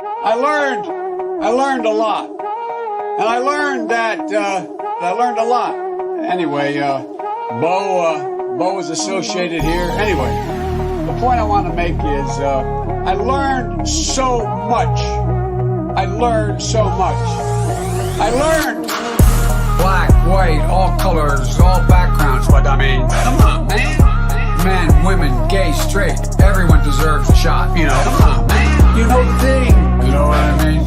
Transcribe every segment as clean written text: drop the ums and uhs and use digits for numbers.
I learned a lot. And I learned that, I learned a lot. Anyway, Bo is associated here. Anyway, the point I want to make is, I learned so much. I learned Black, white, all colors, all backgrounds, what I mean. Come on, man. Men, women, gay, straight, everyone deserves a shot, you know. Come on, man. You know the thing. You know what I mean?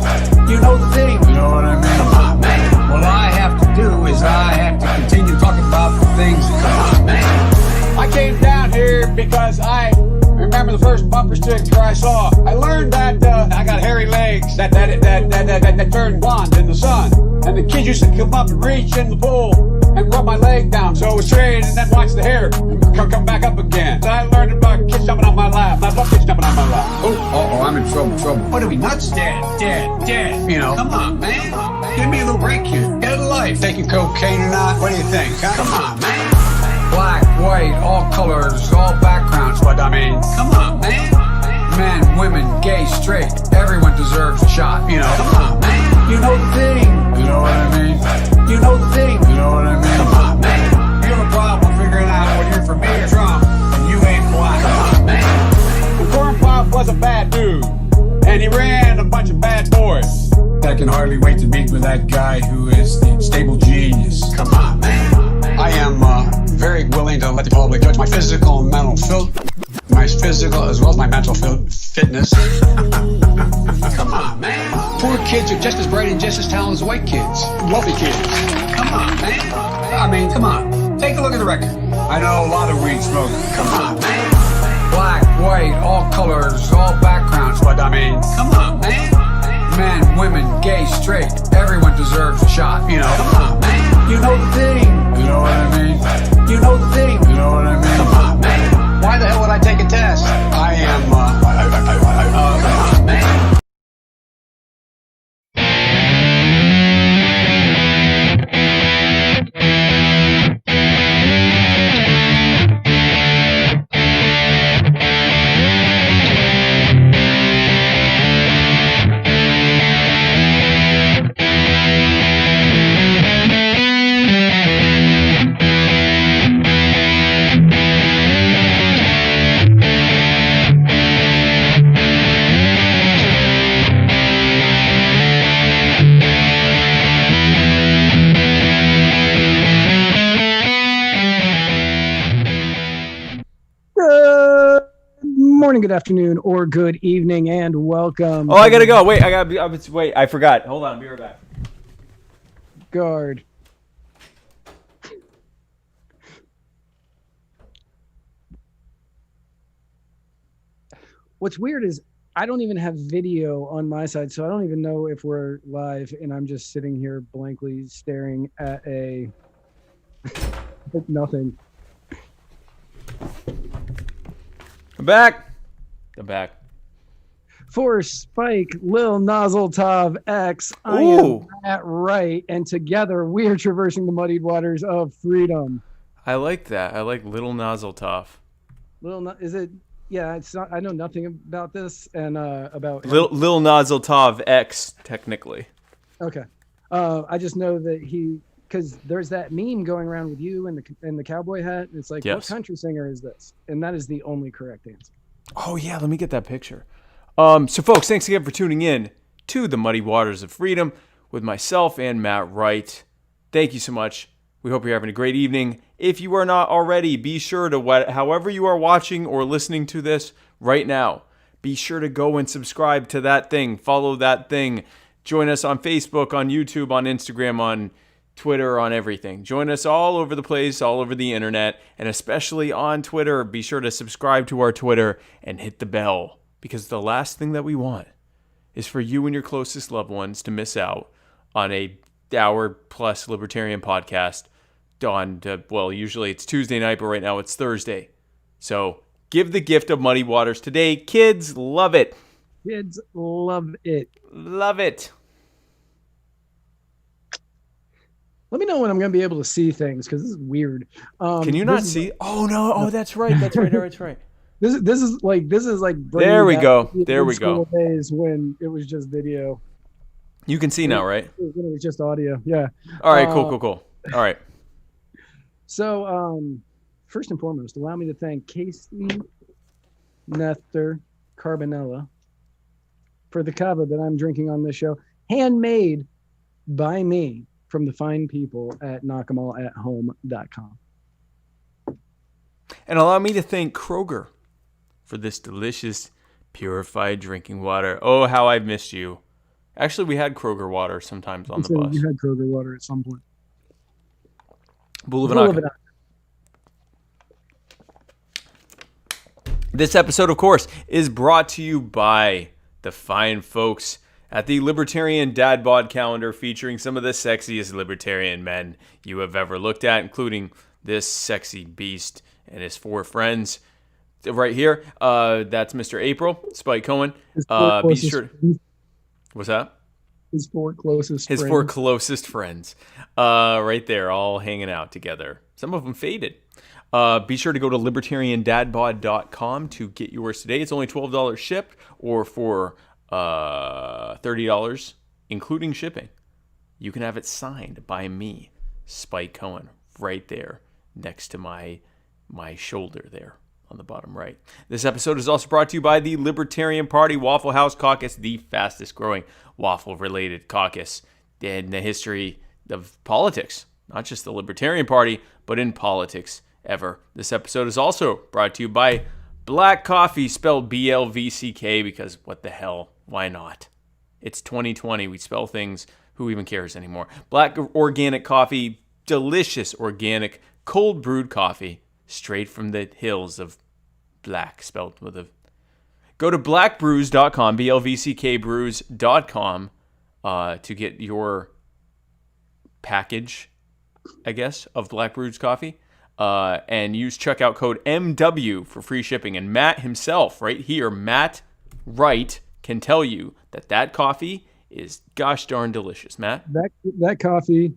You know the thing. You know what I mean? Come on, man. What I have to do is I have to continue talking about the things that Come on, man. I came down here because I remember the first bumper sticker I saw. I learned that I got hairy legs that turned blonde in the sun. And the kids used to come up and reach in the pool and rub my leg down so it was straight and then watch the hair come back up again. I learned about kids jumping on my lap. I love kids jumping on my lap. Oh, I'm in trouble. What are we, nuts? Dead. You know. Come on, man. Give me a little break here. Get a life. Taking cocaine or not? What do you think? Huh? Come on, man. Black, white, all colors, all backgrounds, what I mean. Come on, man. Men, women, gay, straight, everyone deserves a shot, you know. Come on, man. You know the thing. You know what I mean? You know the thing. You know what I mean? Come on, man. You have a problem figuring out whether you're from me or Trump, and you ain't black. Come on, man. The corn pop was a bad dude, and he ran a bunch of bad boys. I can hardly wait to meet with that guy who is the stable genius. Come on, man. I am very willing to let the public judge my physical and mental my physical as well as my mental fitness. Come on, man. Poor kids are just as bright and just as talented as white kids. Wealthy kids. Come on, man. I mean, come on. Take a look at the record. I know a lot of weed smoke. Come on, man. Black, white, all colors, all backgrounds, what I mean. Come on, man. Men, women, gay, straight, everyone deserves a shot, you know. Come on, man. You know the thing. You know what I mean? You know the thing. You know what I mean? Come on, man. Why the hell would I take a test? I am, Come on, man. Morning, good afternoon, or good evening, and welcome. Oh, I gotta go. Wait, wait. I forgot. Hold on. Be right back. Guard. What's weird is I don't even have video on my side, so I don't even know if we're live, and I'm just sitting here blankly staring at a nothing. I'm back. I'm back. For Spike, Lil Nozzle Tav X, I Ooh. am Matt Wright, and together we are traversing the muddied waters of freedom. I like that. I like Little Nozzle Tough. Is it? Yeah, it's not. I know nothing about this and about Lil Nozzle Tav X, technically. Okay, I just know that because there's that meme going around with you and the cowboy hat. And it's like, Yes. What country singer is this? And that is the only correct answer. Oh yeah, let me get that picture. So folks, thanks again for tuning in to the Muddy Waters of Freedom with myself and Matt Wright. Thank you so much. We hope you're having a great evening. If you are not already, be sure to, however you are watching or listening to this right now, be sure to go and subscribe to that thing, follow that thing. Join us on Facebook, on YouTube, on Instagram, on Twitter, on everything. Join us all over the place, all over the internet, and especially on Twitter. Be sure to subscribe to our Twitter and hit the bell, because the last thing that we want is for you and your closest loved ones to miss out on a hour-plus libertarian podcast on, well, usually it's Tuesday night, but right now it's Thursday. So give the gift of Muddy Waters today. Kids love it. Kids love it. Love it. Let me know when I'm going to be able to see things, because this is weird. Can you not see? Oh, no. Oh, that's right. That's right. That's right. This is like bringing There we back go. the There old we go. school days when it was just video. You can see now, right? When it was just audio. Yeah. All right, cool. All right. So, first and foremost, allow me to thank Casey Nether Carbonella for the Kava that I'm drinking on this show, handmade by me from the fine people at knockemallathome.com. And allow me to thank Kroger for this delicious, purified drinking water. Oh, how I've missed you. Actually, we had Kroger water sometimes on the bus. You had Kroger water at some point. Bulavanaka. This episode, of course, is brought to you by the fine folks at the Libertarian Dad Bod Calendar, featuring some of the sexiest libertarian men you have ever looked at, including this sexy beast and his 4 friends right here. That's Mr. April, Spike Cohen. Be sure. What's that? His 4 closest friends. His 4 closest friends. Right there, all hanging out together. Some of them faded. Be sure to go to libertariandadbod.com to get yours today. It's only $12 shipped, or for $30, including shipping. You can have it signed by me, Spike Cohen, right there next to my shoulder there on the bottom right. This episode is also brought to you by the Libertarian Party Waffle House Caucus, the fastest growing waffle-related caucus in the history of politics. Not just the Libertarian Party, but in politics ever. This episode is also brought to you by Black Coffee, spelled BLVCK, because what the hell, why not? It's 2020, we spell things, who even cares anymore? Black organic coffee, delicious organic cold brewed coffee, straight from the hills of Black, spelled with a... Go to blackbrews.com, blvckbrews.com, to get your package, I guess, of Black Brews coffee. And use checkout code MW for free shipping. And Matt himself, right here, Matt Wright, can tell you that coffee is gosh darn delicious. Matt? That coffee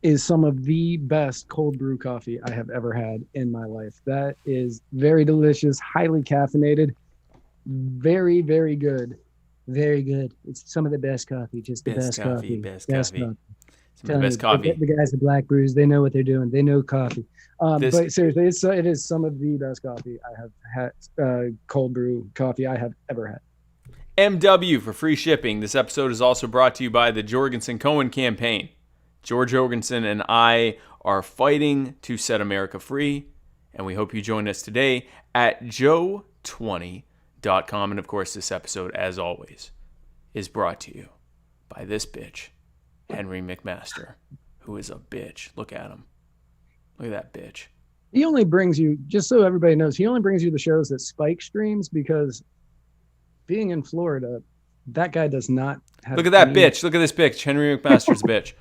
is some of the best cold brew coffee I have ever had in my life. That is very delicious, highly caffeinated, very, very good. Very good. It's some of the best coffee, just the best coffee. Best coffee. Some of the best coffee. The guys at Black Brews, they know what they're doing. They know coffee. But seriously, it is some of the best coffee I have had, cold brew coffee I have ever had. MW for free shipping. This episode is also brought to you by the Jorgensen Cohen campaign. George Jorgensen and I are fighting to set America free, and we hope you join us today at joe20.com. And of course, this episode, as always, is brought to you by this bitch, Henry McMaster, who is a bitch. Look at him. Look at that bitch. He only brings you, just so everybody knows, he only brings you the shows that Spike streams, because being in Florida, that guy does not have... Look at that bitch. Look at this bitch. Henry McMaster's a bitch.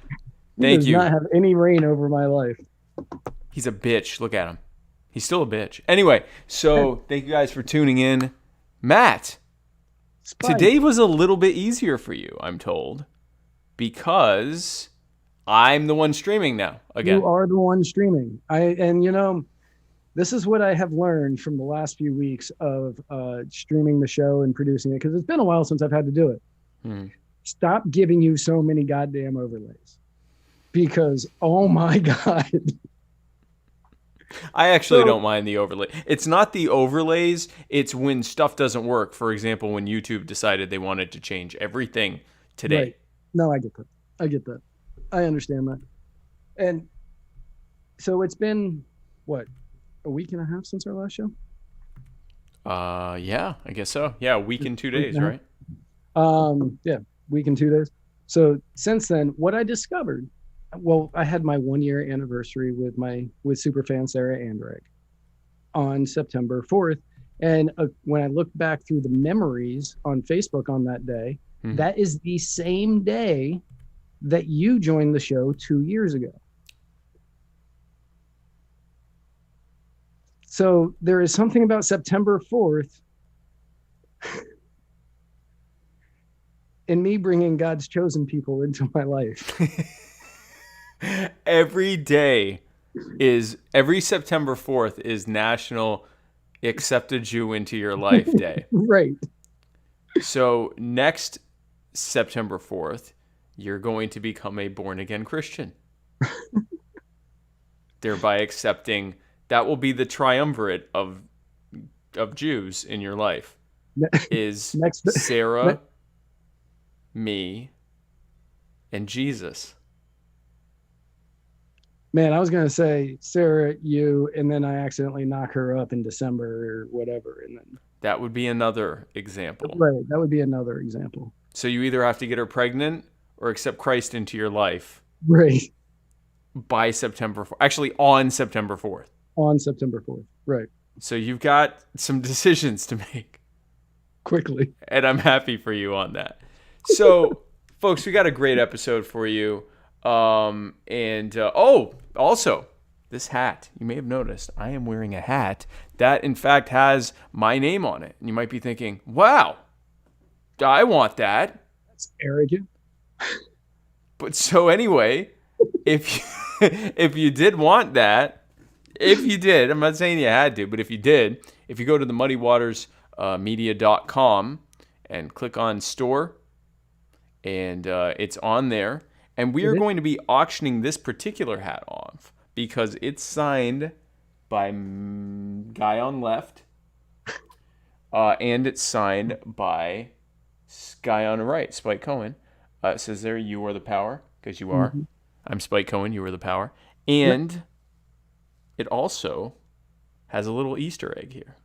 Thank you. He does not have any reign over my life. He's a bitch. Look at him. He's still a bitch. Anyway, so thank you guys for tuning in. Matt, Spike. Today was a little bit easier for you, I'm told, because I'm the one streaming now again. You are the one streaming. This is what I have learned from the last few weeks of streaming the show and producing it, because it's been a while since I've had to do it. Stop giving you so many goddamn overlays, because oh my God. I actually don't mind the overlay. It's not the overlays. It's when stuff doesn't work. For example, when YouTube decided they wanted to change everything today. Right. No, I get that. I understand that. And so it's been, what, a week and a half since our last show? Yeah, I guess so. Yeah, a week and 2 days, right? Yeah, week and 2 days. So since then, what I discovered, well, I had my 1 year anniversary with Superfan Sarah Andrag on September 4th. And when I look back through the memories on Facebook on that day, that is the same day that you joined the show 2 years ago. So there is something about September 4th and me bringing God's chosen people into my life. Every September 4th is accepted you into your life day. Right. So next September 4th, you're going to become a born-again Christian. Thereby accepting that will be the triumvirate of Jews in your life. Is Sarah, me, and Jesus. Man, I was going to say Sarah, you, and then I accidentally knock her up in December or whatever. And then that would be another example. Right. That would be another example. So you either have to get her pregnant or accept Christ into your life. Right. By September 4th. Actually, on September 4th. On September 4th. Right. So you've got some decisions to make. Quickly. And I'm happy for you on that. So, folks, we got a great episode for you. Also, this hat, you may have noticed, I am wearing a hat that, in fact, has my name on it. And you might be thinking, wow, I want that. That's arrogant. But so anyway, if you did want that, I'm not saying you had to, but if you did, if you go to the muddywatersmedia.com and click on store, and it's on there, and we are going to be auctioning this particular hat off because it's signed by guy on left, and it's signed by guy on the right, Spike Cohen. It says there, you are the power, because you are. Mm-hmm. I'm Spike Cohen, you are the power. And it also has a little Easter egg here.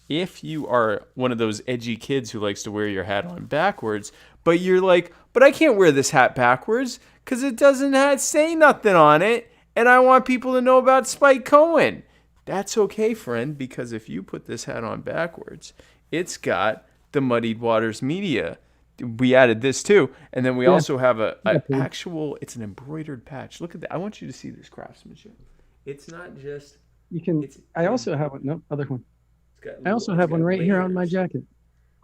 If you are one of those edgy kids who likes to wear your hat on backwards, but you're like, but I can't wear this hat backwards because it doesn't say nothing on it, and I want people to know about Spike Cohen. That's okay, friend, because if you put this hat on backwards, it's got the Muddied Waters Media. We added this too, and then we also have it's an embroidered patch. Look at that. I want you to see this craftsmanship. It's not just... I also have one. No, other one. I also have one right here on my jacket.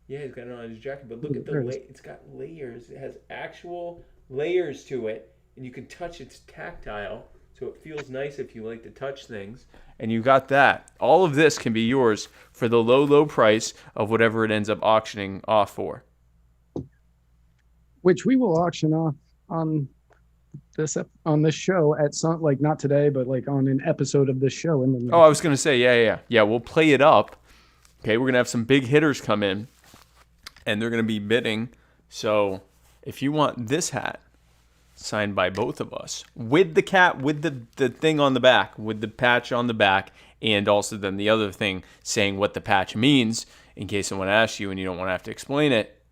Yeah, he's got it on his jacket, but look at it's got layers. It has actual layers to it, and you can touch it's tactile, so it feels nice if you like to touch things. And you got that. All of this can be yours for the low, low price of whatever it ends up auctioning off for. Which we will auction off on this show at some, like, not today, but like on an episode of this show. I was going to say, yeah. We'll play it up. Okay, we're going to have some big hitters come in, and they're going to be bidding. So if you want this hat signed by both of us, with the cat, with the thing on the back, with the patch on the back, and also then the other thing saying what the patch means, in case someone asks you and you don't want to have to explain it,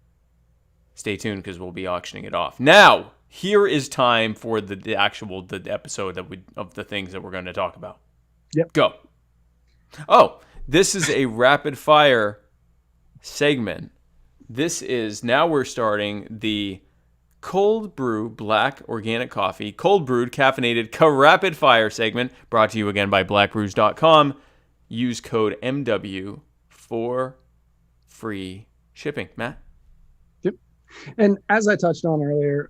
stay tuned because we'll be auctioning it off. Now, here is time for the episode of the things that we're going to talk about. Yep. Go. Oh, this is a rapid fire segment. Now we're starting the cold brew black organic coffee, cold brewed caffeinated rapid fire segment, brought to you again by blackbrews.com. Use code MW for free shipping. Matt? Yep. And as I touched on earlier,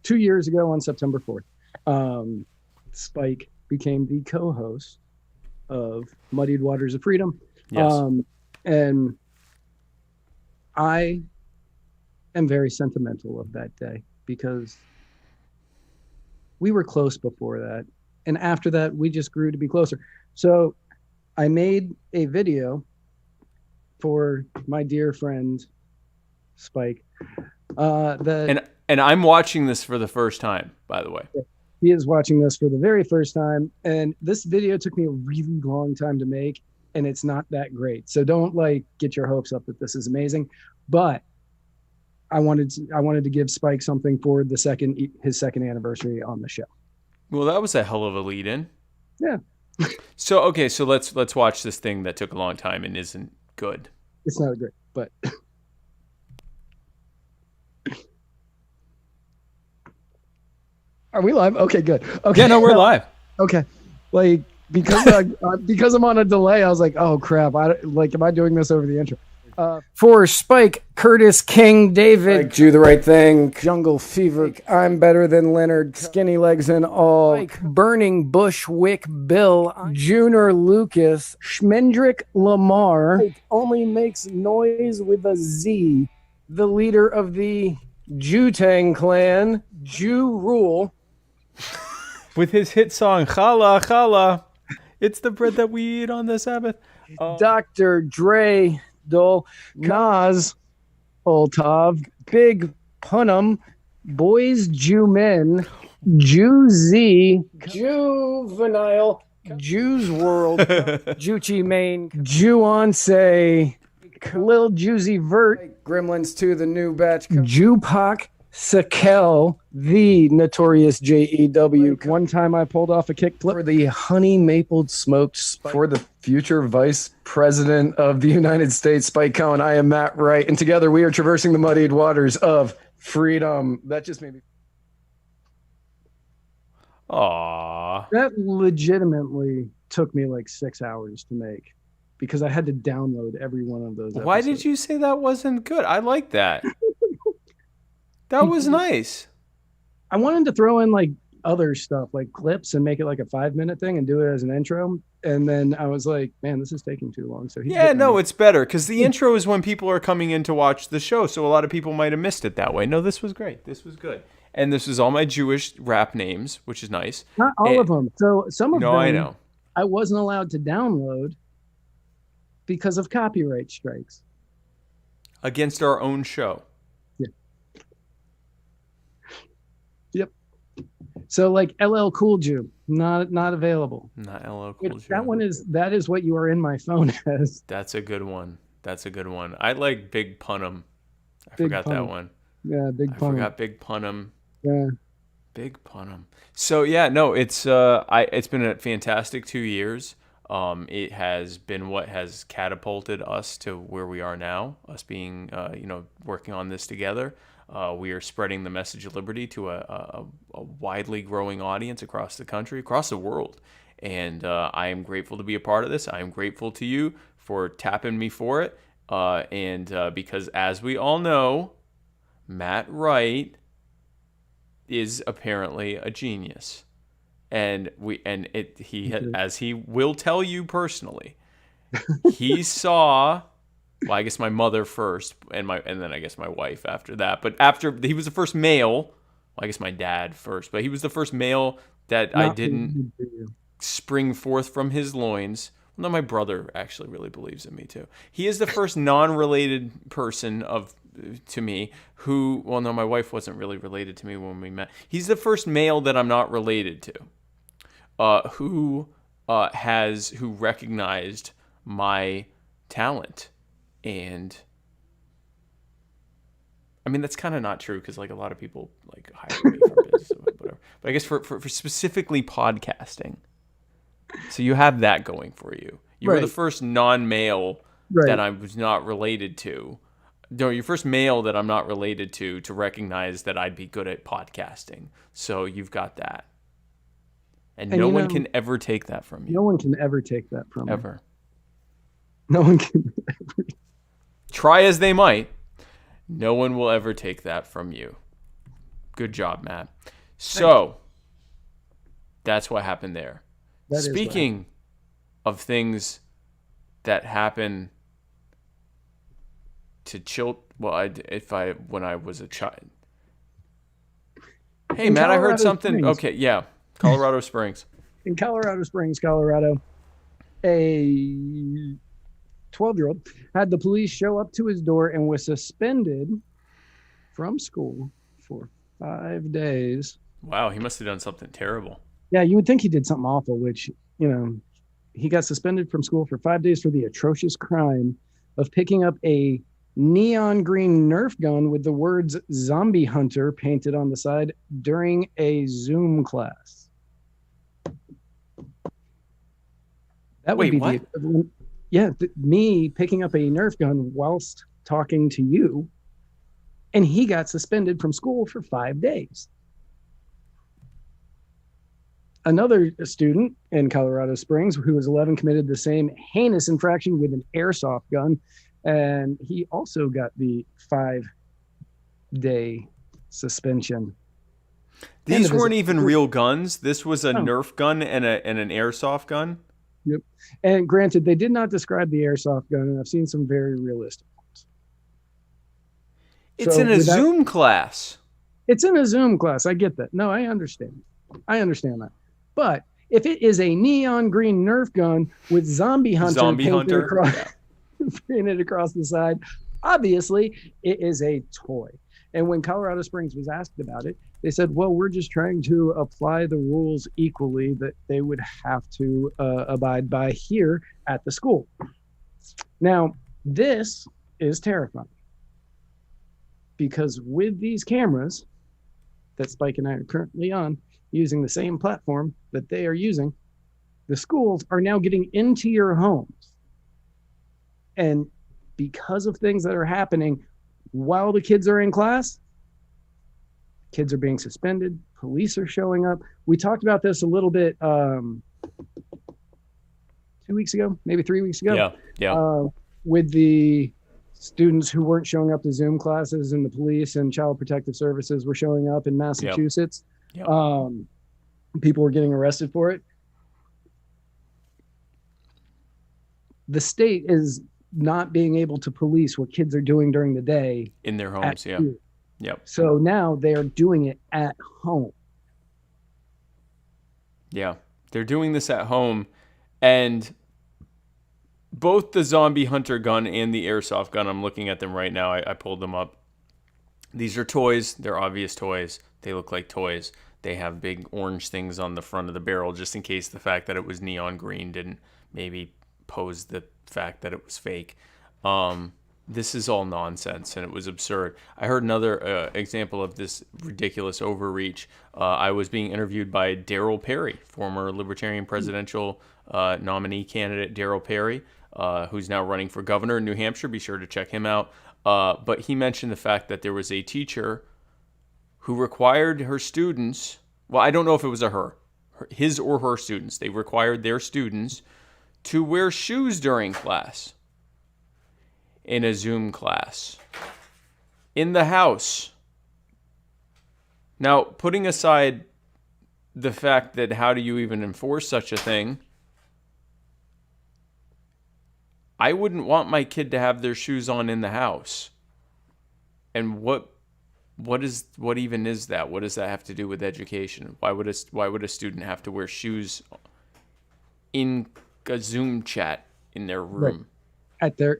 2 years ago on September 4th, Spike became the co-host of Muddied Waters of Freedom. Yes. And I am very sentimental of that day because we were close before that. And after that, we just grew to be closer. So I made a video for my dear friend, Spike. And I'm watching this for the first time, by the way. He is watching this for the very first time. And this video took me a really long time to make, and it's not that great. So don't get your hopes up that this is amazing. But I wanted to give Spike something for his second anniversary on the show. Well, that was a hell of a lead in. Yeah. So let's watch this thing that took a long time and isn't good. It's not great, but are we live? Okay, good. Okay. Yeah, no, we're live. Okay. Because I'm on a delay, I was like, oh crap. Am I doing this over the intro? For Spike, Curtis, King, David, do the right thing, Jungle Fever, I'm better than Leonard, Skinny Legs and all, Spike, Burning Bushwick, Bill, Junior Lucas, Schmendrick Lamar, Spike only makes noise with a Z, the leader of the Jutang clan, Jew Rule. With his hit song, Chala, Chala, it's the bread that we eat on the Sabbath. Dr. Dre, Dole, Nas, Oltov, Big Punham, Boys Jew Men, Jew Z, Juvenile, Jews World, Juchi Main, Juonce, Lil Juicy Vert, Gremlins 2, the new batch, Jupac, Sakel, the notorious JEW. One time I pulled off a kickflip for the honey maple smoked Spike. For the future vice president of the United States, Spike Cohen, I am Matt Wright, and together we are traversing the muddied waters of freedom. That just made me... Aww. That legitimately took me like 6 hours to make because I had to download every one of those episodes. Why did you say that wasn't good? I like that. That was nice. I wanted to throw in like other stuff, like clips, and make it like a 5-minute thing and do it as an intro. And then I was like, man, this is taking too long. So it's better because the intro is when people are coming in to watch the show. So a lot of people might have missed it that way. No, this was great. This was good. And this is all my Jewish rap names, which is nice. Not all of them. So some of them I know. I wasn't allowed to download because of copyright strikes. Against our own show. Yep. So like LL Cool Jew, not available. Not LL Cool Jew. That is what you are in my phone as. That's a good one. I like Big Punham. I forgot that one. Yeah, Big Punham. I forgot Big Punham. Yeah. Big Punham. So yeah, no, it's been a fantastic 2 years. It has been what has catapulted us to where we are now, us being working on this together. We are spreading the message of liberty to a widely growing audience across the country, across the world. And I am grateful to be a part of this. I am grateful to you for tapping me for it. Because as we all know, Matt Wright is apparently a genius. And as he will tell you personally, he saw... Well, I guess my mother first, and then I guess my wife after that. But after he was the first male, well, I guess my dad first, but he was the first male that I didn't spring forth from his loins. Well, no, my brother actually really believes in me too. He is the first non-related person to me who, well, no, my wife wasn't really related to me when we met. He's the first male that I'm not related to, who recognized my talent. And I mean, that's kind of not true because like a lot of people like hire me for business or whatever. But I guess for specifically podcasting, so you have that going for you. You were the first non-male that I was not related to. No, you're first male that I'm not related to recognize that I'd be good at podcasting. So you've got that. And no one can ever take that from you. No one can ever take that from you. Ever. No one can ever. Try as they might, no one will ever take that from you. Good job, Matt. So, that's what happened there. Speaking of things that happen to children, when I was a child. Hey, Matt, I heard something. Springs. Okay, yeah, Colorado Springs. In Colorado Springs, Colorado, a 12-year-old had the police show up to his door and was suspended from school for 5 days. Wow, he must have done something terrible. Yeah, you would think he did something awful, which, he got suspended from school for 5 days for the atrocious crime of picking up a neon green Nerf gun with the words "Zombie Hunter" painted on the side during a Zoom class. That would be the equivalent. Yeah, me picking up a Nerf gun whilst talking to you, and he got suspended from school for 5 days. Another student in Colorado Springs who was 11 committed the same heinous infraction with an airsoft gun And he also got the 5-day suspension. These weren't even real guns. This was a No. Nerf gun and an airsoft gun. Yep. And granted, they did not describe the airsoft gun, and I've seen some very realistic ones. It's So in a without- Zoom class. It's in a Zoom class. I get that. No, I understand. I understand that. But if it is a neon green Nerf gun with Zombie Hunter painted across the side, obviously it is a toy. And when Colorado Springs was asked about it, they said, well, we're just trying to apply the rules equally that they would have to abide by here at the school. Now, this is terrifying because with these cameras that Spike and I are currently on, using the same platform that they are using, the schools are now getting into your homes. And because of things that are happening while the kids are in class, kids are being suspended, police are showing up. We talked about this a little bit 2 weeks ago, maybe 3 weeks ago. Yeah. With the students who weren't showing up to Zoom classes, and the police and Child Protective Services were showing up in Massachusetts. Yep. People were getting arrested for it. The state is not being able to police what kids are doing during the day In their homes, yeah. school. Yep. So now they are doing it at home. Yeah. They're doing this at home, and both the Zombie Hunter gun and the airsoft gun, I'm looking at them right now. I pulled them up. These are toys. They're obvious toys. They look like toys. They have big orange things on the front of the barrel, just in case the fact that it was neon green didn't maybe pose the fact that it was fake. This is all nonsense, and it was absurd. I heard another example of this ridiculous overreach. I was being interviewed by Darryl Perry, former Libertarian presidential nominee candidate Darryl Perry, who's now running for governor in New Hampshire. Be sure to check him out. But he mentioned the fact that there was a teacher who required her students, well, I don't know if it was his or her students, they required their students to wear shoes during class in a Zoom class in the house. Now, putting aside the fact that how do you even enforce such a thing, I wouldn't want my kid to have their shoes on in the house. And what even is that? What does that have to do with education? Why would a student have to wear shoes in a Zoom chat in their room?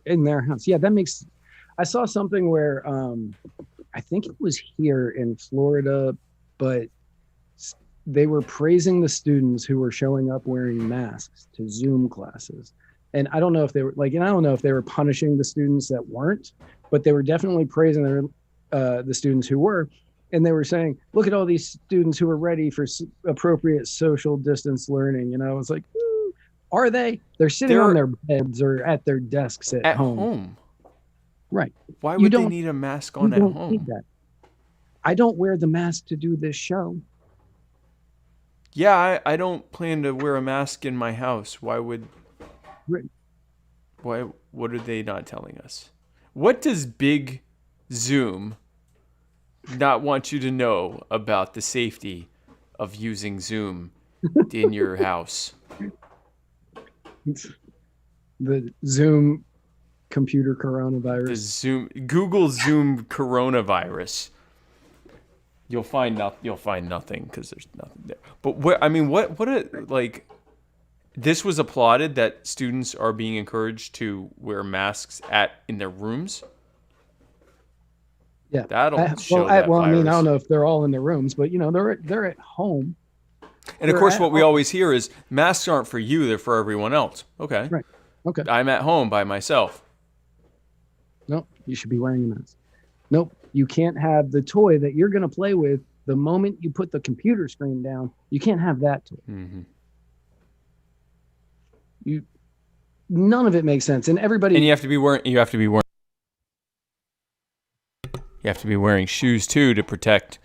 In their house. Yeah, that makes. I saw something where I think it was here in Florida, but they were praising the students who were showing up wearing masks to Zoom classes. And I don't know if they were I don't know if they were punishing the students that weren't, but they were definitely praising the students who were. And they were saying, look at all these students who are ready for appropriate social distance learning. And I was like, are they? They're sitting on their beds or at their desks at home. Right. Why would they need a mask on at home? Need that. I don't wear the mask to do this show. Yeah, I don't plan to wear a mask in my house. What are they not telling us? What does Big Zoom not want you to know about the safety of using Zoom in your house? The Zoom computer coronavirus. Google Zoom coronavirus. You'll find nothing because there's nothing there. But this was applauded that students are being encouraged to wear masks in their rooms. Yeah, that'll show that virus. I mean, I don't know if they're all in their rooms, but they're at home. And of course, what we always hear is masks aren't for you; they're for everyone else. Okay. Right. Okay. I'm at home by myself. Nope. You should be wearing a mask. Nope. You can't have the toy that you're going to play with the moment you put the computer screen down. You can't have that toy. Mm-hmm. None of it makes sense, and everybody. And you have to be wearing shoes too to protect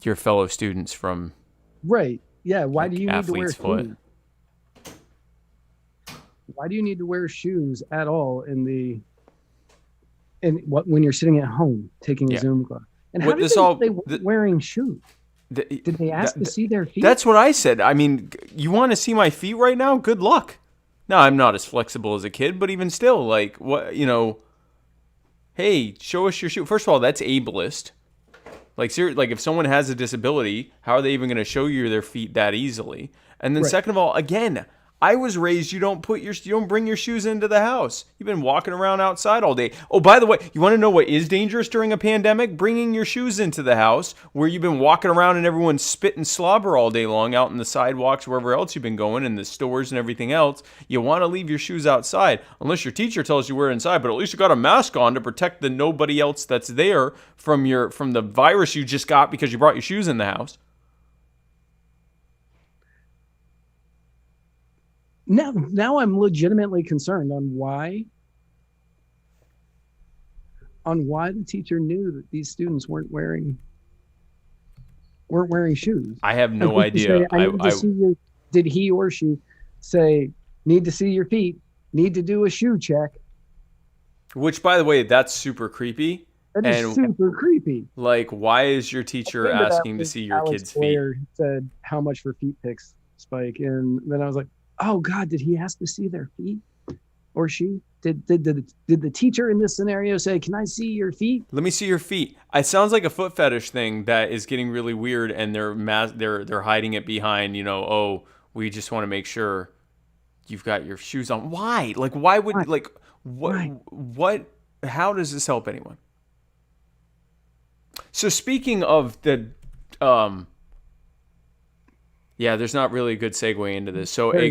your fellow students from. Right. Yeah. Why do you need to wear shoes? Why do you need to wear shoes at all in the And what when you're sitting at home taking a Yeah. Zoom class? And how What did this they, all they weren't wearing shoes? Did they ask to see their feet? That's what I said. I mean, you want to see my feet right now? Good luck. No, I'm not as flexible as a kid, but even still, like, what, hey, show us your shoe. First of all, that's ableist. Like, like if someone has a disability, how are they even going to show you their feet that easily? And then Right. second of all, again, I was raised you don't bring your shoes into the house. You've been walking around outside all day. Oh, by the way, you want to know what is dangerous during a pandemic? Bringing your shoes into the house where you've been walking around and everyone's spit and slobber all day long out in the sidewalks, wherever else you've been going, in the stores and everything else. You want to leave your shoes outside unless your teacher tells you we're inside, but at least you got a mask on to protect the nobody else that's there from the virus you just got because you brought your shoes in the house. Now I'm legitimately concerned on why the teacher knew that these students weren't wearing shoes. I have no idea. Did he or she say, need to see your feet, need to do a shoe check? Which, by the way, that's super creepy. That is super creepy. Like, why is your teacher asking to see your Alex kid's feet? Boyer said, how much for feet pics, Spike? And then I was like, oh God, did he ask to see their feet? Or she? Did the teacher in this scenario say, can I see your feet? Let me see your feet. It sounds like a foot fetish thing that is getting really weird, and they're hiding it behind, oh, we just want to make sure you've got your shoes on. Why? Like, why would, Why? like, what, how does this help anyone? So speaking of the, yeah, there's not really a good segue into this. So a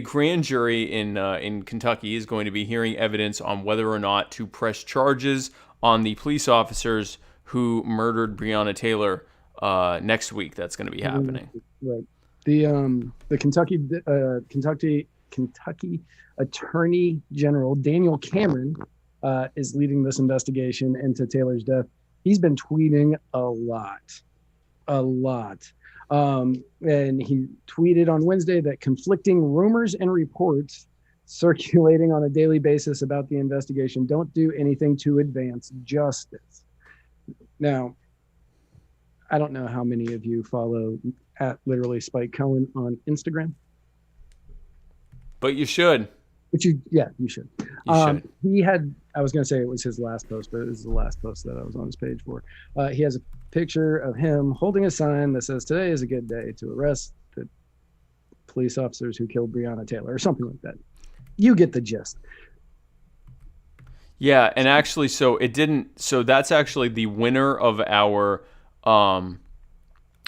grand jury in Kentucky is going to be hearing evidence on whether or not to press charges on the police officers who murdered Breonna Taylor next week. That's going to be happening. Right. The Kentucky Attorney General Daniel Cameron is leading this investigation into Taylor's death. He's been tweeting a lot. And he tweeted on Wednesday that conflicting rumors and reports circulating on a daily basis about the investigation don't do anything to advance justice. Now, I don't know how many of you follow at literally Spike Cohen on Instagram. But you should. You should. He had, I was going to say it was his last post, but it was the last post that I was on his page for. He has a picture of him holding a sign that says, today is a good day to arrest the police officers who killed Breonna Taylor, or something like that. You get the gist. Yeah, and actually, so that's actually the winner of our,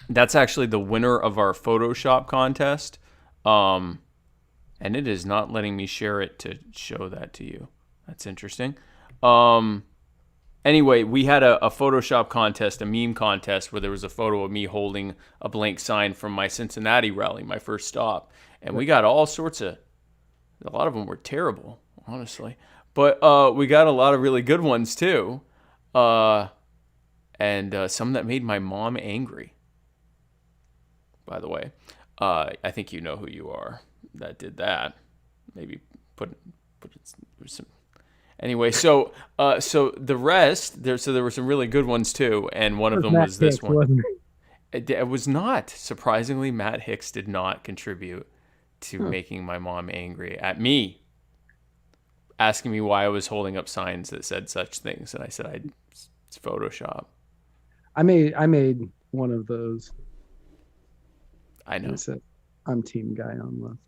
Photoshop contest. And it is not letting me share it to show that to you. That's interesting. Anyway, we had a Photoshop contest, a meme contest, where there was a photo of me holding a blank sign from my Cincinnati rally, my first stop. And we got all sorts of, a lot of them were terrible, honestly. But we got a lot of really good ones, too. And some that made my mom angry, by the way. I think you know who you are that did that. Maybe put some. Anyway, so the rest there. So there were some really good ones too, and one of them was this one. It was not, surprisingly. Matt Hicks did not contribute to making my mom angry at me, asking me why I was holding up signs that said such things, and I said it's Photoshop. I made one of those. I know. I said, I'm team guy on left.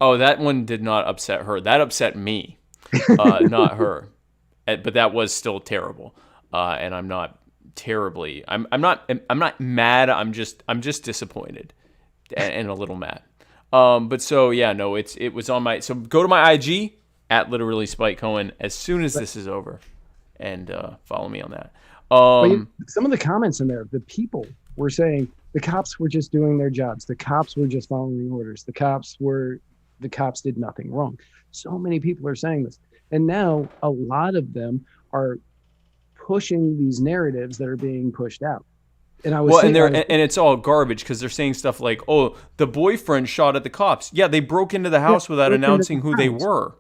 Oh, that one did not upset her. That upset me, not her. But that was still terrible. And I'm not terribly. I'm not mad. I'm just disappointed and a little mad. But so yeah, no, it was on my. So go to my IG at literally Spike Cohen as soon as this is over, and follow me on that. Some of the comments in there, the people were saying the cops were just doing their jobs. The cops were just following orders. The cops did nothing wrong. So many people are saying this. And now a lot of them are pushing these narratives that are being pushed out. And and it's all garbage because they're saying stuff like, "Oh, the boyfriend shot at the cops." Yeah, they broke into the house without announcing who they were.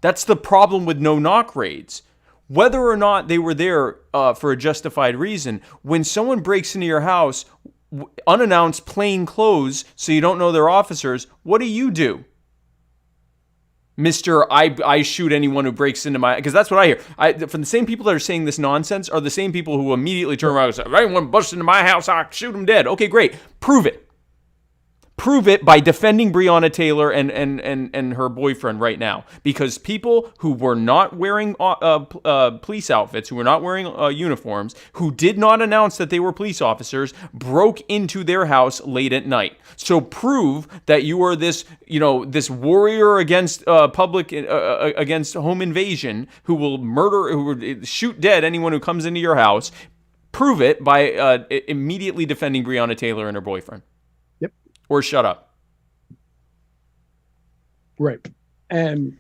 That's the problem with no knock raids. whether or not they were there for a justified reason. When someone breaks into your house, unannounced, plain clothes, so you don't know they're officers, what do? Mr. I shoot anyone who breaks into my... Because that's what I hear. From the same people that are saying this nonsense are the same people who immediately turn around and say, if anyone busts into my house, I'll shoot them dead. Okay, great. Prove it. Prove it by defending Breonna Taylor and her boyfriend right now. Because people who were not wearing police outfits, who were not wearing uniforms, who did not announce that they were police officers, broke into their house late at night. So prove that you are this warrior against against home invasion, who will murder, who will shoot dead anyone who comes into your house. Prove it by immediately defending Breonna Taylor and her boyfriend. Or shut up. Right. And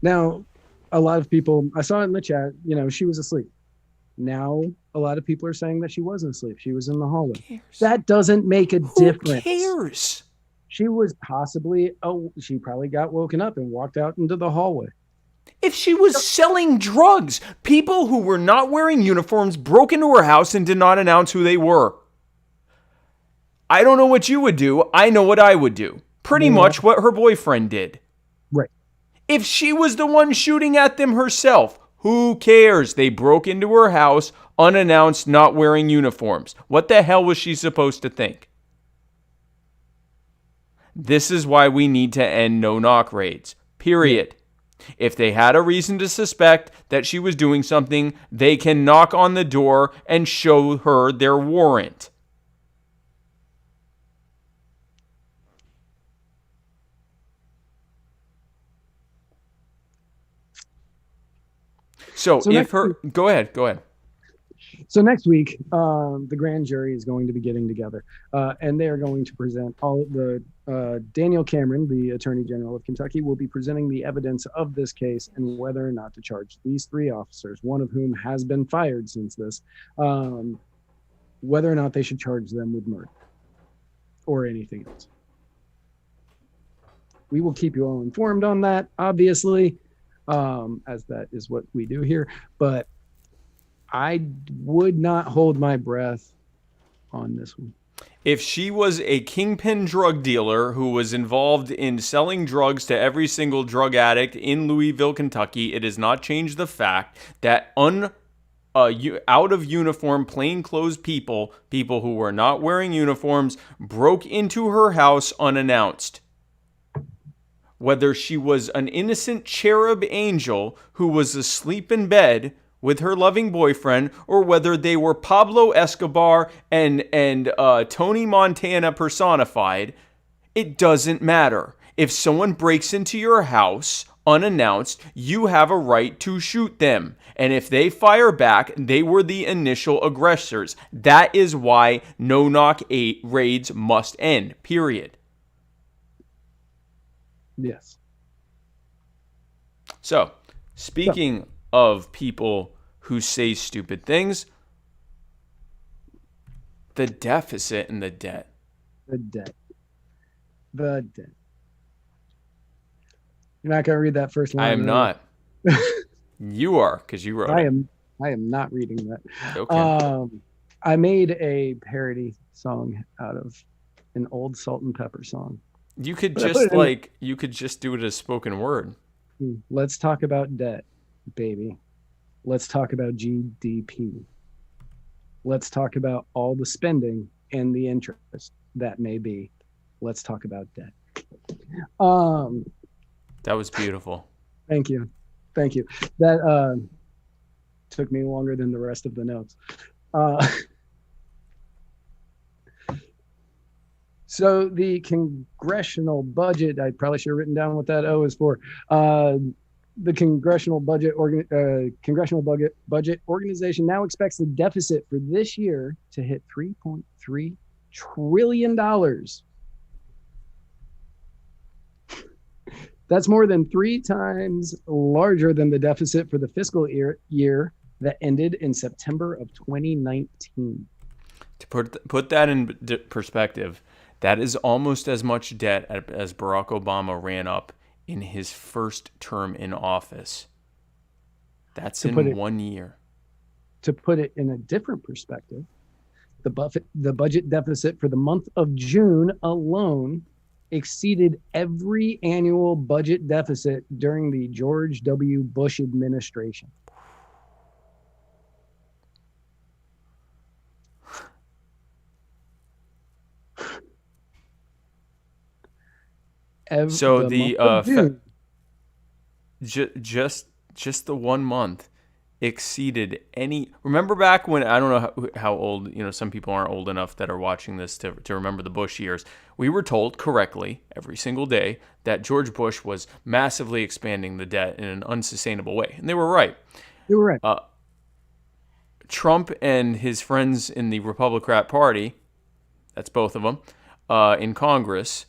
now a lot of people, I saw it in the chat, she was asleep. Now a lot of people are saying that she wasn't asleep. She was in the hallway. That doesn't make a difference. Who cares? She was she probably got woken up and walked out into the hallway. If she was selling drugs, people who were not wearing uniforms broke into her house and did not announce who they were. I don't know what you would do. I know what I would do. Pretty much what her boyfriend did. Right. If she was the one shooting at them herself, who cares? They broke into her house unannounced, not wearing uniforms. What the hell was she supposed to think? This is why we need to end no-knock raids. Period. If they had a reason to suspect that she was doing something, they can knock on the door and show her their warrant. So if her... Go ahead. So next week, the grand jury is going to be getting together, and they are going to present all the... Daniel Cameron, the Attorney General of Kentucky, will be presenting the evidence of this case and whether or not to charge these 3 officers, one of whom has been fired since this, whether or not they should charge them with murder or anything else. We will keep you all informed on that, obviously. As that is what we do here, but I would not hold my breath on this one. If she was a kingpin drug dealer who was involved in selling drugs to every single drug addict in Louisville, Kentucky, it does not change the fact that out of uniform, plainclothes people who were not wearing uniforms, broke into her house unannounced. Whether she was an innocent cherub angel who was asleep in bed with her loving boyfriend, or whether they were Pablo Escobar and Tony Montana personified, it doesn't matter. If someone breaks into your house unannounced, you have a right to shoot them. And if they fire back, they were the initial aggressors. That is why no-knock raids must end, period. Yes. So, speaking of people who say stupid things, the deficit and the debt. The debt. You're not going to read that first line. I am not. You are, because you wrote it. I am not reading that. Okay. I made a parody song out of an old Salt and Pepper song. You could just do it as spoken word. Let's talk about debt, baby. Let's talk about GDP. Let's talk about all the spending and the interest that may be. Let's talk about debt. That was beautiful. Thank you. That took me longer than the rest of the notes. So the congressional budget, I probably should have written down what that O is for. The congressional budget organization now expects the deficit for this year to hit $3.3 trillion. That's more than 3 times larger than the deficit for the fiscal year that ended in September of 2019. To put that in perspective, that is almost as much debt as Barack Obama ran up in his first term in office. That's To in put it 1 year. to put it in a different perspective, the budget deficit for the month of June alone exceeded every annual budget deficit during the George W. Bush administration. So The month the of June, just the 1 month exceeded any. Remember back when, I don't know how old, some people aren't old enough that are watching this to remember the Bush years. We were told correctly every single day that George Bush was massively expanding the debt in an unsustainable way, and they were right. you were right. Trump and his friends in the Republican Party, that's both of them, in Congress,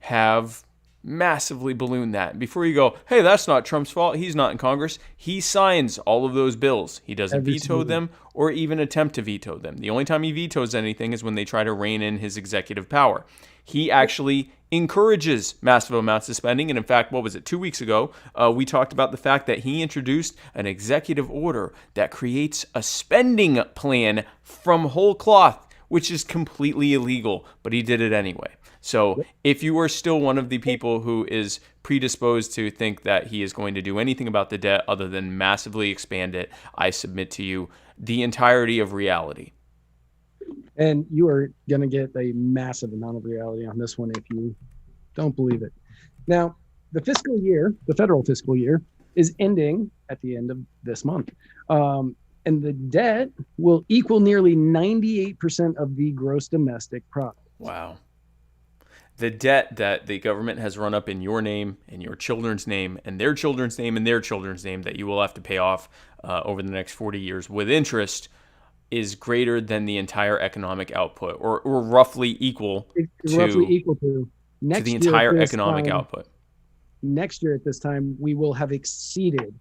have massively ballooned that. Before you go, hey, that's not Trump's fault, he's not in Congress, he signs all of those bills. He doesn't veto them or even attempt to veto them. The only time he vetoes anything is when they try to rein in his executive power. He actually encourages massive amounts of spending. And in fact, what was it, 2 weeks ago, we talked about the fact that he introduced an executive order that creates a spending plan from whole cloth, which is completely illegal, but he did it anyway. So if you are still one of the people who is predisposed to think that he is going to do anything about the debt other than massively expand it, I submit to you the entirety of reality. And you are going to get a massive amount of reality on this one if you don't believe it. Now, the federal fiscal year, is ending at the end of this month. And the debt will equal nearly 98% of the gross domestic product. Wow. The debt that the government has run up in your name, and your children's name, and their children's name, and their children's name that you will have to pay off over the next 40 years with interest is greater than the entire economic output, or roughly equal to the entire economic output. Next year at this time, we will have exceeded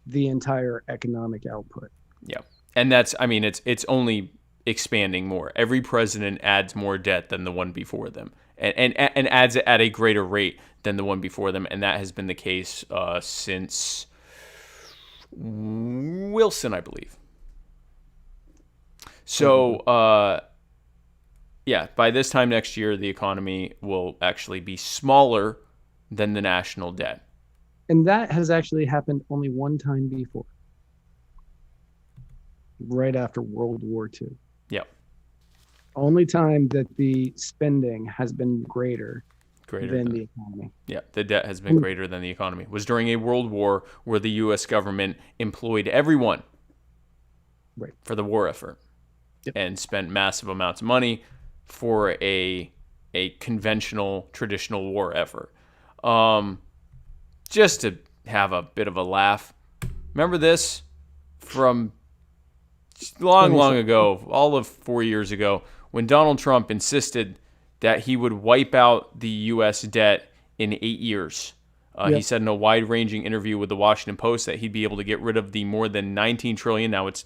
the entire economic output. Yeah. And it's only expanding more. Every president adds more debt than the one before them. And adds it at a greater rate than the one before them. And that has been the case since Wilson, I believe. So, by this time next year, the economy will actually be smaller than the national debt. And that has actually happened only one time before. Right after World War II. Yep. Only time that the spending has been greater than the economy. Yeah, the debt has been greater than the economy. It was during a world war where the U.S. government employed everyone for the war effort and spent massive amounts of money for a conventional, traditional war effort. Just to have a bit of a laugh. Remember this from long ago, all of 4 years ago, when Donald Trump insisted that he would wipe out the U.S. debt in 8 years. He said in a wide-ranging interview with the Washington Post that he'd be able to get rid of the more than 19 trillion. Now it's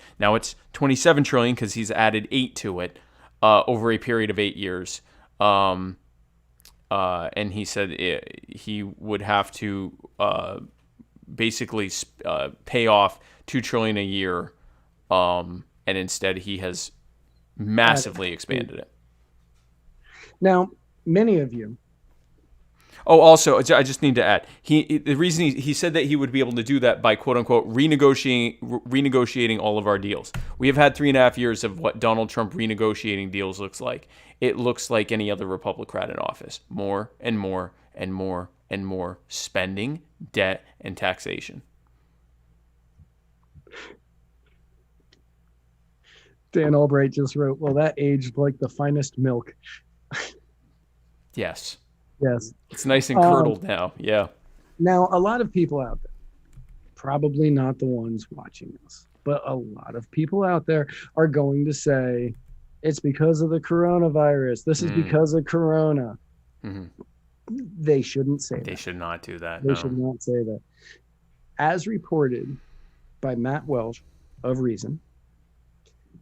27 trillion because he's added 8 to it over a period of 8 years. And he said he would have to basically pay off $2 trillion a year. And instead he has massively expanded it. Now, many of you. Oh, also, I just need to add, the reason he said that he would be able to do that by quote unquote renegotiating all of our deals. We have had 3.5 years of what Donald Trump renegotiating deals looks like. It looks like any other Republican in office. More and more and more and more spending, debt, and taxation. Dan Albright just wrote, well, that aged like the finest milk. Yes. Yes. It's nice and curdled now. Yeah. Now, a lot of people out there, probably not the ones watching this, but a lot of people out there are going to say, it's because of the coronavirus. This is because of Corona. Mm-hmm. They shouldn't say that. They should not do that. They should not say that. As reported by Matt Welch of Reason,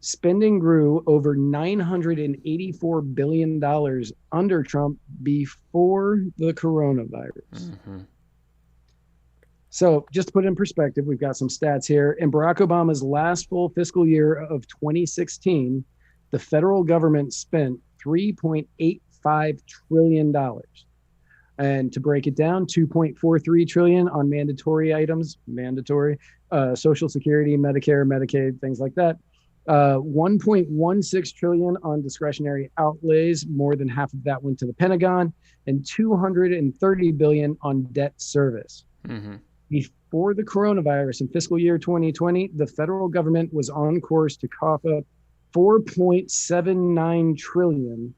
spending grew over $984 billion under Trump before the coronavirus. Mm-hmm. So just to put it in perspective, we've got some stats here. In Barack Obama's last full fiscal year of 2016, the federal government spent $3.85 trillion. And to break it down, 2.43 trillion on mandatory items, Social Security, Medicare, Medicaid, things like that. 1.16 trillion on discretionary outlays. More than half of that went to the Pentagon, and 230 billion on debt service. Mm-hmm. Before the coronavirus in fiscal year 2020, the federal government was on course to cough up 4.79 trillion,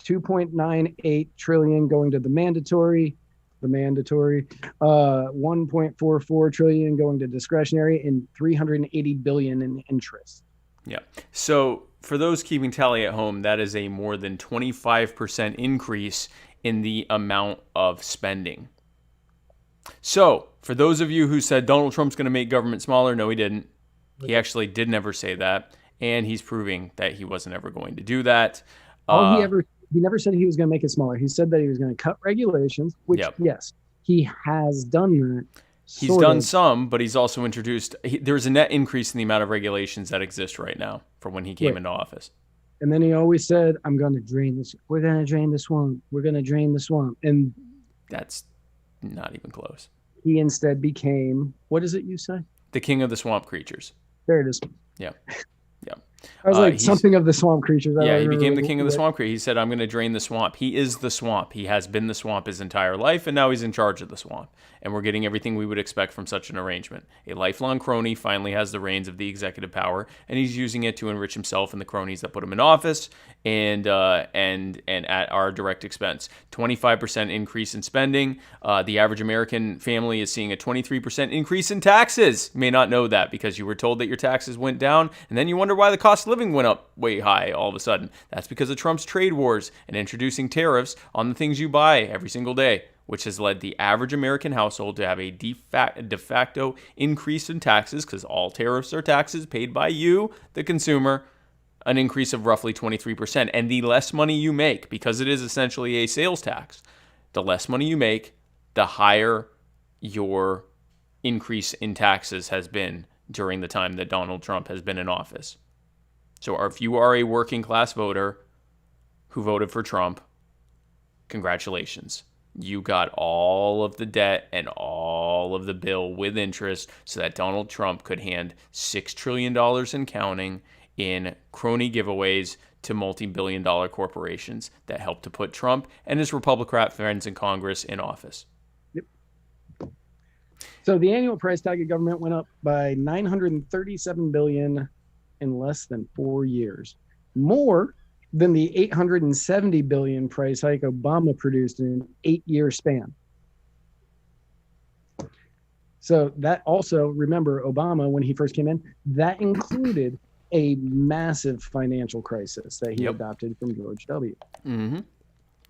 2.98 trillion going to the mandatory, 1.44 trillion going to discretionary, and 380 billion in interest. Yeah. So for those keeping tally at home, that is a more than 25% increase in the amount of spending. So for those of you who said Donald Trump's going to make government smaller, no, he didn't. He actually did never say that. And he's proving that he wasn't ever going to do that. He never said he was going to make it smaller. He said that he was going to cut regulations, which, yes, he has done that. He's done some, but he's also introduced, there's a net increase in the amount of regulations that exist right now from when he came into office. And then he always said, I'm going to drain this. We're going to drain the swamp. We're going to drain the swamp. And that's not even close. He instead became, what is it you say? The king of the swamp creatures. There it is. Yeah. Yeah. I was like, something of the swamp creatures. Yeah, he became the king of the swamp creatures. He said, I'm going to drain the swamp. He is the swamp. He has been the swamp his entire life, and now he's in charge of the swamp. And we're getting everything we would expect from such an arrangement. A lifelong crony finally has the reins of the executive power, and he's using it to enrich himself and the cronies that put him in office, and at our direct expense. 25% increase in spending. The average American family is seeing a 23% increase in taxes. You may not know that because you were told that your taxes went down, and then you wonder why the cost of living went up way high all of a sudden. That's because of Trump's trade wars and introducing tariffs on the things you buy every single day, which has led the average American household to have a de facto increase in taxes, because all tariffs are taxes paid by you, the consumer, an increase of roughly 23%. And the less money you make, because it is essentially a sales tax, the less money you make, the higher your increase in taxes has been during the time that Donald Trump has been in office. So if you are a working class voter who voted for Trump, congratulations. You got all of the debt and all of the bill with interest so that Donald Trump could hand $6 trillion and counting in crony giveaways to multi-billion-dollar corporations that helped to put Trump and his Republican friends in Congress in office. Yep. So the annual price tag of government went up by $937 billion in less than 4 years, more than the $870 billion price hike Obama produced in an 8-year span. So that also, remember, Obama, when he first came in, that included a massive financial crisis that he adopted from George W. Mm-hmm.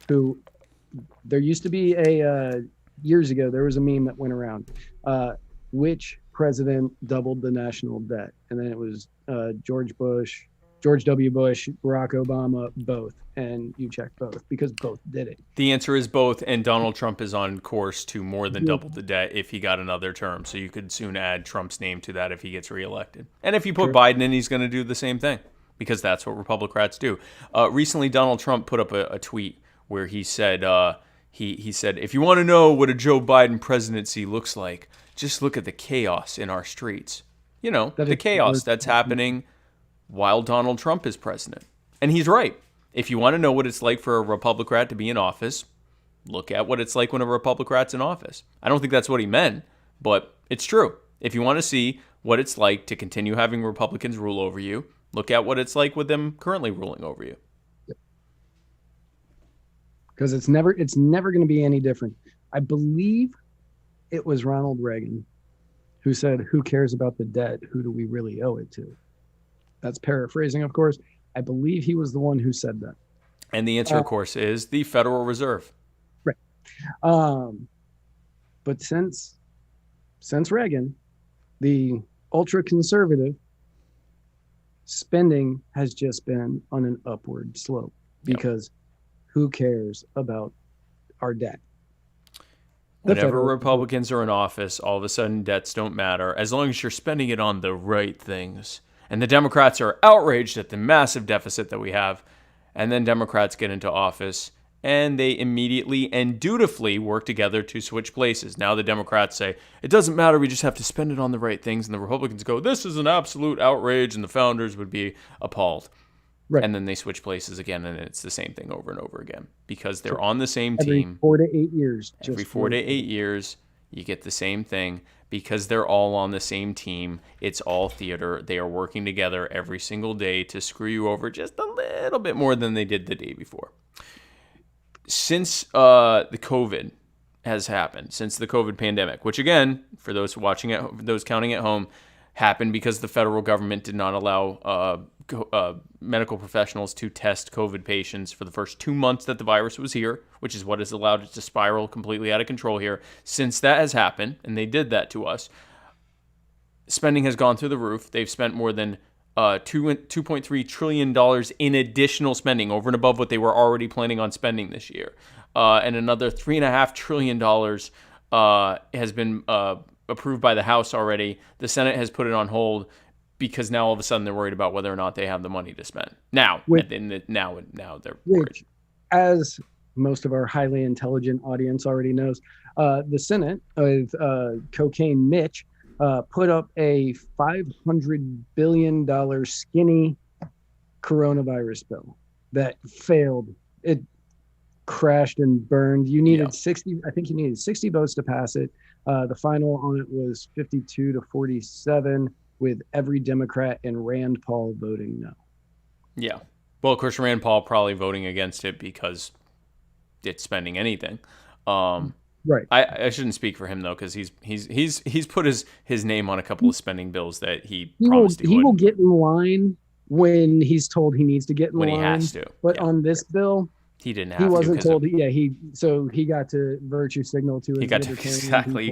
Who, there used to be years ago, there was a meme that went around, which president doubled the national debt? And then it was George W. Bush, Barack Obama, both. And you check both because both did it. The answer is both, and Donald Trump is on course to more than double the debt if he got another term. So you could soon add Trump's name to that if he gets reelected. And if you put Biden in, he's going to do the same thing because that's what Republicans do. Recently, Donald Trump put up a tweet where he said, he said, if you want to know what a Joe Biden presidency looks like, just look at the chaos in our streets. You know, the chaos that's happening while Donald Trump is president. And he's right. If you want to know what it's like for a Republican to be in office, look at what it's like when a Republican's in office. I don't think that's what he meant, but it's true. If you want to see what it's like to continue having Republicans rule over you, look at what it's like with them currently ruling over you. Because it's never going to be any different. I believe it was Ronald Reagan who said, who cares about the debt? Who do we really owe it to? That's paraphrasing, of course. I believe he was the one who said that. And the answer, of course, is the Federal Reserve. Right. But since Reagan, the ultra-conservative spending has just been on an upward slope because who cares about our debt? Whenever Republicans are in office, all of a sudden debts don't matter as long as you're spending it on the right things. And the Democrats are outraged at the massive deficit that we have. And then Democrats get into office and they immediately and dutifully work together to switch places. Now the Democrats say, it doesn't matter, we just have to spend it on the right things. And the Republicans go, this is an absolute outrage, and the founders would be appalled. Right. And then they switch places again, and it's the same thing over and over again because they're on the same team. Every 4 to 8 years. Every 4 to 8 years, you get the same thing because they're all on the same team. It's all theater. They are working together every single day to screw you over just a little bit more than they did the day before. Since the COVID has happened, since the COVID pandemic, which again, for those watching at those counting at home, happened because the federal government did not allow medical professionals to test COVID patients for the first 2 months that the virus was here, which is what has allowed it to spiral completely out of control here. Since that has happened, and they did that to us, spending has gone through the roof. They've spent more than $2.3 trillion in additional spending over and above what they were already planning on spending this year. And another $3.5 trillion has been approved by the House already. The Senate has put it on hold because now all of a sudden they're worried about whether or not they have the money to spend. Now they're worried. As most of our highly intelligent audience already knows, the Senate with Cocaine Mitch put up a $500 billion skinny coronavirus bill that failed. It crashed and burned. You needed 60. I think you needed 60 votes to pass it. The final on it was 52 to 47, with every Democrat and Rand Paul voting no. Yeah. Well, of course, Rand Paul probably voting against it because it's spending anything. Right. I shouldn't speak for him though, because he's put his name on a couple of spending bills that he promised he would. He will get in line when he's told he needs to get in line. When he has to. But on this bill, he didn't have to. He wasn't told. He got to virtue signal to his exactly.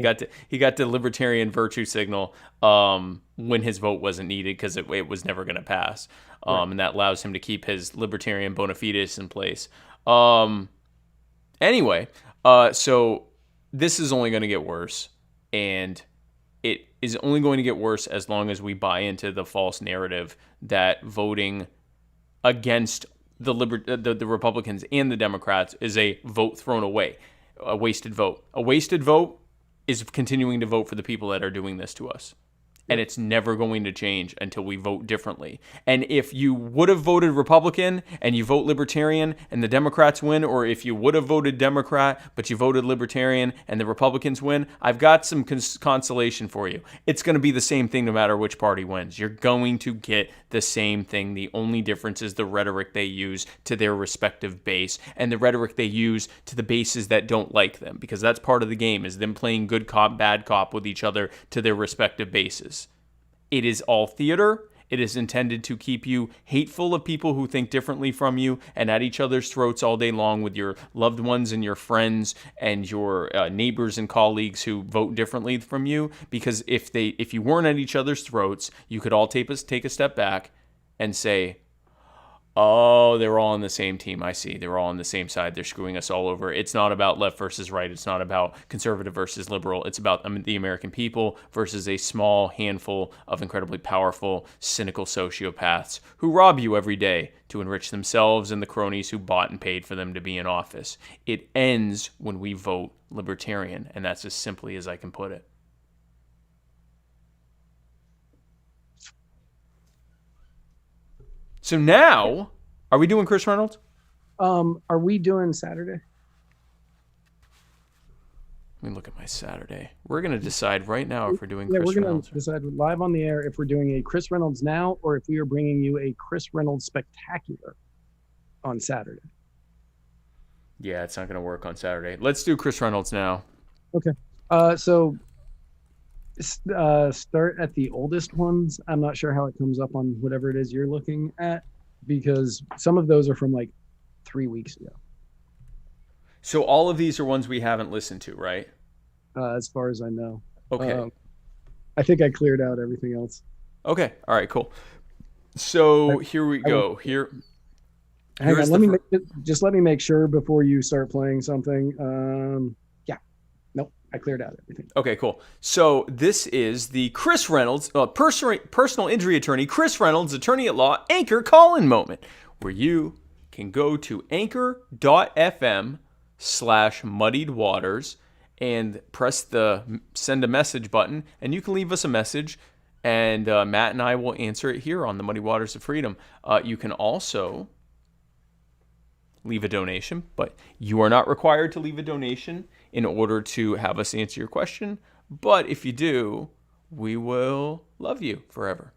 He got to libertarian virtue signal when his vote wasn't needed because it was never going to pass. And that allows him to keep his libertarian bona fides in place. Anyway, so this is only going to get worse, and it is only going to get worse as long as we buy into the false narrative that voting against the Republicans and the Democrats is a vote thrown away, a wasted vote. A wasted vote is continuing to vote for the people that are doing this to us. And it's never going to change until we vote differently. And if you would have voted Republican and you vote Libertarian and the Democrats win, or if you would have voted Democrat but you voted Libertarian and the Republicans win, I've got some consolation for you. It's going to be the same thing no matter which party wins. You're going to get the same thing. The only difference is the rhetoric they use to their respective base and the rhetoric they use to the bases that don't like them, because that's part of the game, is them playing good cop, bad cop with each other to their respective bases. It is all theater. It is intended to keep you hateful of people who think differently from you and at each other's throats all day long with your loved ones and your friends and your neighbors and colleagues who vote differently from you. Because if you weren't at each other's throats, you could all take a step back and say, oh, they're all on the same team. I see. They're all on the same side. They're screwing us all over. It's not about left versus right. It's not about conservative versus liberal. It's about the American people versus a small handful of incredibly powerful, cynical sociopaths who rob you every day to enrich themselves and the cronies who bought and paid for them to be in office. It ends when we vote libertarian, and that's as simply as I can put it. So now, are we doing Chris Reynolds? Are we doing Saturday? Let me look at my Saturday. We're going to decide right now if we're doing Chris Reynolds. Yeah, we're going to decide live on the air if we're doing a Chris Reynolds now or if we are bringing you a Chris Reynolds spectacular on Saturday. Yeah, it's not going to work on Saturday. Let's do Chris Reynolds now. Okay. So start at the oldest ones. I'm not sure how it comes up on whatever it is you're looking at, because some of those are from like 3 weeks ago. So all of these are ones we haven't listened to, right? As far as I know. Okay. I think I cleared out everything else. Okay. All right, cool. So here we go. Hang on, let me make sure before you start playing something. Yeah. Nope. I cleared out everything. Okay, cool. So this is the Chris Reynolds, personal injury attorney, Chris Reynolds, attorney at law, anchor call-in moment, where you can go to anchor.fm/muddied waters and press the send a message button, and you can leave us a message, and Matt and I will answer it here on the Muddy Waters of Freedom. You can also leave a donation, but you are not required to leave a donation in order to have us answer your question. But if you do, we will love you forever.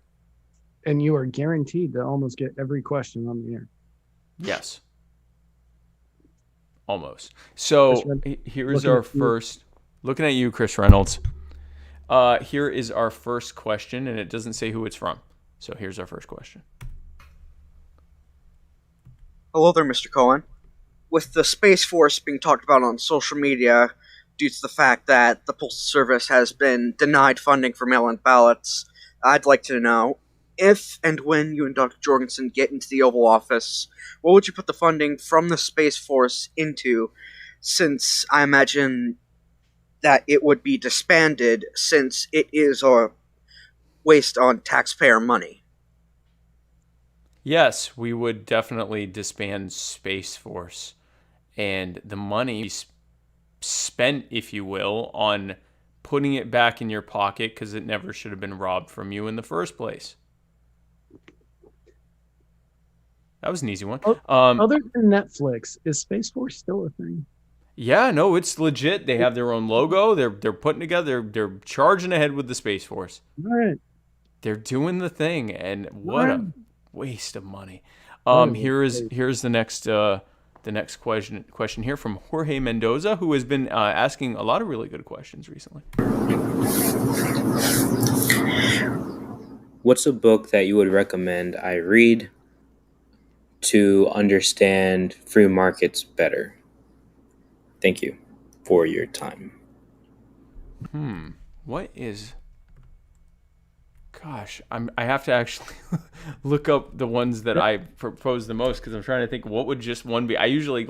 And you are guaranteed to almost get every question on the air. Yes. Almost. So here is our first, looking at you, Chris Reynolds. Here is our first question, and it doesn't say who it's from. So here's our first question. Hello there, Mr. Cohen. With the Space Force being talked about on social media due to the fact that the Postal Service has been denied funding for mail-in ballots, I'd like to know, if and when you and Dr. Jorgensen get into the Oval Office, what would you put the funding from the Space Force into, since I imagine that it would be disbanded since it is a waste on taxpayer money? Yes, we would definitely disband Space Force, and the money spent, if you will, on putting it back in your pocket because it never should have been robbed from you in the first place. That was an easy one. Other than Netflix, is Space Force still a thing? Yeah, no, it's legit. They have their own logo. They're putting together. They're charging ahead with the Space Force. All right. They're doing the thing, and what a waste of money. Here's the next question here from Jorge Mendoza, who has been asking a lot of really good questions recently. What's a book that you would recommend I read to understand free markets better? Thank you for your time. What is... Gosh, I have to actually look up the ones that I propose the most, because I'm trying to think what would just one be. I usually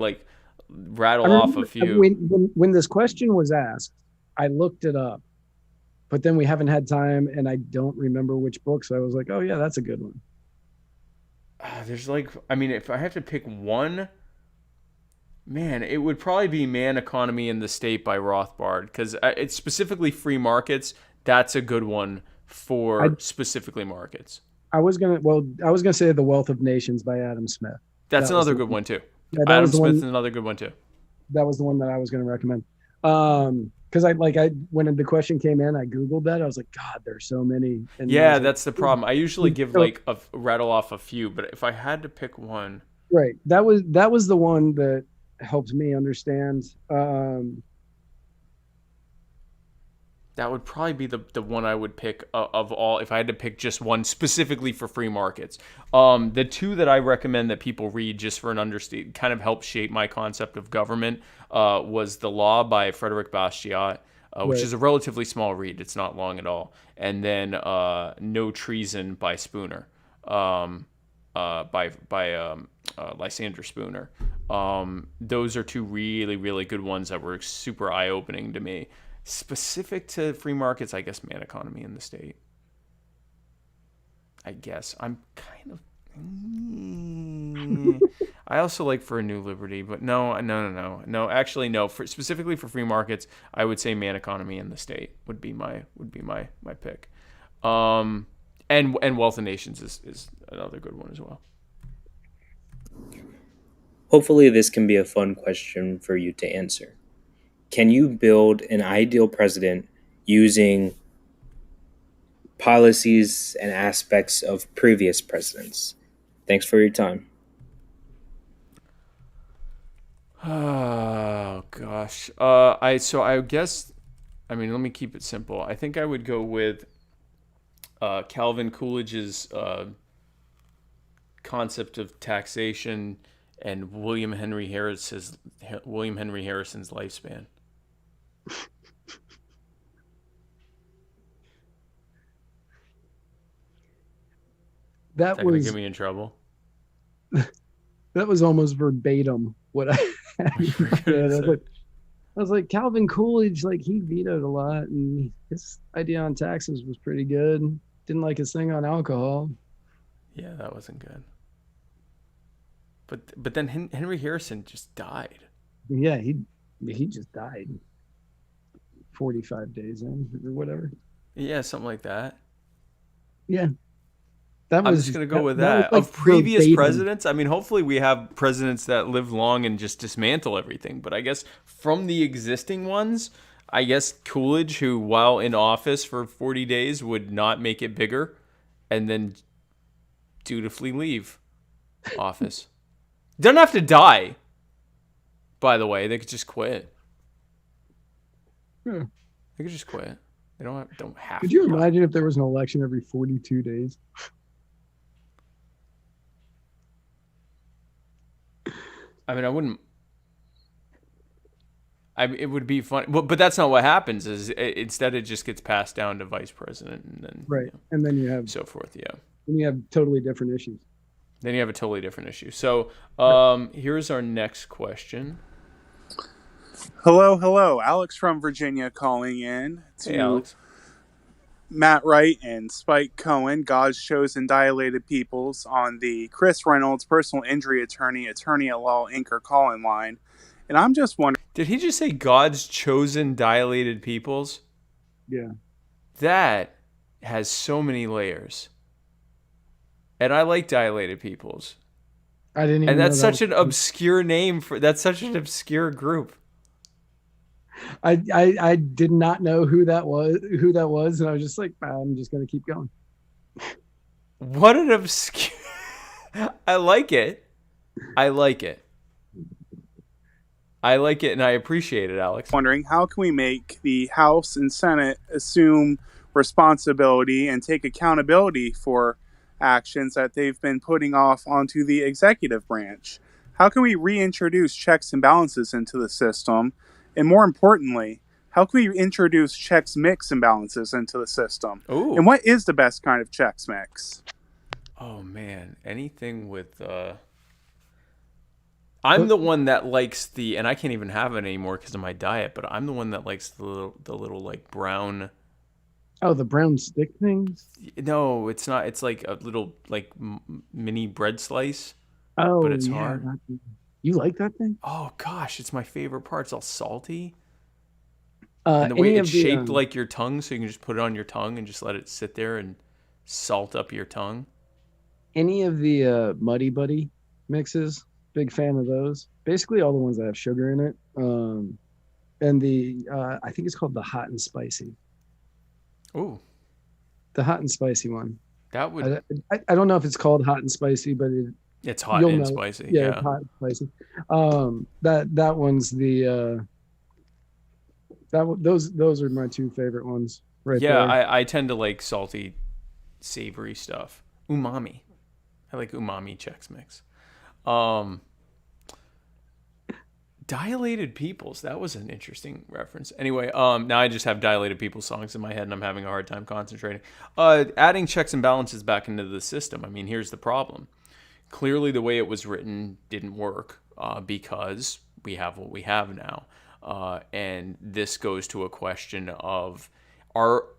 rattle off a few. When this question was asked, I looked it up, but then we haven't had time, and I don't remember which book. So I was like, oh yeah, that's a good one. There's if I have to pick one, man, it would probably be Man, Economy, and the State by Rothbard, because it's specifically free markets. That's a good one for specifically markets. I was gonna say The Wealth of Nations by Adam Smith. That's another good one too. Yeah, Adam Smith is another good one too. That was the one that I was going to recommend. Because when the question came in, I Googled that. I was like, God, there's so many. And yeah, that's the problem. I usually give rattle off a few, but if I had to pick one, right, that was the one that helped me understand. That would probably be the one I would pick of all, if I had to pick just one specifically for free markets. The two that I recommend that people read just for an understanding, kind of help shape my concept of government, was The Law by Frederick Bastiat, which is a relatively small read. It's not long at all. And then No Treason by Spooner, by Lysander Spooner. Those are two really, really good ones that were super eye-opening to me. Specific to free markets, I guess Man, Economy, and the State. I guess I'm kind of... I also like For a New Liberty, but no. Actually, no. Specifically for free markets, I would say Man, Economy, and the State would be my pick. And Wealth of Nations is another good one as well. Hopefully this can be a fun question for you to answer. Can you build an ideal president using policies and aspects of previous presidents? Thanks for your time. Oh, gosh. I guess, let me keep it simple. I think I would go with Calvin Coolidge's concept of taxation and William Henry Harrison's lifespan. That gonna get me in trouble. That was almost verbatim what I had. I was like, Calvin Coolidge, like he vetoed a lot, and his idea on taxes was pretty good. Didn't like his thing on alcohol. Yeah, that wasn't good. But then Henry Harrison just died. Yeah, he just died 45 days in or whatever. Yeah, something like that. Yeah, that I'm was just gonna go with that was that. like Of previous verbatim. presidents, I mean, hopefully we have presidents that live long and just dismantle everything. But I guess from the existing ones, I guess Coolidge, who while in office for 40 days would not make it bigger, and then dutifully leave office. Doesn't have to die. By the way, they could just quit. Yeah. They could just quit. They don't have Could to you die. imagine if there was an election every 42 days? I mean, I wouldn't. It would be fun, but that's not what happens. Is instead it just gets passed down to vice president, and then Right. And then you have so forth. Yeah. totally different issues. Then you have a totally different issue. So, here's our next question. Hello, hello. Alex from Virginia calling in to Hey, Alex. Matt Wright and Spike Cohen, God's Chosen Dilated Peoples, on the Chris Reynolds personal injury attorney at law anchor call-in line. And I'm just wondering. Did he just say God's chosen dilated peoples? Yeah. That has so many layers. And I like dilated peoples. I didn't even And that's know such an obscure name that's such an obscure group. I did not know who that was, and I was just like, I'm just gonna keep going. What an obscure I like it. I like it. I like it and I appreciate it, Alex. Wondering, how can we make the House and Senate assume responsibility and take accountability for actions that they've been putting off onto the executive branch? How can we reintroduce checks and balances into the system? And more importantly, how can we introduce checks, mix, and balances into the system? Ooh. And what is the best kind of checks mix? Oh man, anything with I'm the one that likes and I can't even have it anymore because of my diet, but I'm the one that likes the little like brown. Oh, the brown stick things? No, it's not. It's like a little like mini bread slice. Oh, but it's yeah, hard. You like that thing? Oh gosh, it's my favorite part. It's all salty. And the way it's shaped like your tongue, so you can just put it on your tongue and just let it sit there and salt up your tongue. Any of the Muddy Buddy mixes? Big fan of those. Basically, all the ones that have sugar in it. And the I think it's called the hot and spicy. Ooh, the hot and spicy one. That would. I don't know if it's called hot and spicy, but it's hot and spicy. Yeah, it's hot and spicy. That one's the. Those are my two favorite ones. Right. Yeah, there. I tend to like salty, savory stuff. Umami. I like umami Chex Mix. Dilated Peoples. That was an interesting reference. Anyway, now I just have Dilated Peoples songs in my head and I'm having a hard time concentrating. Adding checks and balances back into the system. I mean, here's the problem. Clearly the way it was written didn't work because we have what we have now. And this goes to a question of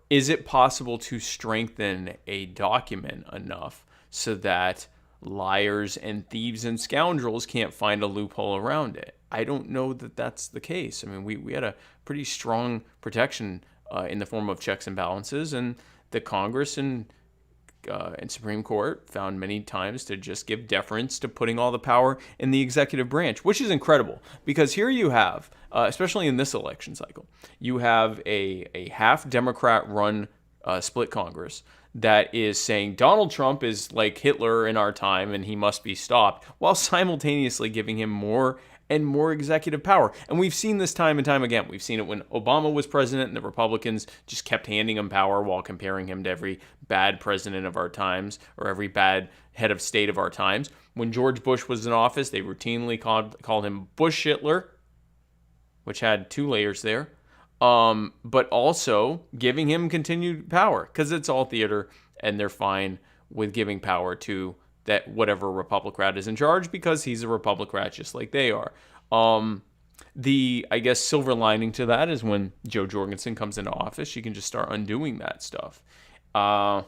is it possible to strengthen a document enough so that liars and thieves and scoundrels can't find a loophole around it? I don't know that that's the case. I mean, we had a pretty strong protection in the form of checks and balances, and the Congress and Supreme Court found many times to just give deference to putting all the power in the executive branch, which is incredible because here you have, especially in this election cycle, you have a half Democrat run split Congress that is saying Donald Trump is like Hitler in our time and he must be stopped, while simultaneously giving him more and more executive power. And we've seen this time and time again. We've seen it when Obama was president and the Republicans just kept handing him power while comparing him to every bad president of our times or every bad head of state of our times. When George Bush was in office, they routinely called him Bush Hitler, which had two layers there. But also giving him continued power because it's all theater and they're fine with giving power to that whatever Republican is in charge because he's a Republican just like they are. The, I guess, silver lining to that is when Joe Jorgensen comes into office, she can just start undoing that stuff. I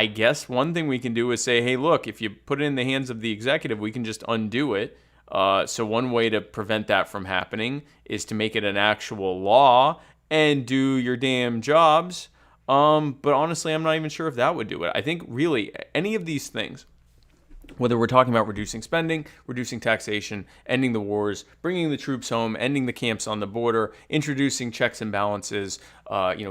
guess one thing we can do is say, hey, look, if you put it in the hands of the executive, we can just undo it. So one way to prevent that from happening is to make it an actual law and do your damn jobs. But honestly, I'm not even sure if that would do it. I think really any of these things, whether we're talking about reducing spending, reducing taxation, ending the wars, bringing the troops home, ending the camps on the border, introducing checks and balances,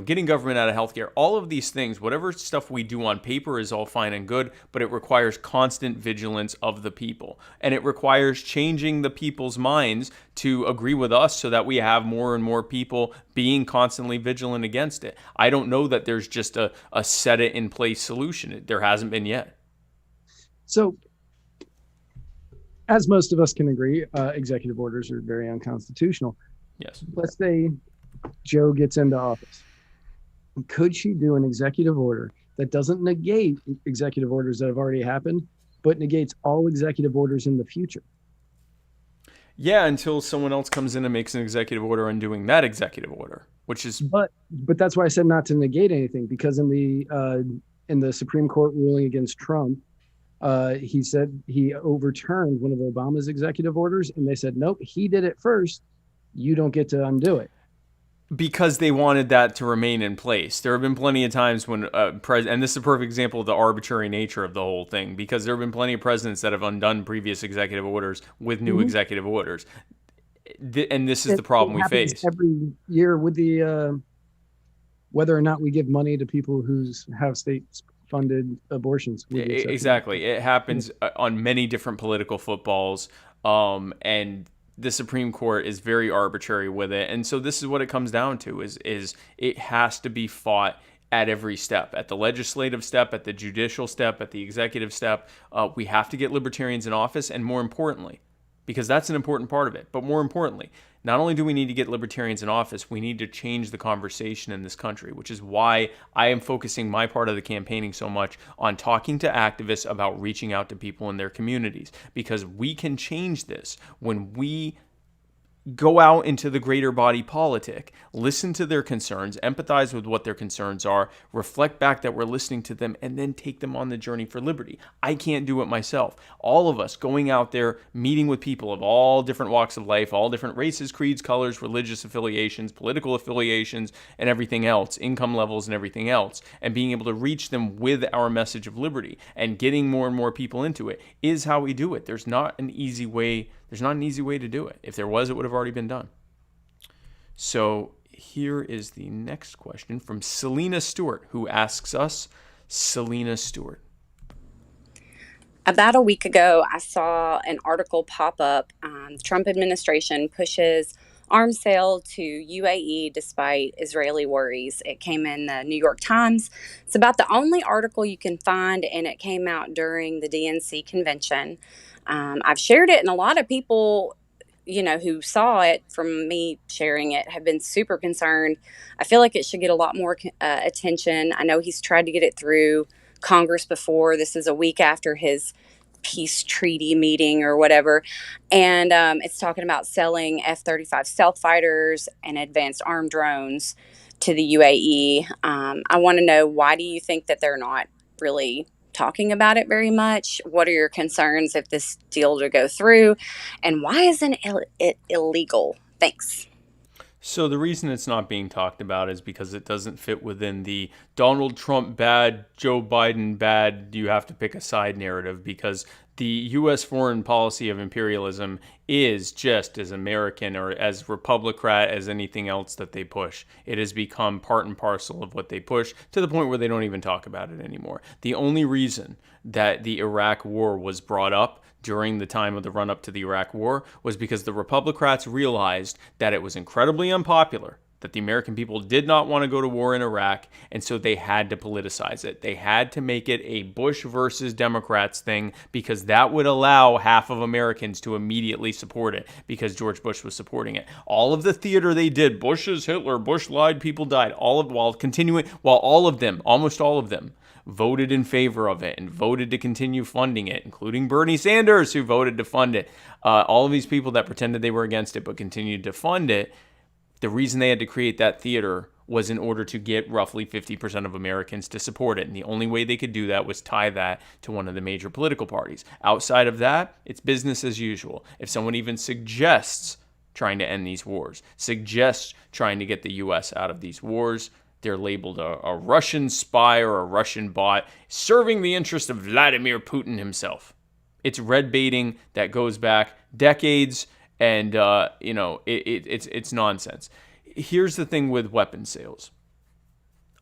getting government out of healthcare, all of these things, whatever stuff we do on paper is all fine and good, but it requires constant vigilance of the people. And it requires changing the people's minds to agree with us so that we have more and more people being constantly vigilant against it. I don't know that there's just a set it in place solution. There hasn't been yet. So, as most of us can agree, executive orders are very unconstitutional. Yes. Let's say Joe gets into office. Could she do an executive order that doesn't negate executive orders that have already happened, but negates all executive orders in the future? Yeah, until someone else comes in and makes an executive order undoing that executive order, which is. But that's why I said not to negate anything, because in the Supreme Court ruling against Trump, he said he overturned one of Obama's executive orders, and they said, nope, he did it first. You don't get to undo it. Because they wanted that to remain in place. There have been plenty of times when and this is a perfect example of the arbitrary nature of the whole thing, because there have been plenty of presidents that have undone previous executive orders with new executive orders. And this is the problem we face. Every year with the whether or not we give money to people who have state-funded abortions. Exactly. It happens on many different political footballs, and the Supreme Court is very arbitrary with it. And so this is what it comes down to is it has to be fought at every step, at the legislative step, at the judicial step, at the executive step. We have to get libertarians in office, and more importantly, because that's an important part of it, but more importantly, not only do we need to get libertarians in office, we need to change the conversation in this country, which is why I am focusing my part of the campaigning so much on talking to activists about reaching out to people in their communities, because we can change this when we go out into the greater body politic, listen to their concerns, empathize with what their concerns are, reflect back that we're listening to them, and then take them on the journey for liberty. I can't do it myself. All of us going out there, meeting with people of all different walks of life, all different races, creeds, colors, religious affiliations, political affiliations, and everything else, income levels and everything else, and being able to reach them with our message of liberty and getting more and more people into it is how we do it. There's not an easy way to do it. If there was, it would have already been done. So here is the next question from Selena Stewart, who asks us, Selena Stewart. About a week ago, I saw an article pop up. The Trump administration pushes arms sale to UAE despite Israeli worries. It came in the New York Times. It's about the only article you can find, and it came out during the DNC convention. I've shared it, and a lot of people, who saw it from me sharing it have been super concerned. I feel like it should get a lot more attention. I know he's tried to get it through Congress before. This is a week after his peace treaty meeting or whatever. And it's talking about selling F-35 stealth fighters and advanced armed drones to the UAE. I want to know, why do you think that they're not really talking about it very much? What are your concerns if this deal to go through, and why isn't it illegal? Thanks. So the reason it's not being talked about is because it doesn't fit within the Donald Trump bad, Joe Biden bad, you have to pick a side narrative, because the U.S. foreign policy of imperialism is just as American or as Republicrat as anything else that they push. It has become part and parcel of what they push, to the point where they don't even talk about it anymore. The only reason that the Iraq War was brought up during the time of the run-up to the Iraq War was because the Republicrats realized that it was incredibly unpopular that the American people did not want to go to war in Iraq, and so they had to politicize it. They had to make it a Bush versus Democrats thing, because that would allow half of Americans to immediately support it, because George Bush was supporting it. All of the theater they did, Bush is Hitler, Bush lied, people died, while all of them, almost all of them, voted in favor of it and voted to continue funding it, including Bernie Sanders, who voted to fund it. All of these people that pretended they were against it but continued to fund it, the reason they had to create that theater was in order to get roughly 50% of Americans to support it. And the only way they could do that was tie that to one of the major political parties. Outside of that, it's business as usual. If someone even suggests trying to end these wars, suggests trying to get the U.S. out of these wars, they're labeled a Russian spy or a Russian bot serving the interest of Vladimir Putin himself. It's red baiting that goes back decades, and it's nonsense. Here's the thing with weapon sales.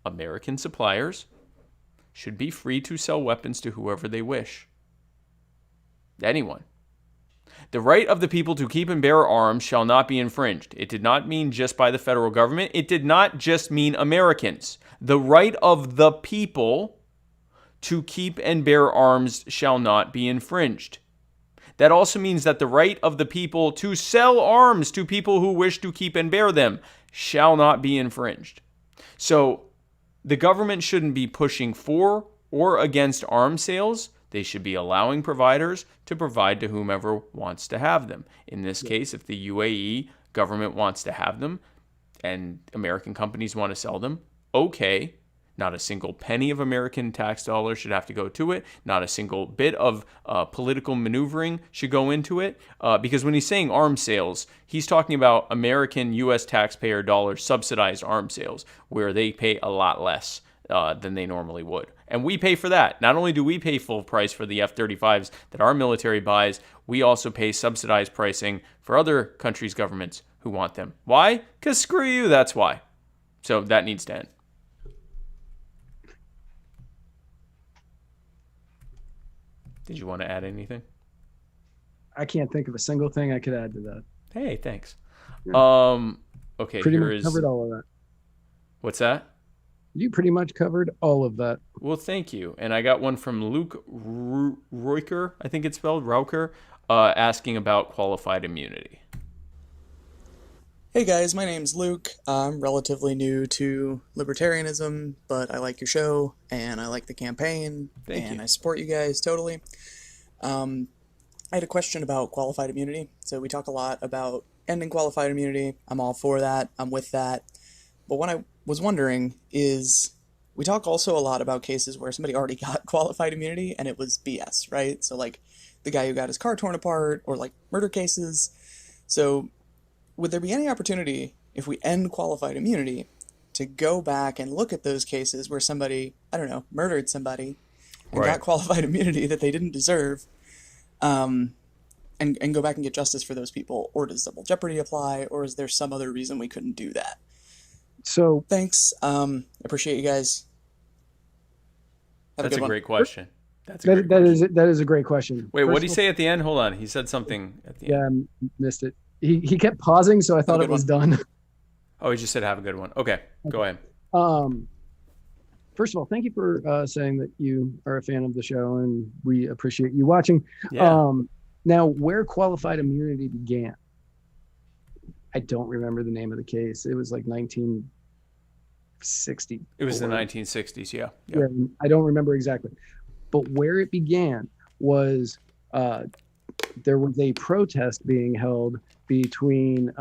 American suppliers should be free to sell weapons to whoever they wish. Anyone. The right of the people to keep and bear arms shall not be infringed. It did not mean just by the federal government. It did not just mean Americans. The right of the people to keep and bear arms shall not be infringed. That also means that the right of the people to sell arms to people who wish to keep and bear them shall not be infringed. So the government shouldn't be pushing for or against arms sales. They should be allowing providers to provide to whomever wants to have them. In this case, if the UAE government wants to have them and American companies want to sell them, okay. Not a single penny of American tax dollars should have to go to it. Not a single bit of political maneuvering should go into it. Because when he's saying arms sales, he's talking about American U.S. taxpayer dollars subsidized arms sales, where they pay a lot less than they normally would. And we pay for that. Not only do we pay full price for the F-35s that our military buys, we also pay subsidized pricing for other countries' governments who want them. Why? Because screw you, that's why. So that needs to end. Did you want to add anything? I can't think of a single thing I could add to that. Hey, thanks. Yeah. Okay, pretty here much is... covered all of that. What's that? You pretty much covered all of that. Well, thank you. And I got one from Luke Reuker, I think it's spelled, Rauker, asking about qualified immunity. Hey guys, my name's Luke. I'm relatively new to libertarianism, but I like your show, and I like the campaign, Thank you. I support you guys totally. I had a question about qualified immunity. So we talk a lot about ending qualified immunity. I'm all for that. I'm with that. But what I was wondering is, we talk also a lot about cases where somebody already got qualified immunity and it was BS, right? So like the guy who got his car torn apart, or like murder cases. So would there be any opportunity, if we end qualified immunity, to go back and look at those cases where somebody, I don't know, murdered somebody and Right. got qualified immunity that they didn't deserve, and go back and get justice for those people? Or does double jeopardy apply, or is there some other reason we couldn't do that? So Thanks. Appreciate you guys. Have That's a a good great question. That's a great that question. is a great question. Wait, what First did he of say at the end? Hold on. He said something at the end. Yeah, missed it. He kept pausing, so I thought a it good was done. Oh, he just said have a good one. Okay, go ahead. First of all, thank you for saying that you are a fan of the show, and we appreciate you watching. Yeah. Now, where qualified immunity began, I don't remember the name of the case. It was like 1960. It was the 1960s, yeah. Yep. Yeah, I don't remember exactly. But where it began was there was a protest being held between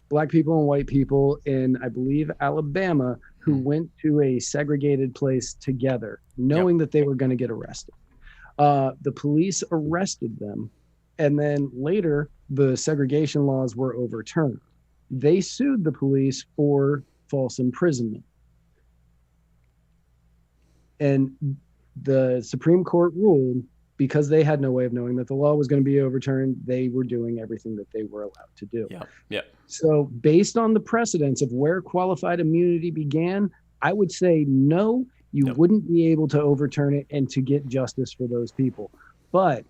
black people and white people in, I believe, Alabama, who went to a segregated place together, knowing that they were going to get arrested. The police arrested them, and then later the segregation laws were overturned. They sued the police for false imprisonment. And the Supreme Court ruled, because they had no way of knowing that the law was going to be overturned, they were doing everything that they were allowed to do. Yeah. So based on the precedence of where qualified immunity began, I would say no, you wouldn't be able to overturn it and to get justice for those people. But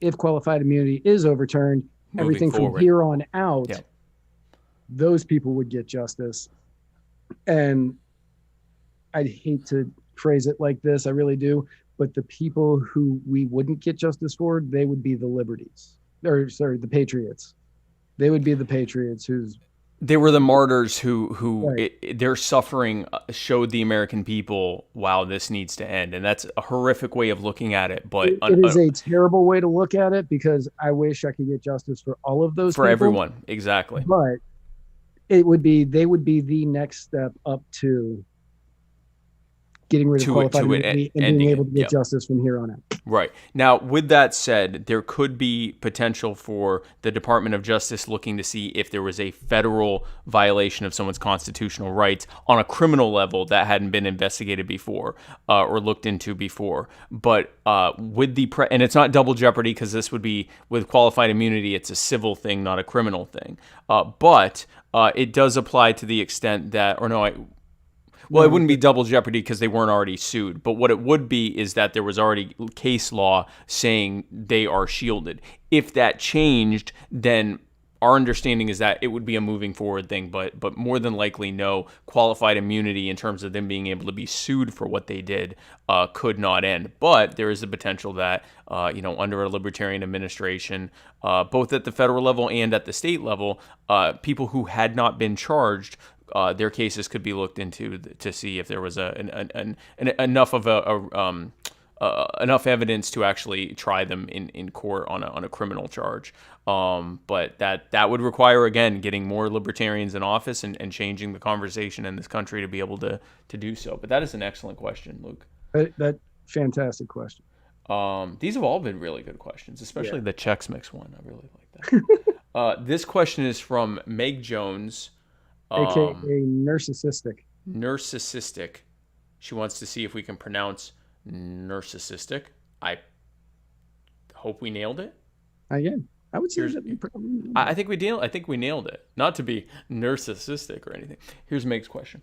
if qualified immunity is overturned, Moving everything forward. from here on out, those people would get justice. And I'd hate to phrase it like this, I really do, but the people who we wouldn't get justice for, they would be the liberties, or sorry, the patriots. They would be the patriots who's They were the martyrs who right. their suffering showed the American people, wow, this needs to end. And that's a horrific way of looking at it. But It is a terrible way to look at it, because I wish I could get justice for all of those for people. everyone, exactly. But they would be the next step up to getting rid of qualified immunity and being able to get justice from here on out. Right. Now, with that said, there could be potential for the Department of Justice looking to see if there was a federal violation of someone's constitutional rights on a criminal level that hadn't been investigated before or looked into before. But with and it's not double jeopardy, because this would be with qualified immunity, it's a civil thing, not a criminal thing. But it does apply to the extent that, well, it wouldn't be double jeopardy because they weren't already sued. But what it would be is that there was already case law saying they are shielded. If that changed, then our understanding is that it would be a moving forward thing. But more than likely, no, qualified immunity in terms of them being able to be sued for what they did could not end. But there is the potential that, under a libertarian administration, both at the federal level and at the state level, people who had not been charged, their cases could be looked into to see if there was enough evidence to actually try them in court on a criminal charge. But that would require, again, getting more libertarians in office and changing the conversation in this country to be able to do so. But that is an excellent question, Luke. That fantastic question. These have all been really good questions, especially the Chex Mix one. I really like that. This question is from Meg Jones. AKA narcissistic. Narcissistic. She wants to see if we can pronounce narcissistic. I hope we nailed it. Yeah, I would say I think we nailed. I think we nailed it. Not to be narcissistic or anything. Here's Meg's question.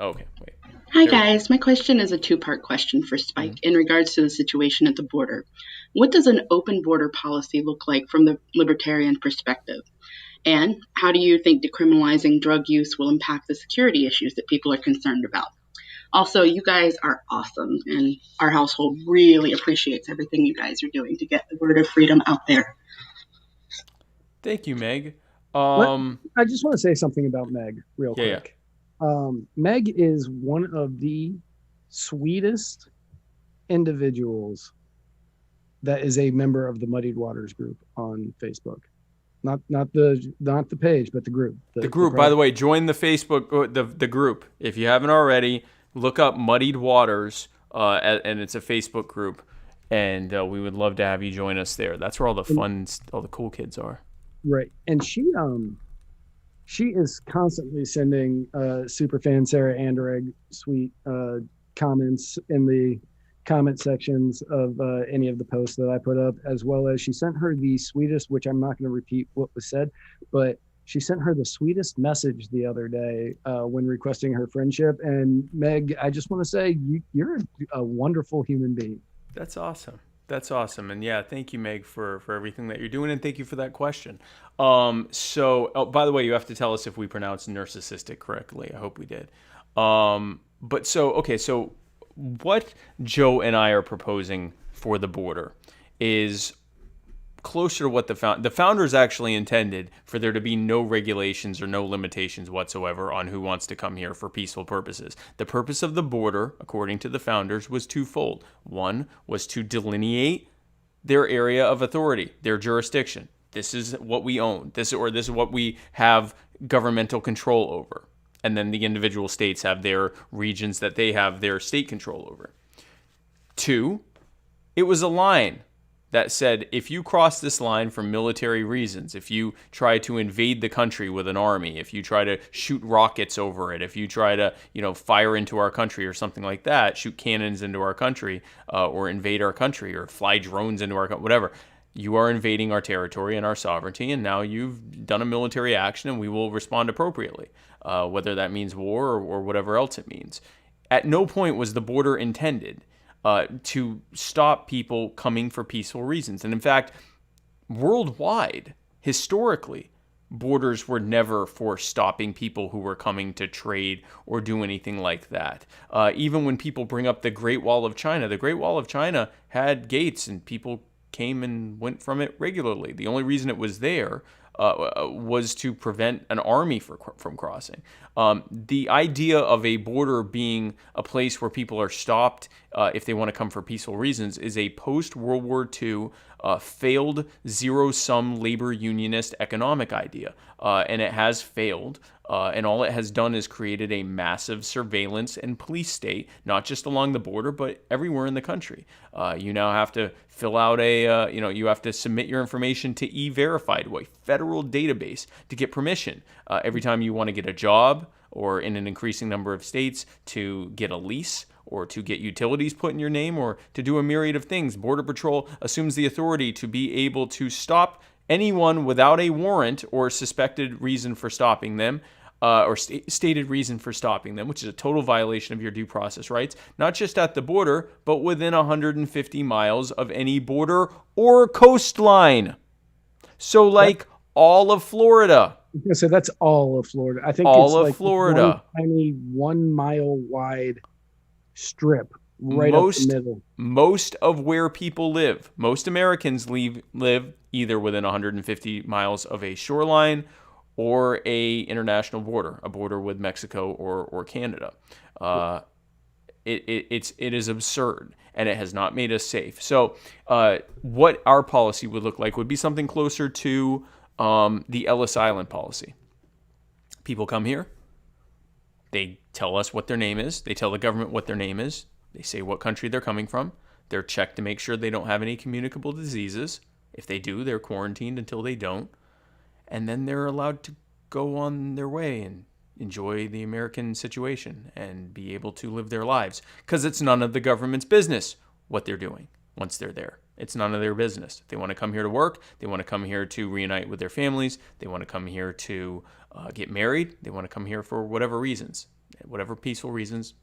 Okay, wait. Hi guys, my question is a two-part question for Spike in regards to the situation at the border. What does an open border policy look like from the libertarian perspective? And how do you think decriminalizing drug use will impact the security issues that people are concerned about? Also, you guys are awesome, and our household really appreciates everything you guys are doing to get the word of freedom out there. Thank you, Meg. I just want to say something about Meg real quick. Yeah. Meg is one of the sweetest individuals that is a member of the Muddied Waters group on Facebook. Not the page, but the group. The group, by the way, join the Facebook, the group. If you haven't already, look up Muddied Waters, and it's a Facebook group, and we would love to have you join us there. That's where all the fun, all the cool kids are. Right, and she is constantly sending superfan Sarah Anderegg sweet comments in the comment sections of any of the posts that I put up, as well as she sent her the sweetest, which I'm not going to repeat what was said, but she sent her the sweetest message the other day when requesting her friendship. And Meg, I just want to say you're a wonderful human being. That's awesome. That's awesome. And yeah, thank you, Meg, for everything that you're doing. And thank you for that question. By the way, you have to tell us if we pronounced narcissistic correctly. I hope we did. So what Joe and I are proposing for the border is closer to what the founders actually intended for there to be no regulations or no limitations whatsoever on who wants to come here for peaceful purposes. The purpose of the border, according to the founders, was twofold. One was to delineate their area of authority, their jurisdiction. This is what we own. This is what we have governmental control over. And then the individual states have their regions that they have their state control over. Two, it was a line that said, if you cross this line for military reasons, if you try to invade the country with an army, if you try to shoot rockets over it, if you try to, fire into our country or something like that, shoot cannons into our country, or invade our country, or fly drones into our country, whatever, you are invading our territory and our sovereignty, and now you've done a military action, and we will respond appropriately, whether that means war or whatever else it means. At no point was the border intended to stop people coming for peaceful reasons. And in fact, worldwide, historically, borders were never for stopping people who were coming to trade or do anything like that. Even when people bring up the Great Wall of China, the Great Wall of China had gates and people came and went from it regularly. The only reason it was there was to prevent an army from crossing. The idea of a border being a place where people are stopped if they want to come for peaceful reasons is a post-World War II failed zero-sum labor unionist economic idea. And it has failed. And all it has done is created a massive surveillance and police state, not just along the border, but everywhere in the country. You now have to fill out you have to submit your information to E-Verified, a federal database, to get permission. Every time you want to get a job, or in an increasing number of states, to get a lease, or to get utilities put in your name, or to do a myriad of things. Border Patrol assumes the authority to be able to stop anyone without a warrant or suspected reason for stopping them, or stated reason for stopping them, which is a total violation of your due process rights, not just at the border, but within 150 miles of any border or coastline. So like all of Florida. So that's all of Florida. I think all it's of like Florida. One tiny 1 mile wide strip right up the middle. Most of where people live, most Americans live either within 150 miles of a shoreline or a international border, a border with Mexico or Canada. It is absurd, and it has not made us safe. So what our policy would look like would be something closer to the Ellis Island policy. People come here. They tell us what their name is. They tell the government what their name is. They say what country they're coming from. They're checked to make sure they don't have any communicable diseases. If they do, they're quarantined until they don't. And then they're allowed to go on their way and enjoy the American situation and be able to live their lives. Because it's none of the government's business what they're doing once they're there. It's none of their business. They want to come here to work. They want to come here to reunite with their families. They want to come here to get married. They want to come here for whatever reasons, whatever peaceful reasons.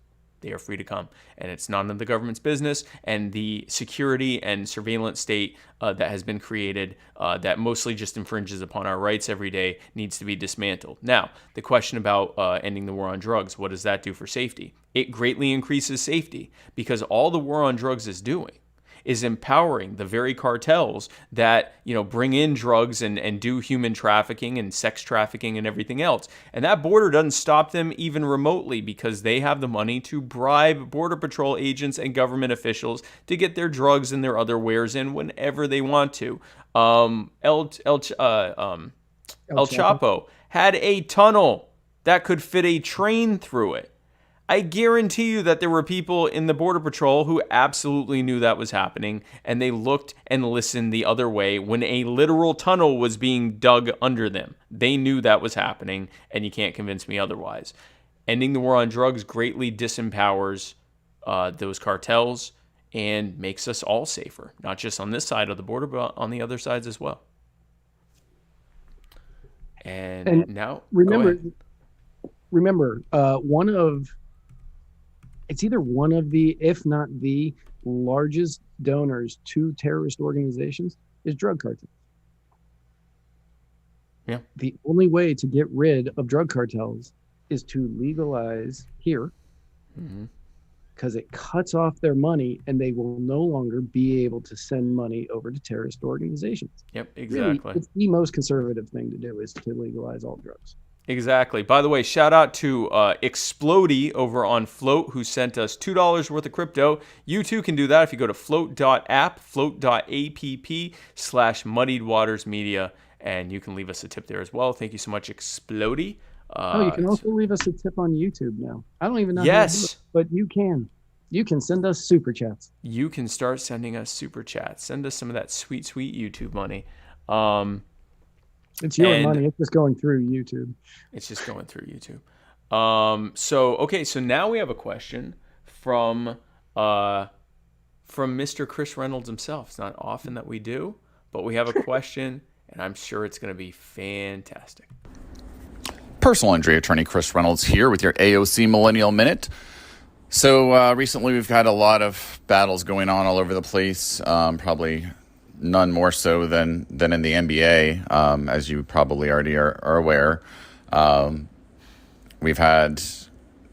They are free to come. And it's none of the government's business. And the security and surveillance state that has been created that mostly just infringes upon our rights every day needs to be dismantled. Now, the question about ending the war on drugs, what does that do for safety? It greatly increases safety because all the war on drugs is doing is empowering the very cartels that, bring in drugs and do human trafficking and sex trafficking and everything else. And that border doesn't stop them even remotely because they have the money to bribe Border Patrol agents and government officials to get their drugs and their other wares in whenever they want to. El Chapo had a tunnel that could fit a train through it. I guarantee you that there were people in the Border Patrol who absolutely knew that was happening, and they looked and listened the other way when a literal tunnel was being dug under them. They knew that was happening, and you can't convince me otherwise. Ending the war on drugs greatly disempowers those cartels and makes us all safer, not just on this side of the border, but on the other sides as well. And now, remember, it's either one of the, if not the largest donors to terrorist organizations is drug cartels. Yeah. The only way to get rid of drug cartels is to legalize here because it cuts off their money and they will no longer be able to send money over to terrorist organizations. Yep, exactly. Really, it's the most conservative thing to do is to legalize all drugs. Exactly. By the way, shout out to Explodey over on Float who sent us $2 worth of crypto. You too can do that if you go to float.app, float.app/muddiedwatersmedia, and you can leave us a tip there as well. Thank you so much, Explodey. You can also leave us a tip on YouTube now. I don't even know yes, how to do it, but you can. You can send us super chats. You can start sending us super chats. Send us some of that sweet, sweet YouTube money. It's your money. It's just going through YouTube. It's just going through YouTube. So now we have a question from Mr. Chris Reynolds himself. It's not often that we do, but we have a question, and I'm sure it's going to be fantastic. Personal injury attorney Chris Reynolds here with your AOC Millennial Minute. So recently we've had a lot of battles going on all over the place, probably none more so than in the NBA, as you probably already are aware. We've had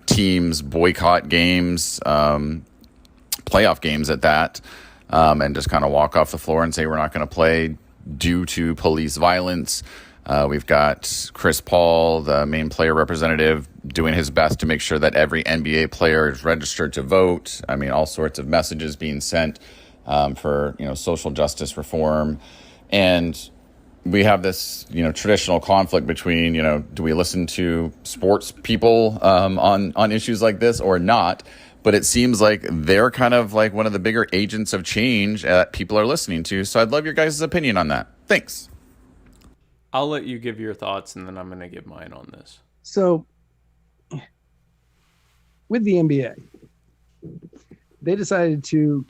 teams boycott games, playoff games at that, and just kind of walk off the floor and say we're not going to play due to police violence. We've got Chris Paul, the main player representative, doing his best to make sure that every NBA player is registered to vote. I mean, all sorts of messages being sent for social justice reform, and we have this traditional conflict between do we listen to sports people on issues like this or not? But it seems like they're kind of like one of the bigger agents of change that people are listening to. So I'd love your guys' opinion on that. Thanks. I'll let you give your thoughts, and then I'm going to give mine on this. So, with the NBA, they decided to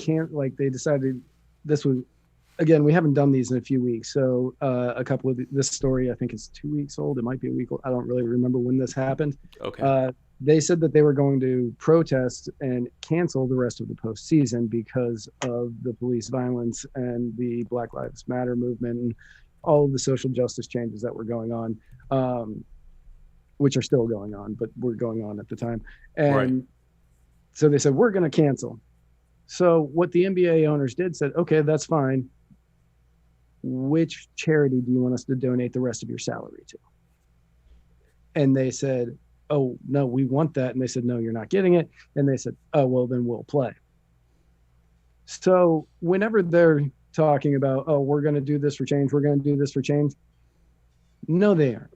this was, again, we haven't done these in a few weeks. So, this story, I think, is 2 weeks old. It might be a week old. I don't really remember when this happened. Okay. They said that they were going to protest and cancel the rest of the postseason because of the police violence and the Black Lives Matter movement and all of the social justice changes that were going on, which are still going on, but were going on at the time. And Right. so they said, we're going to cancel. So what the NBA owners did said, okay, that's fine. Which charity do you want us to donate the rest of your salary to? And they said, oh, no, we want that. And they said, no, you're not getting it. And they said, oh, well, then we'll play. So whenever they're talking about, oh, we're going to do this for change, we're going to do this for change, no, they aren't.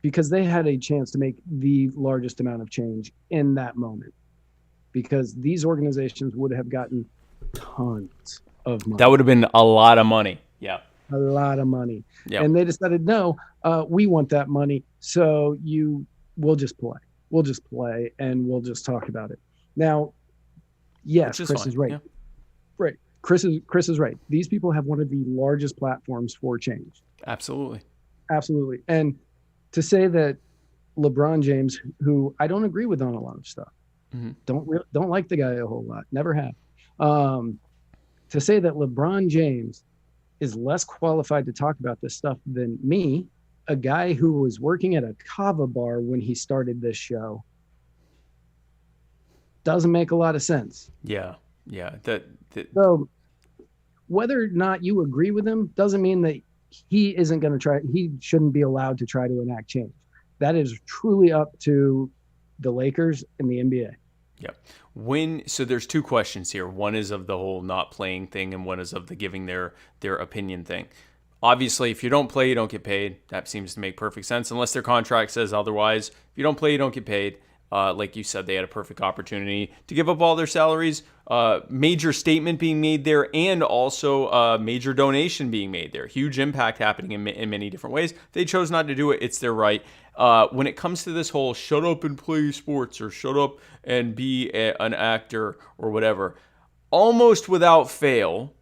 Because they had a chance to make the largest amount of change in that moment. Because these organizations would have gotten tons of money. That would have been a lot of money. Yeah. A lot of money. Yeah. And they decided, no, we want that money. So we'll just play. We'll just play and we'll just talk about it. Now, yes, Chris is right. Yeah. Right. Chris is right. These people have one of the largest platforms for change. Absolutely. Absolutely. And to say that LeBron James, who I don't agree with on a lot of stuff, don't like the guy a whole lot, never have. To say that LeBron James is less qualified to talk about this stuff than me, a guy who was working at a Kava bar when he started this show, doesn't make a lot of sense. Yeah. Yeah. So whether or not you agree with him doesn't mean that he shouldn't be allowed to try to enact change. That is truly up to the Lakers and the NBA. Yeah. So there's two questions here. One is of the whole not playing thing, and one is of the giving their opinion thing. Obviously, if you don't play, you don't get paid. That seems to make perfect sense, unless their contract says otherwise. If you don't play, you don't get paid. Like you said, they had a perfect opportunity to give up all their salaries. Major statement being made there, and also major donation being made there. Huge impact happening in many different ways. They chose not to do it. It's their right. When it comes to this whole shut up and play sports or shut up and be an actor or whatever, almost without fail,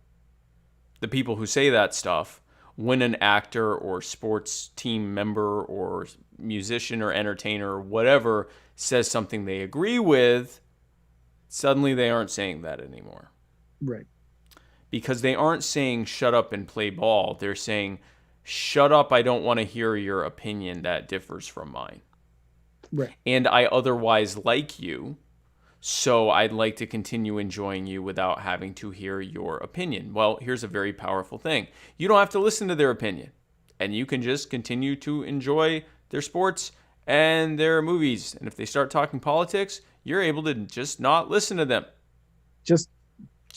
the people who say that stuff, when an actor or sports team member or musician or entertainer or whatever says something they agree with, suddenly they aren't saying that anymore. Right. Because they aren't saying shut up and play ball. They're saying, shut up, I don't want to hear your opinion that differs from mine. Right. And I otherwise like you, so I'd like to continue enjoying you without having to hear your opinion. Well, here's a very powerful thing. You don't have to listen to their opinion, and you can just continue to enjoy their sports and their movies. And if they start talking politics, you're able to just not listen to them. Just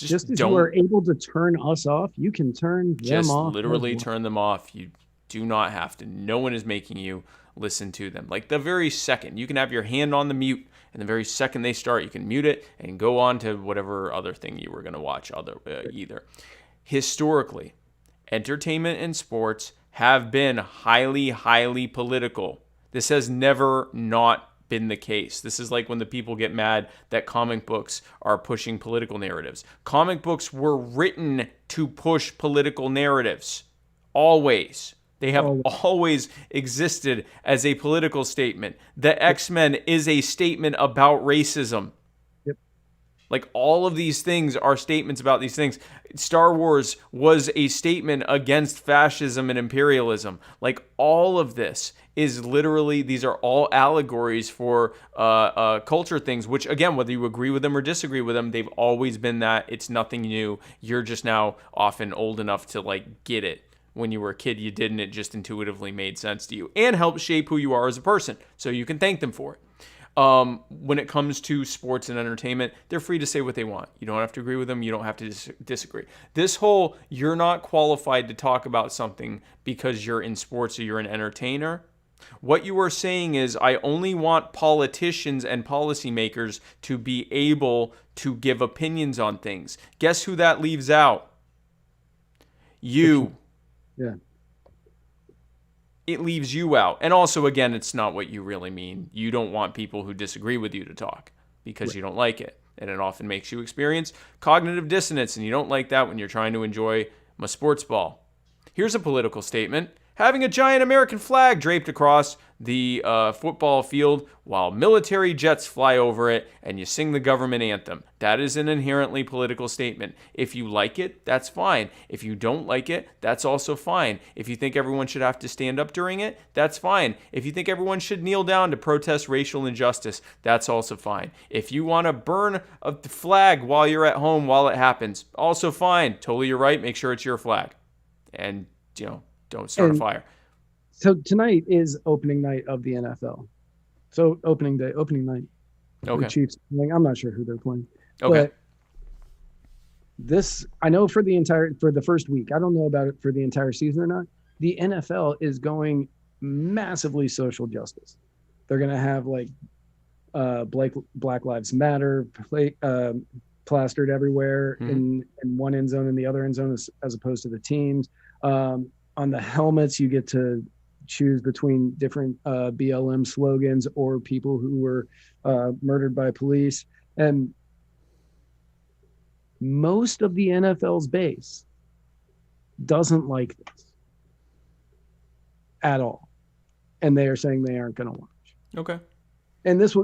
as you are able to turn us off, you can turn them off. Just literally turn them off. You do not have to. No one is making you listen to them. Like the very second, you can have your hand on the mute, and the very second they start, you can mute it and go on to whatever other thing you were going to watch either. Historically, entertainment and sports have been highly, highly political. This has never not been the case. This is like when the people get mad that comic books are pushing political narratives. Comic books were written to push political narratives. Always. They have always existed as a political statement. The X-Men is a statement about racism. Like, all of these things are statements about these things. Star Wars was a statement against fascism and imperialism. Like, all of this is literally, these are all allegories for culture things, which, again, whether you agree with them or disagree with them, they've always been that. It's nothing new. You're just now often old enough to, like, get it. When you were a kid, you didn't. It just intuitively made sense to you and helped shape who you are as a person. So you can thank them for it. When it comes to sports and entertainment, they're free to say what they want. You don't have to agree with them. You don't have to disagree. This whole, you're not qualified to talk about something because you're in sports or you're an entertainer. What you are saying is, I only want politicians and policymakers to be able to give opinions on things. Guess who that leaves out? You. Yeah. It leaves you out. And also, again, it's not what you really mean. You don't want people who disagree with you to talk because you don't like it. And it often makes you experience cognitive dissonance, and you don't like that when you're trying to enjoy a sports ball. Here's a political statement. Having a giant American flag draped across the football field while military jets fly over it and you sing the government anthem. That is an inherently political statement. If you like it, that's fine. If you don't like it, that's also fine. If you think everyone should have to stand up during it, that's fine. If you think everyone should kneel down to protest racial injustice, that's also fine. If you want to burn a flag while you're at home while it happens, also fine. Totally, you're right. Make sure it's your flag. And, don't start a fire. So tonight is opening night of the NFL. So opening night. Okay. The Chiefs. I'm not sure who they're playing. Okay. But this, I know for the first week. I don't know about it for the entire season or not. The NFL is going massively social justice. They're going to have like Black Lives Matter plastered everywhere in one end zone and the other end zone as opposed to the teams. On the helmets, you get to choose between different BLM slogans or people who were murdered by police. And most of the NFL's base doesn't like this at all. And they are saying they aren't going to watch. Okay. And this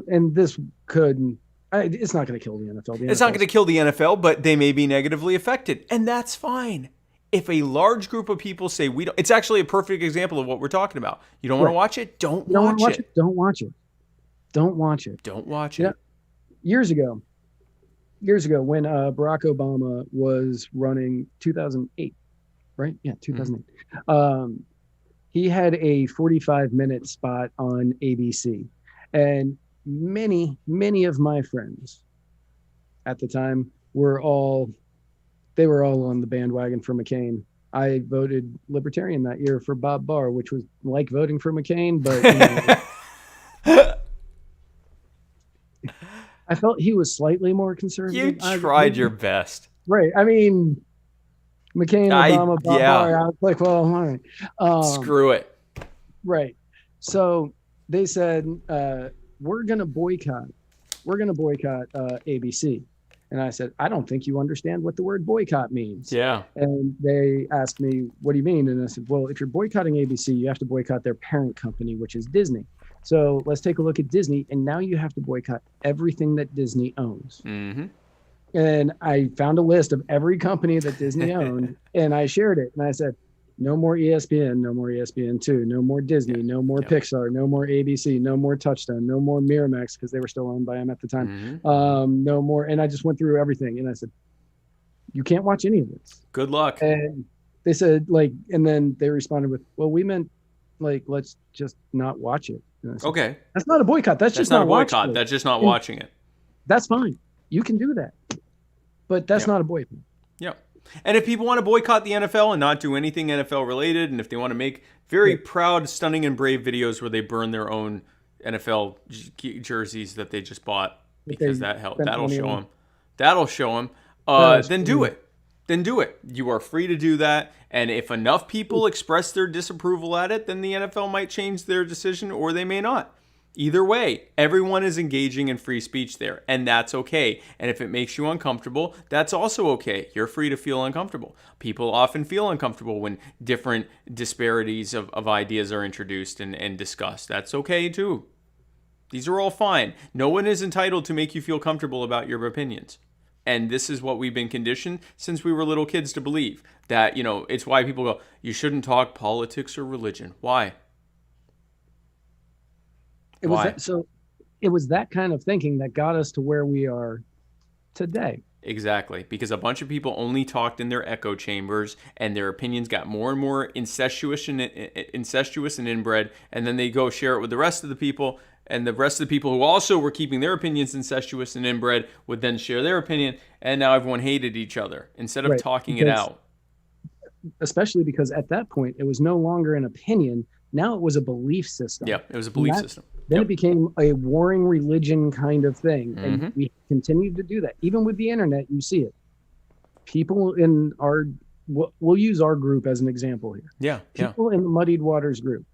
could, it's not going to kill the NFL. It's not going to kill the NFL, but they may be negatively affected. And that's fine. If a large group of people say we don't, it's actually a perfect example of what we're talking about. You don't want to watch it? Don't watch it. Don't watch it. Don't watch it. Don't watch it. Years ago, when Barack Obama was running 2008, right? Yeah, 2008. He had a 45-minute spot on ABC. And many of my friends at the time were all on the bandwagon for McCain. I voted Libertarian that year for Bob Barr, which was like voting for McCain, but I felt he was slightly more conservative. You tried your best. Right. I mean, McCain, Obama, Bob Barr, I was like, well, all right. Screw it. Right. So they said, we're going to boycott ABC. And I said, I don't think you understand what the word boycott means. Yeah. And they asked me, what do you mean? And I said, well, if you're boycotting ABC, you have to boycott their parent company, which is Disney. So let's take a look at Disney. And now you have to boycott everything that Disney owns. Mm-hmm. And I found a list of every company that Disney owned, and I shared it. And I said, no more ESPN, no more ESPN2, no more Disney, no more Pixar, no more ABC, no more Touchstone, no more Miramax, because they were still owned by them at the time. No more. And I just went through everything. And I said, you can't watch any of this. Good luck. And they said, and then they responded with, well, we meant, let's just not watch it. Said, okay. That's not a boycott. That's just not a boycott. It. That's just not watching it. That's fine. You can do that. But that's not a boycott. Yeah. And if people want to boycott the NFL and not do anything NFL related, and if they want to make very proud, stunning, and brave videos where they burn their own NFL jerseys that they just bought because that'll show them. Then do it. Then do it. You are free to do that. And if enough people express their disapproval at it, then the NFL might change their decision or they may not. Either way, everyone is engaging in free speech there, and that's okay. And if it makes you uncomfortable, that's also okay. You're free to feel uncomfortable. People often feel uncomfortable when different disparities of ideas are introduced and discussed. That's okay too. These are all fine. No one is entitled to make you feel comfortable about your opinions. And this is what we've been conditioned since we were little kids to believe. That, it's why people go, you shouldn't talk politics or religion. Why? It was that kind of thinking that got us to where we are today. Exactly, because a bunch of people only talked in their echo chambers, and their opinions got more and more incestuous and inbred, and then they go share it with the rest of the people, and the rest of the people who also were keeping their opinions incestuous and inbred would then share their opinion, and now everyone hated each other instead of talking it out. Especially because at that point, it was no longer an opinion. Now it was a belief system. Yeah, it was a belief system. Then it became a warring religion kind of thing. And we continued to do that. Even with the internet, you see it. People in we'll use our group as an example here. Yeah. People in the Muddied Waters group,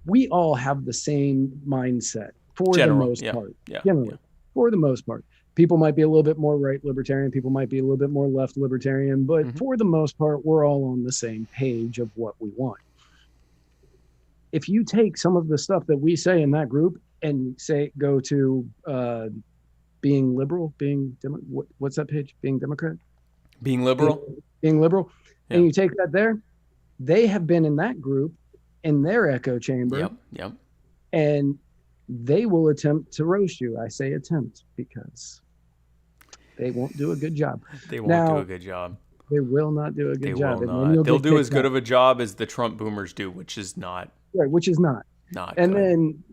we all have the same mindset for the most part. Generally, for the most part. People might be a little bit more right libertarian. People might be a little bit more left libertarian. But for the most part, we're all on the same page of what we want. If you take some of the stuff that we say in that group and go to being liberal, what's that page? Being Democrat? Being liberal? Being liberal. Yeah. And you take that there, they have been in that group in their echo chamber. Yep. And they will attempt to roast you. I say attempt because they won't do a good job. They won't do a good job. They will not do a good job. They'll do as good of a job as the Trump boomers do, which is not. Right, which is not. And then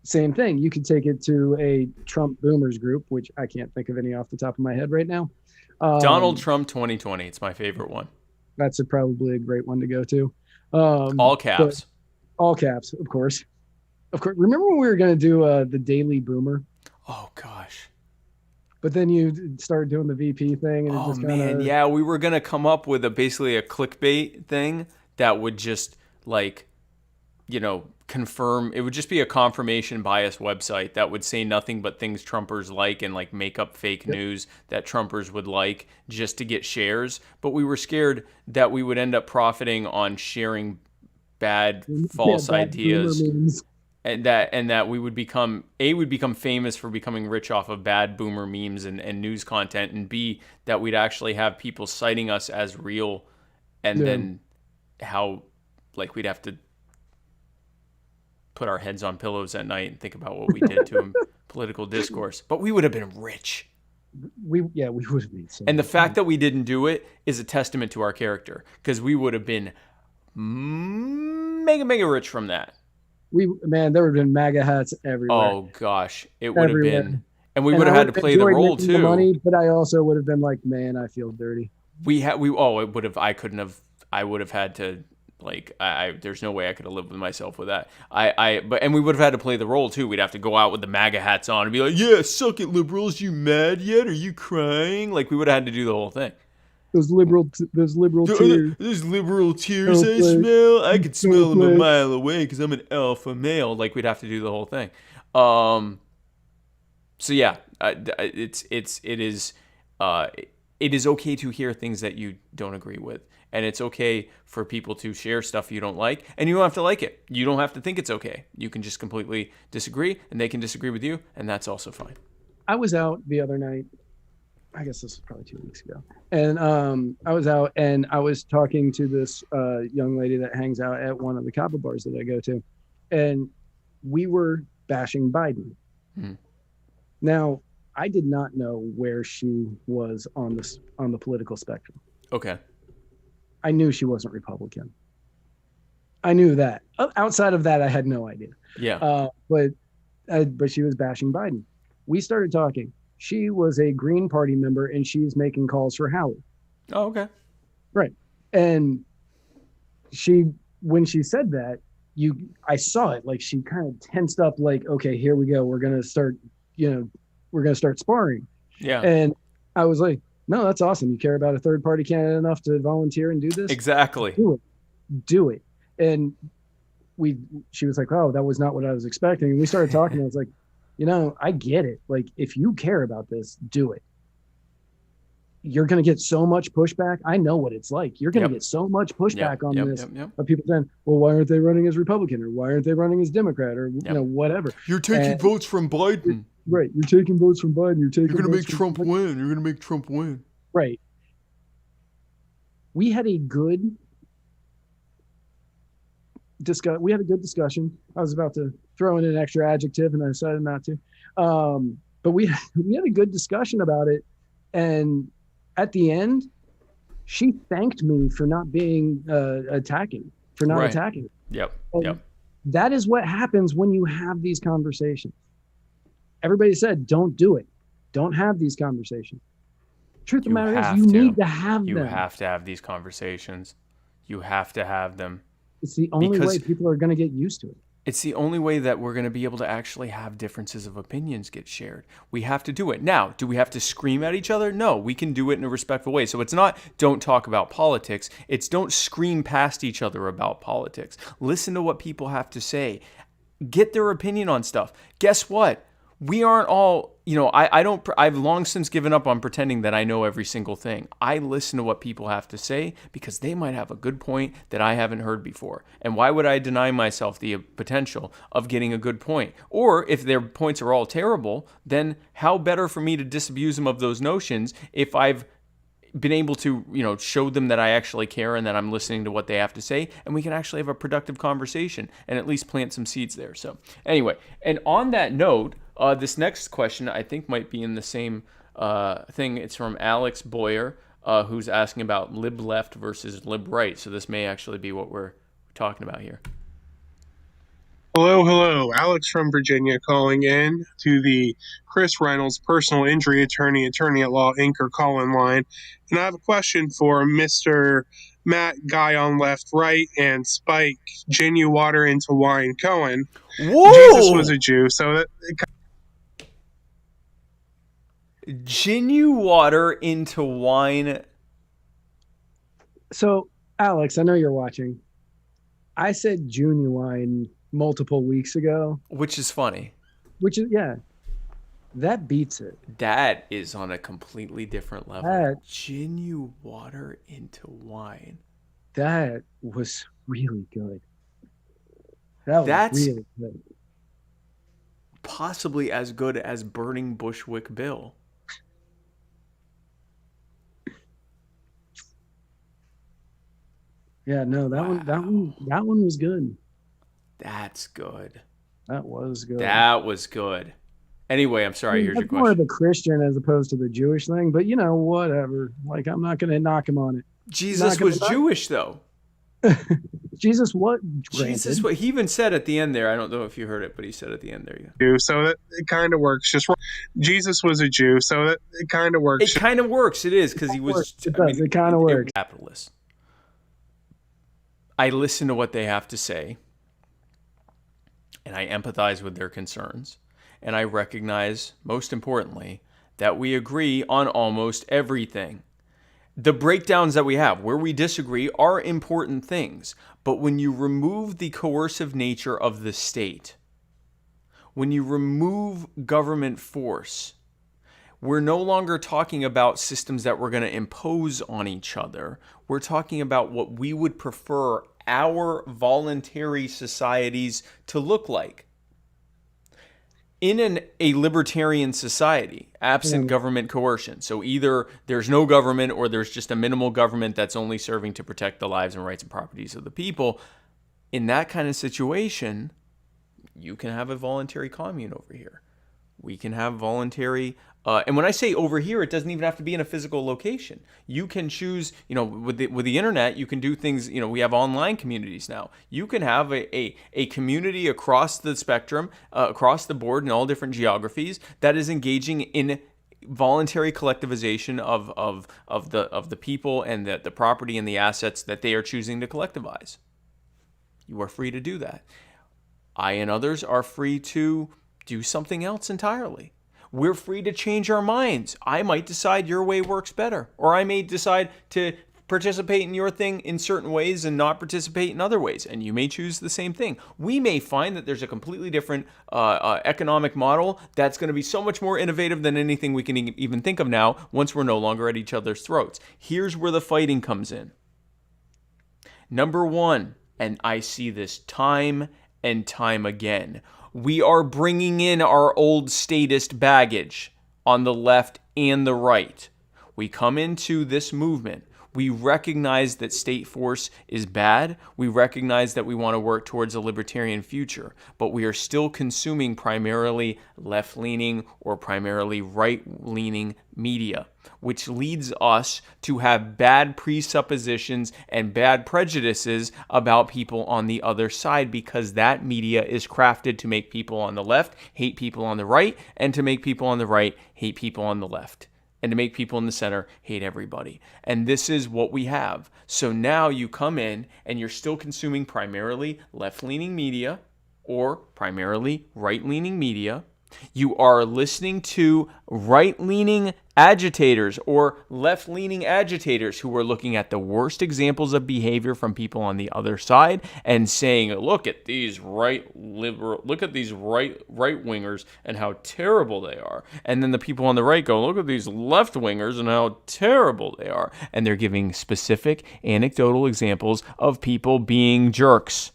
same thing. You could take it to a Trump boomers group, which I can't think of any off the top of my head right now. Donald Trump 2020. It's my favorite one. That's probably a great one to go to. All caps. All caps, of course. Of course. Remember when we were going to do the Daily Boomer? Oh, gosh. But then you started doing the VP thing. And yeah, we were going to come up with basically a clickbait thing that would just confirm. It would just be a confirmation bias website that would say nothing but things Trumpers like and make up fake news that Trumpers would like just to get shares. But we were scared that we would end up profiting on sharing bad false ideas. And that we would become famous for becoming rich off of bad boomer memes and news content, and B, that we'd actually have people citing us as real, and then how we'd have to put our heads on pillows at night and think about what we did to him political discourse. But we would have been rich. We would have been. And the fact that we didn't do it is a testament to our character, because we would have been mega rich from that. There would have been MAGA hats everywhere. Oh gosh, it would have been, and we would have had to play the role too. Money, but I also would have been like, man, I feel dirty. It would have. I couldn't have. I would have had to. There's no way I could have lived with myself with that. And we would have had to play the role too. We'd have to go out with the MAGA hats on and be like, yeah, suck it, liberals. You mad yet? Are you crying? We would have had to do the whole thing. Those liberal tears. Those liberal tears I smell. I could smell them a mile away because I'm an alpha male. We'd have to do the whole thing. So yeah, it is okay to hear things that you don't agree with, and it's okay for people to share stuff you don't like, and you don't have to like it. You don't have to think it's okay. You can just completely disagree, and they can disagree with you, and that's also fine. I was out the other night. I guess this was probably 2 weeks ago. And I was out and I was talking to this young lady that hangs out at one of the Kava bars that I go to. And we were bashing Biden. Now, I did not know where she was on the political spectrum. Okay. I knew she wasn't Republican. I knew that. Outside of that, I had no idea. Yeah. But she was bashing Biden. We started talking. She was a Green Party member, and she's making calls for Howard. Oh, okay. Right. And when she said that, I saw it. She kind of tensed up. Okay, here we go. We're gonna start. We're gonna start sparring. Yeah. And I was like, no, that's awesome. You care about a third party candidate enough to volunteer and do this? Exactly. Do it. And she was like, oh, that was not what I was expecting. And we started talking. I was like, I get it. If you care about this, do it. You're going to get so much pushback. I know what it's like. You're going to get so much pushback on this. Of people saying, well, why aren't they running as Republican? Or why aren't they running as Democrat? Or, whatever. You're taking votes from Biden. Right. You're taking votes from Biden. You're taking. You're gonna votes make from Trump win. You're gonna make Trump win. Right. We had a good discussion. I was about to throw in an extra adjective, and I decided not to. But we had a good discussion about it, and at the end, she thanked me for not being attacking. Yep. And Yep. that is what happens when you have these conversations. Everybody said, "Don't do it. Don't have these conversations." Truth of the matter is, you need to have them. You have to have these conversations. You have to have them. It's the only way people are going to get used to it. It's the only way that we're going to be able to actually have differences of opinions get shared. We have to do it. Now, do we have to scream at each other? No, we can do it in a respectful way. So it's not don't talk about politics. It's don't scream past each other about politics. Listen to what people have to say. Get their opinion on stuff. Guess what? We aren't all, I've long since given up on pretending that I know every single thing. I listen to what people have to say because they might have a good point that I haven't heard before. And why would I deny myself the potential of getting a good point? Or if their points are all terrible, then how better for me to disabuse them of those notions if I've been able to, show them that I actually care and that I'm listening to what they have to say, and we can actually have a productive conversation and at least plant some seeds there. So anyway, and on that note, this next question I think might be in the same thing. It's from Alex Boyer, who's asking about lib left versus lib right. So this may actually be what we're talking about here. Hello. Alex from Virginia calling in to the Chris Reynolds personal injury attorney at law Inc. call-in line. And I have a question for Mr. Matt Guy on left, right, and Spike Genu Water into Wine Cohen. Whoa! Jesus was a Jew, so that Genu water into wine. So, Alex, I know you're watching. I said genuine multiple weeks ago. Which is funny. That beats it. That is on a completely different level. Genu water into wine. That was really good. That's really good. Possibly as good as Burning Bushwick Bill. Yeah, no, that one was good. That's good. That was good. That was good. Anyway, I'm sorry. Here's your question. More of the Christian as opposed to the Jewish thing, but whatever. Like, I'm not going to knock him on it. Jesus was Jewish, though. Jesus what? Jesus what? He even said at the end there. I don't know if you heard it, but he said at the end there. Yeah. So that it kind of works. Jesus was a Jew, so that it kind of works. It kind of works. It is because he was. It kind of works. Capitalist. I listen to what they have to say, and I empathize with their concerns, and I recognize, most importantly, that we agree on almost everything. The breakdowns that we have, where we disagree, are important things, but when you remove the coercive nature of the state, when you remove government force, we're no longer talking about systems that we're going to impose on each other. We're talking about what we would prefer our voluntary societies to look like. In a libertarian society, absent government coercion, so either there's no government or there's just a minimal government that's only serving to protect the lives and rights and properties of the people, in that kind of situation, you can have a voluntary commune over here. We can have voluntary, and when I say over here, it doesn't even have to be in a physical location. You can choose, with the internet, you can do things, we have online communities now. You can have a community across the spectrum, across the board in all different geographies that is engaging in voluntary collectivization of the people and the property and the assets that they are choosing to collectivize. You are free to do that. I and others are free to do something else entirely. We're free to change our minds. I might decide your way works better, or I may decide to participate in your thing in certain ways and not participate in other ways, and you may choose the same thing. We may find that there's a completely different economic model that's going to be so much more innovative than anything we can even think of now once we're no longer at each other's throats. Here's where the fighting comes in. Number one, and I see this time and time again, We are bringing in our old statist baggage on the left and the right. We come into this movement. We recognize that state force is bad. We recognize that we want to work towards a libertarian future, but we are still consuming primarily left-leaning or primarily right-leaning media, which leads us to have bad presuppositions and bad prejudices about people on the other side, because that media is crafted to make people on the left hate people on the right, and to make people on the right hate people on the left, and to make people in the center hate everybody. And this is what we have. So now you come in and you're still consuming primarily left-leaning media or primarily right-leaning media. You are listening to right-leaning agitators or left-leaning agitators who are looking at the worst examples of behavior from people on the other side and saying, look at these right-wingers and how terrible they are. And then the people on the right go, look at these left-wingers and how terrible they are. And they're giving specific anecdotal examples of people being jerks.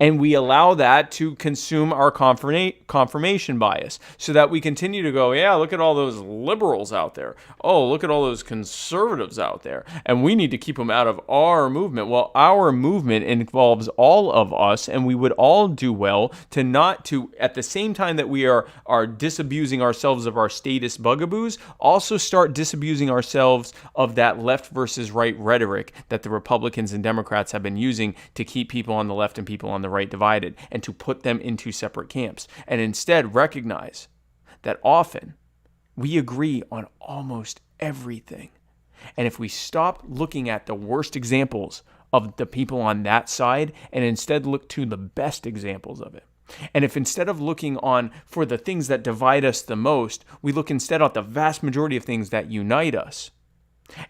And we allow that to consume our confirmation bias, so that we continue to go, yeah, look at all those liberals out there. Oh, look at all those conservatives out there. And we need to keep them out of our movement. Well, our movement involves all of us, and we would all do well to not to, at the same time that we are disabusing ourselves of our statist bugaboos, also start disabusing ourselves of that left versus right rhetoric that the Republicans and Democrats have been using to keep people on the left and people on the right divided, and to put them into separate camps, and instead recognize that often we agree on almost everything. And if we stop looking at the worst examples of the people on that side and instead look to the best examples of it, and if instead of looking on for the things that divide us the most, we look instead at the vast majority of things that unite us.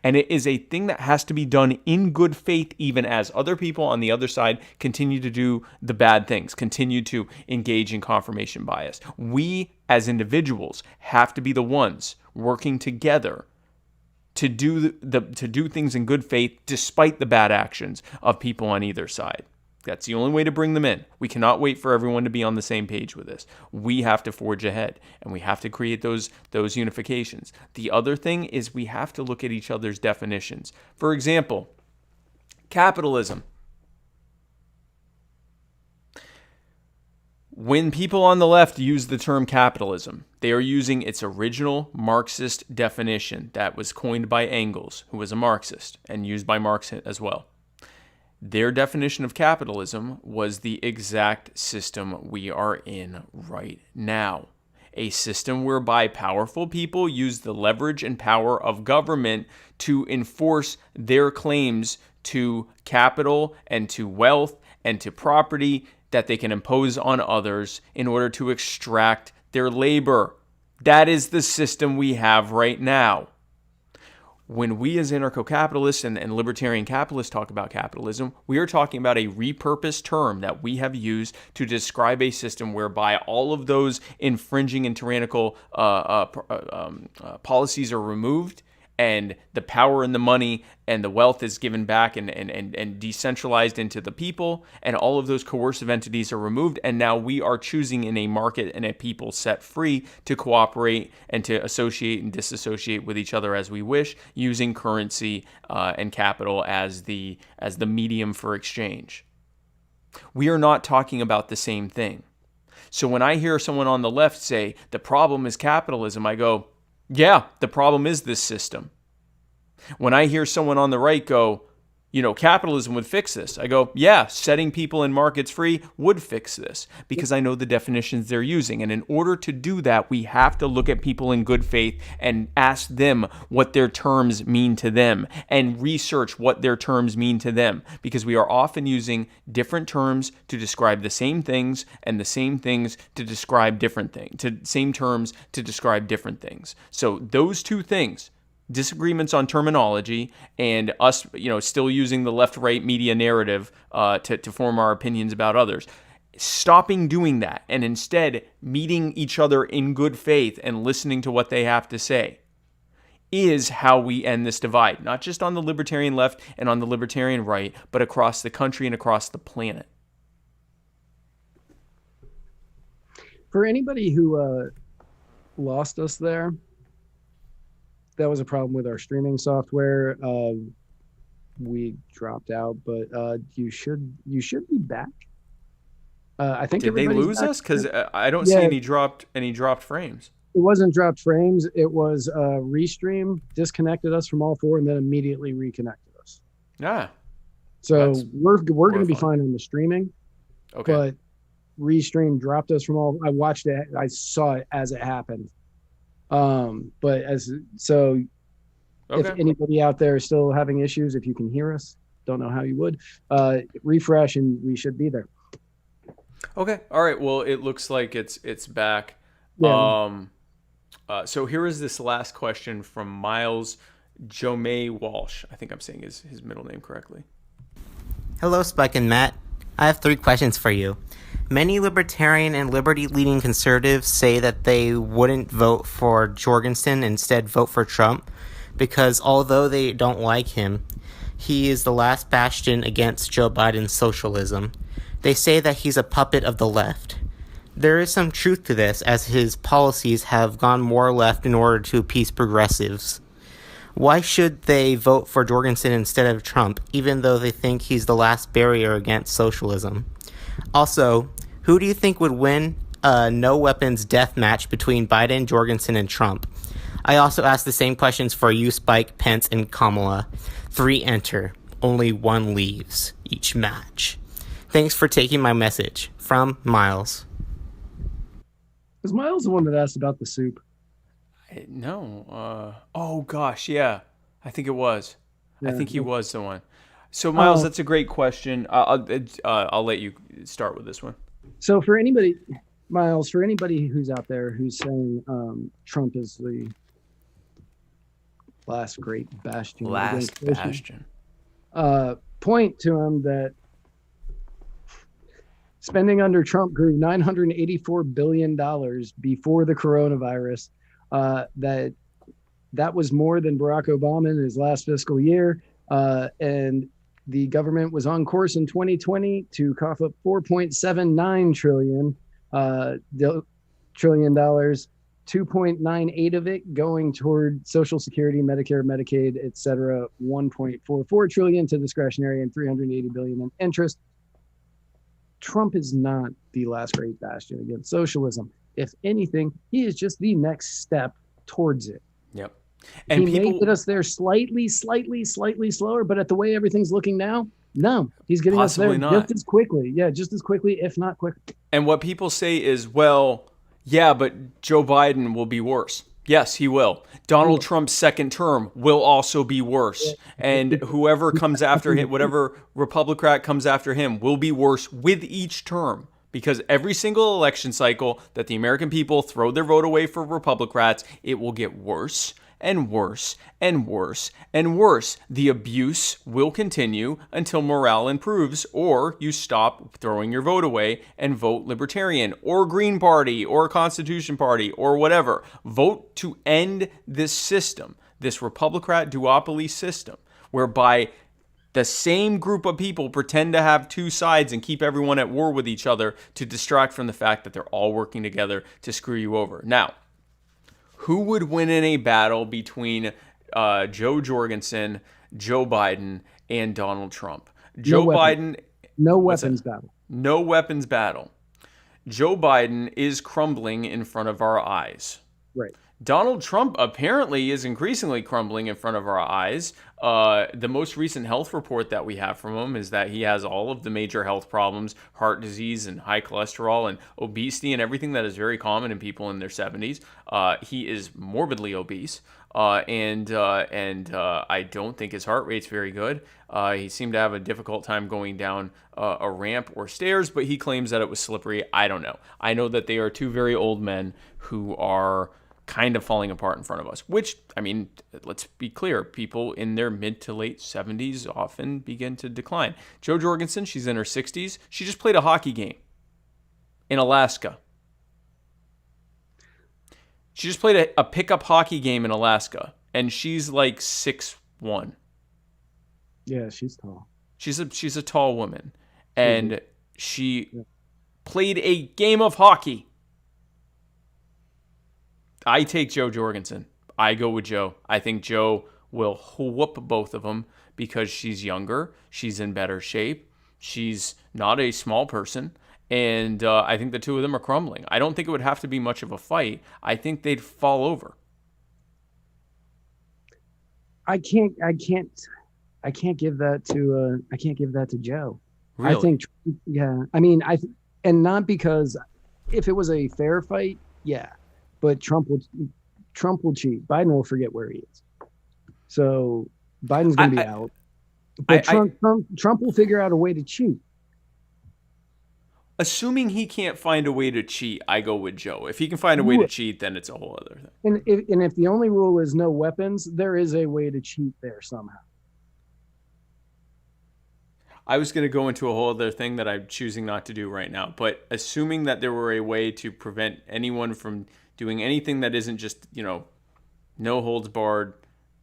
And it is a thing that has to be done in good faith, even as other people on the other side continue to do the bad things, continue to engage in confirmation bias. We, as individuals, have to be the ones working together to do things in good faith, despite the bad actions of people on either side. That's the only way to bring them in. We cannot wait for everyone to be on the same page with this. We have to forge ahead, and we have to create those unifications. The other thing is we have to look at each other's definitions. For example, capitalism. When people on the left use the term capitalism, they are using its original Marxist definition that was coined by Engels, who was a Marxist, and used by Marx as well. Their definition of capitalism was the exact system we are in right now. A system whereby powerful people use the leverage and power of government to enforce their claims to capital and to wealth and to property that they can impose on others in order to extract their labor. That is the system we have right now. When we as anarcho-capitalists and libertarian capitalists talk about capitalism, we are talking about a repurposed term that we have used to describe a system whereby all of those infringing and tyrannical policies are removed, and the power and the money and the wealth is given back and decentralized into the people, and all of those coercive entities are removed, and now we are choosing in a market and a people set free to cooperate and to associate and disassociate with each other as we wish, using currency and capital as the medium for exchange. We are not talking about the same thing. So when I hear someone on the left say, the problem is capitalism, I go, yeah, the problem is this system. When I hear someone on the right go, capitalism would fix this, I go, yeah, setting people in markets free would fix this, because I know the definitions they're using. And in order to do that, we have to look at people in good faith and ask them what their terms mean to them, and research what their terms mean to them, because we are often using different terms to describe the same things, and the same things to describe different things, same terms to describe different things. So those two things, disagreements on terminology, and us, still using the left-right media narrative to form our opinions about others. Stopping doing that and instead meeting each other in good faith and listening to what they have to say is how we end this divide, not just on the libertarian left and on the libertarian right, but across the country and across the planet. for anybody who lost us there, that was a problem with our streaming software. We dropped out, but you should be back. I think Did they everybody's lose back. us? Because I don't see Yeah, any dropped frames. it wasn't dropped frames. It was restream disconnected us from all four and then immediately reconnected us. Yeah. So That's we're going to be horrifying. fine on the streaming, Okay. but restream dropped us from all. I watched it. I saw it as it happened. But as so, if Okay. anybody out there is still having issues, if you can hear us, don't know how you would, refresh and we should be there. Okay. All right. Well, it looks like it's back. Yeah. So here is this last question from Miles Jomay Walsh. I think I'm saying his middle name correctly. Hello, Spike and Matt. I have 3 questions for you. Many libertarian and liberty-leaning conservatives say that they wouldn't vote for Jorgensen, instead vote for Trump, because although they don't like him, he is the last bastion against Joe Biden's socialism. They say that he's a puppet of the left. There is some truth to this, as his policies have gone more left in order to appease progressives. Why should they vote for Jorgensen instead of Trump, even though they think he's the last barrier against socialism? Also, who do you think would win a no-weapons death match between Biden, Jorgensen, and Trump? I also asked the same questions for you, Spike, Pence, and Kamala. 3 enter. Only 1 leaves each match. Thanks for taking my message. From Miles. Was Miles the one that asked about the soup? No. Oh gosh, yeah. I think it was. I Yeah. think he was the one. So Miles, that's a great question. I'll let you start with this one. So for anybody, Miles, for anybody who's out there who's saying Trump is the last great bastion, Last against bastion. point to him that spending under Trump grew $984 billion before the coronavirus. That was more than Barack Obama in his last fiscal year. And the government was on course in 2020 to cough up $4.79 trillion dollars, 2.98 of it going toward Social Security, Medicare, Medicaid, et cetera, 1.44 trillion to discretionary, and 380 billion in interest. Trump is not the last great bastion against socialism. If anything, he is just the next step towards it. Yep. And he may get us there slightly slower, but at the way everything's looking now, no, he's getting us there just as quickly. Yeah, just as quickly, if not quicker. And what people say is, well, yeah, but Joe Biden will be worse. Yes, he will. Donald Trump's second term will also be worse. And whoever comes after him, whatever Republican comes after him, will be worse with each term. Because every single election cycle that the American people throw their vote away for Republicans, it will get worse and worse and worse and worse. The abuse will continue until morale improves, or you stop throwing your vote away and vote Libertarian or Green Party or Constitution Party or whatever. Vote to end this system, this Republican duopoly system, whereby the same group of people pretend to have 2 sides and keep everyone at war with each other to distract from the fact that they're all working together to screw you over. Now, who would win in a battle between Joe Jorgensen, Joe Biden, and Donald Trump? Joe Biden. No weapons battle. No weapons battle. Joe Biden is crumbling in front of our eyes. Right. Donald Trump apparently is increasingly crumbling in front of our eyes. The most recent health report that we have from him is that he has all of the major health problems, heart disease and high cholesterol and obesity and everything that is very common in people in their 70s. He is morbidly obese. And I don't think his heart rate's very good. He seemed to have a difficult time going down a ramp or stairs, but he claims that it was slippery. I don't know. I know that they are 2 very old men who are kind of falling apart in front of us, which, I mean, let's be clear, people in their mid to late 70s often begin to decline. Jo Jorgensen, she's in her 60s. She just played a hockey game in Alaska. She just played a pickup hockey game in Alaska, and she's like 6'1". Yeah, she's tall. She's a tall woman, and she played a game of hockey I take Joe Jorgensen. I go with Joe. I think Joe will whoop both of them because she's younger. She's in better shape. She's not a small person. And I think the two of them are crumbling. I don't think it would have to be much of a fight. I think they'd fall over. I can't give that to Joe. Really? I think, yeah. I mean, and not because if it was a fair fight, yeah, but Trump will cheat. Biden will forget where he is. So Biden's going to be out. But Trump will figure out a way to cheat. Assuming he can't find a way to cheat, I go with Joe. If he can find a way to cheat, then it's a whole other thing. And if the only rule is no weapons, there is a way to cheat there somehow. I was going to go into a whole other thing that I'm choosing not to do right now. But assuming that there were a way to prevent anyone from doing anything that isn't just, no holds barred,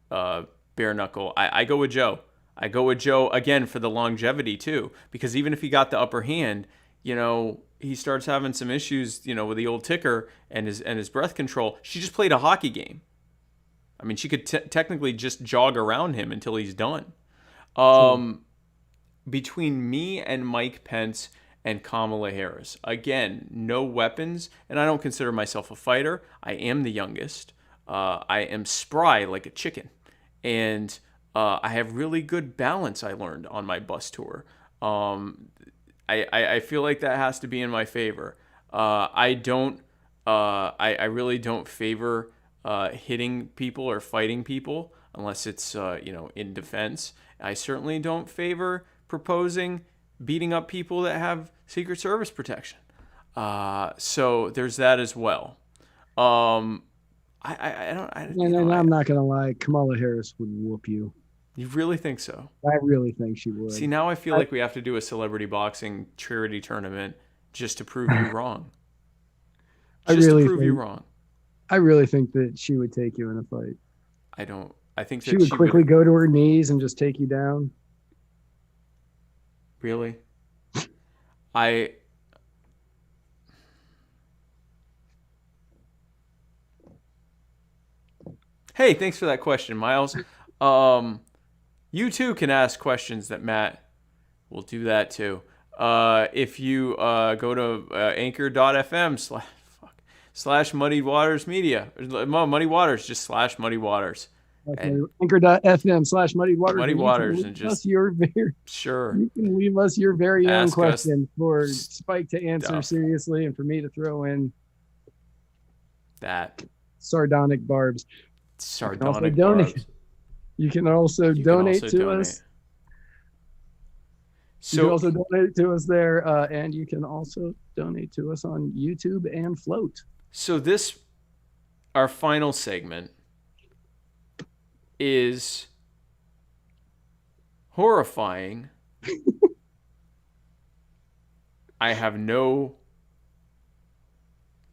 bare knuckle, I go with Joe. I go with Joe, again, for the longevity, too. Because even if he got the upper hand, he starts having some issues, with the old ticker and his breath control. She just played a hockey game. I mean, she could technically just jog around him until he's done. Between me and Mike Pence and Kamala Harris, again, no weapons, and I don't consider myself a fighter. I am the youngest. I am spry like a chicken, and I have really good balance. I learned on my bus tour. I feel like that has to be in my favor. I really don't favor hitting people or fighting people unless it's in defense. I certainly don't favor proposing beating up people that have Secret Service protection. So there's that as well. I'm not gonna lie, Kamala Harris would whoop you. You really think so? I really think she would. See, now I feel like we have to do a celebrity boxing charity tournament just to prove you wrong. I really think that she would take you in a fight. I think that she would quickly go to her knees and just take you down. Really? Hey, thanks for that question, Miles. You too can ask questions that Matt will do that too. If you go to anchor.fm / Muddy Waters Media, Muddy Waters, just / Muddy Waters. Okay. Anchor.fm / Muddy Waters. Muddy Waters, and just sure. You can leave us your very own question for Spike to answer seriously, and for me to throw in that sardonic barbs. Sardonic barbs. You can also donate to us. So, you can also donate to us there, and you can also donate to us on YouTube and Float. So our final segment, is horrifying. I have no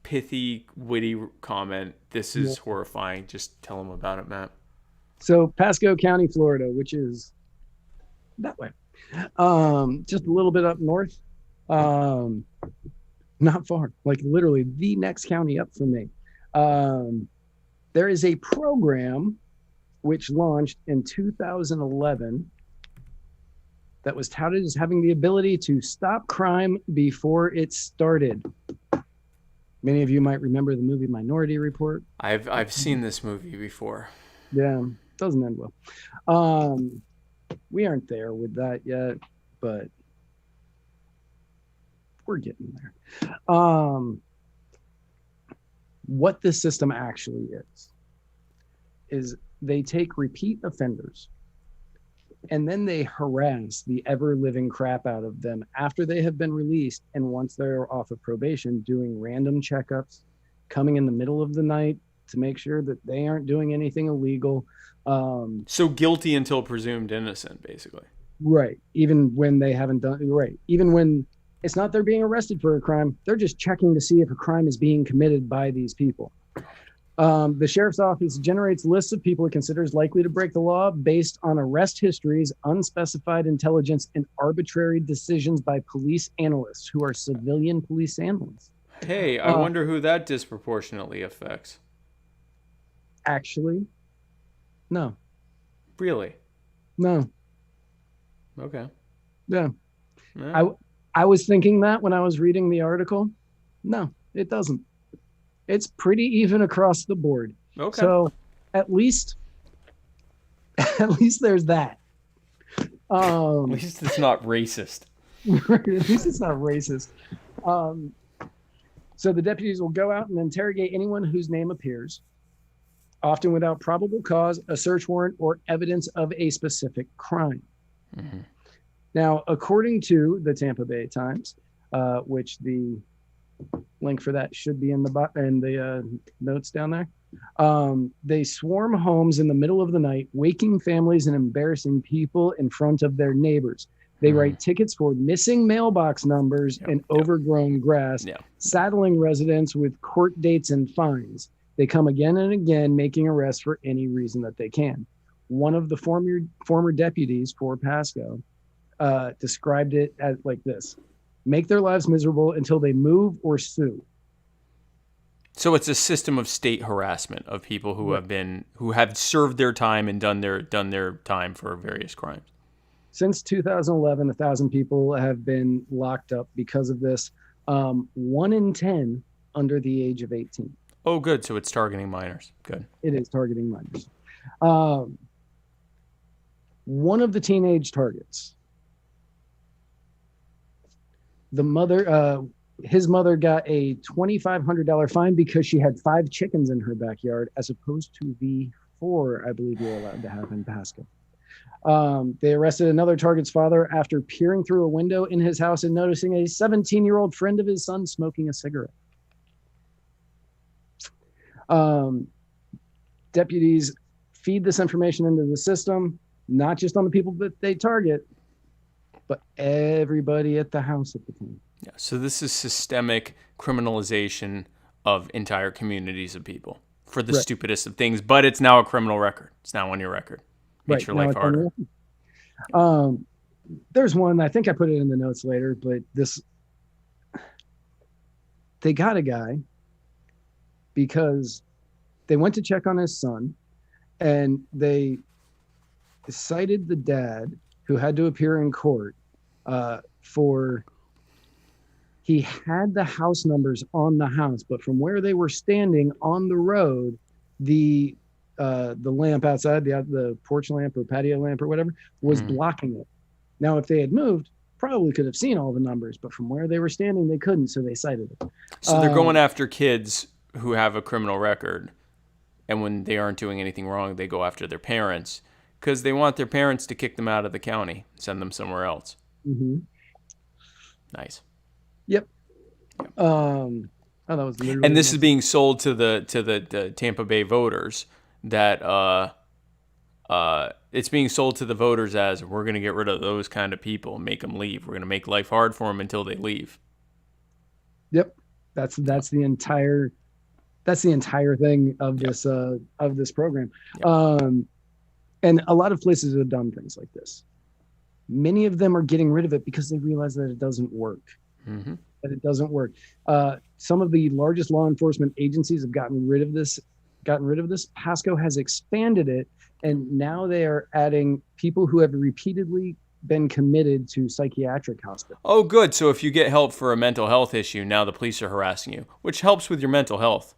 pithy, witty comment. This is horrifying. Just tell them about it, Matt. So Pasco County, Florida, which is that way, just a little bit up north, not far, like literally the next county up from me. There is a program which launched in 2011 that was touted as having the ability to stop crime before it started. Many of you might remember the movie Minority Report. I've seen this movie before. Yeah, doesn't end well. We aren't there with that yet, but we're getting there. What this system actually is they take repeat offenders and then they harass the ever-living crap out of them after they have been released, and once they're off of probation, doing random checkups, coming in the middle of the night to make sure that they aren't doing anything illegal. So guilty until presumed innocent, basically. Right. Even when they haven't done right. Even when it's not they're being arrested for a crime, they're just checking to see if a crime is being committed by these people. The sheriff's office generates lists of people it considers likely to break the law based on arrest histories, unspecified intelligence, and arbitrary decisions by police analysts who are civilian police analysts. Hey, I wonder who that disproportionately affects. Actually, no. Really? No. Okay. Yeah. Yeah. I was thinking that when I was reading the article. No, it doesn't. It's pretty even across the board. Okay. So at least there's that. At least it's not racist. At least it's not racist. So the deputies will go out and interrogate anyone whose name appears, often without probable cause, a search warrant, or evidence of a specific crime. Mm-hmm. Now, according to the Tampa Bay Times, which the link for that should be in the notes down there, they swarm homes in the middle of the night, waking families and embarrassing people in front of their neighbors. They write tickets for missing mailbox numbers and overgrown grass, saddling residents with court dates and fines. They come again and again, making arrests for any reason that they can. One of the former deputies for Pasco described it as like this: make their lives miserable until they move or sue. So it's a system of state harassment of people who have served their time and done their time for various crimes. Since 2011, 1,000 people have been locked up because of this. 1 in 10 under the age of 18. Oh, good. So it's targeting minors. Good. It is targeting minors. One of the teenage targets, his mother got a $2,500 fine because she had 5 chickens in her backyard, as opposed to the 4, I believe, you're allowed to have in Pasco. They arrested another target's father after peering through a window in his house and noticing a 17-year-old friend of his son smoking a cigarette. Deputies feed this information into the system, not just on the people that they target, but everybody at the house at the time. Yeah. So this is systemic criminalization of entire communities of people for the stupidest of things, but it's now a criminal record. It's now on your record. Makes your life harder. There's one, I think I put it in the notes later, but they got a guy because they went to check on his son, and they cited the dad who had to appear in court for he had the house numbers on the house, but from where they were standing on the road, the lamp outside, the porch lamp or patio lamp or whatever, was blocking it. Now, if they had moved, probably could have seen all the numbers, but from where they were standing, they couldn't, so they cited it. So they're going after kids who have a criminal record, and when they aren't doing anything wrong, they go after their parents because they want their parents to kick them out of the county, send them somewhere else. Mm-hmm. Nice. Yep. That was literally. And this is being sold to the Tampa Bay voters. That it's being sold to the voters as, we're going to get rid of those kind of people and make them leave. We're going to make life hard for them until they leave. Yep, that's the entire thing of this program. Yep. And a lot of places have done things like this. Many of them are getting rid of it because they realize that it doesn't work. Mm-hmm. That it doesn't work. Some of the largest law enforcement agencies have gotten rid of this. Pasco has expanded it, and now they are adding people who have repeatedly been committed to psychiatric hospitals. Oh, good. So if you get help for a mental health issue, now the police are harassing you, which helps with your mental health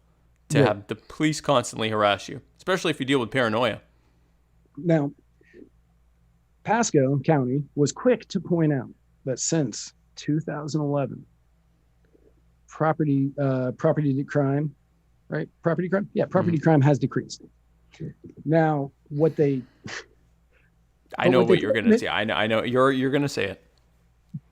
to have the police constantly harass you, especially if you deal with paranoia. Now, Pasco County was quick to point out that since 2011, property crime, right? Property crime? Yeah, property crime has decreased. Now, what they... I know what you're going to say. I know you're going to say it.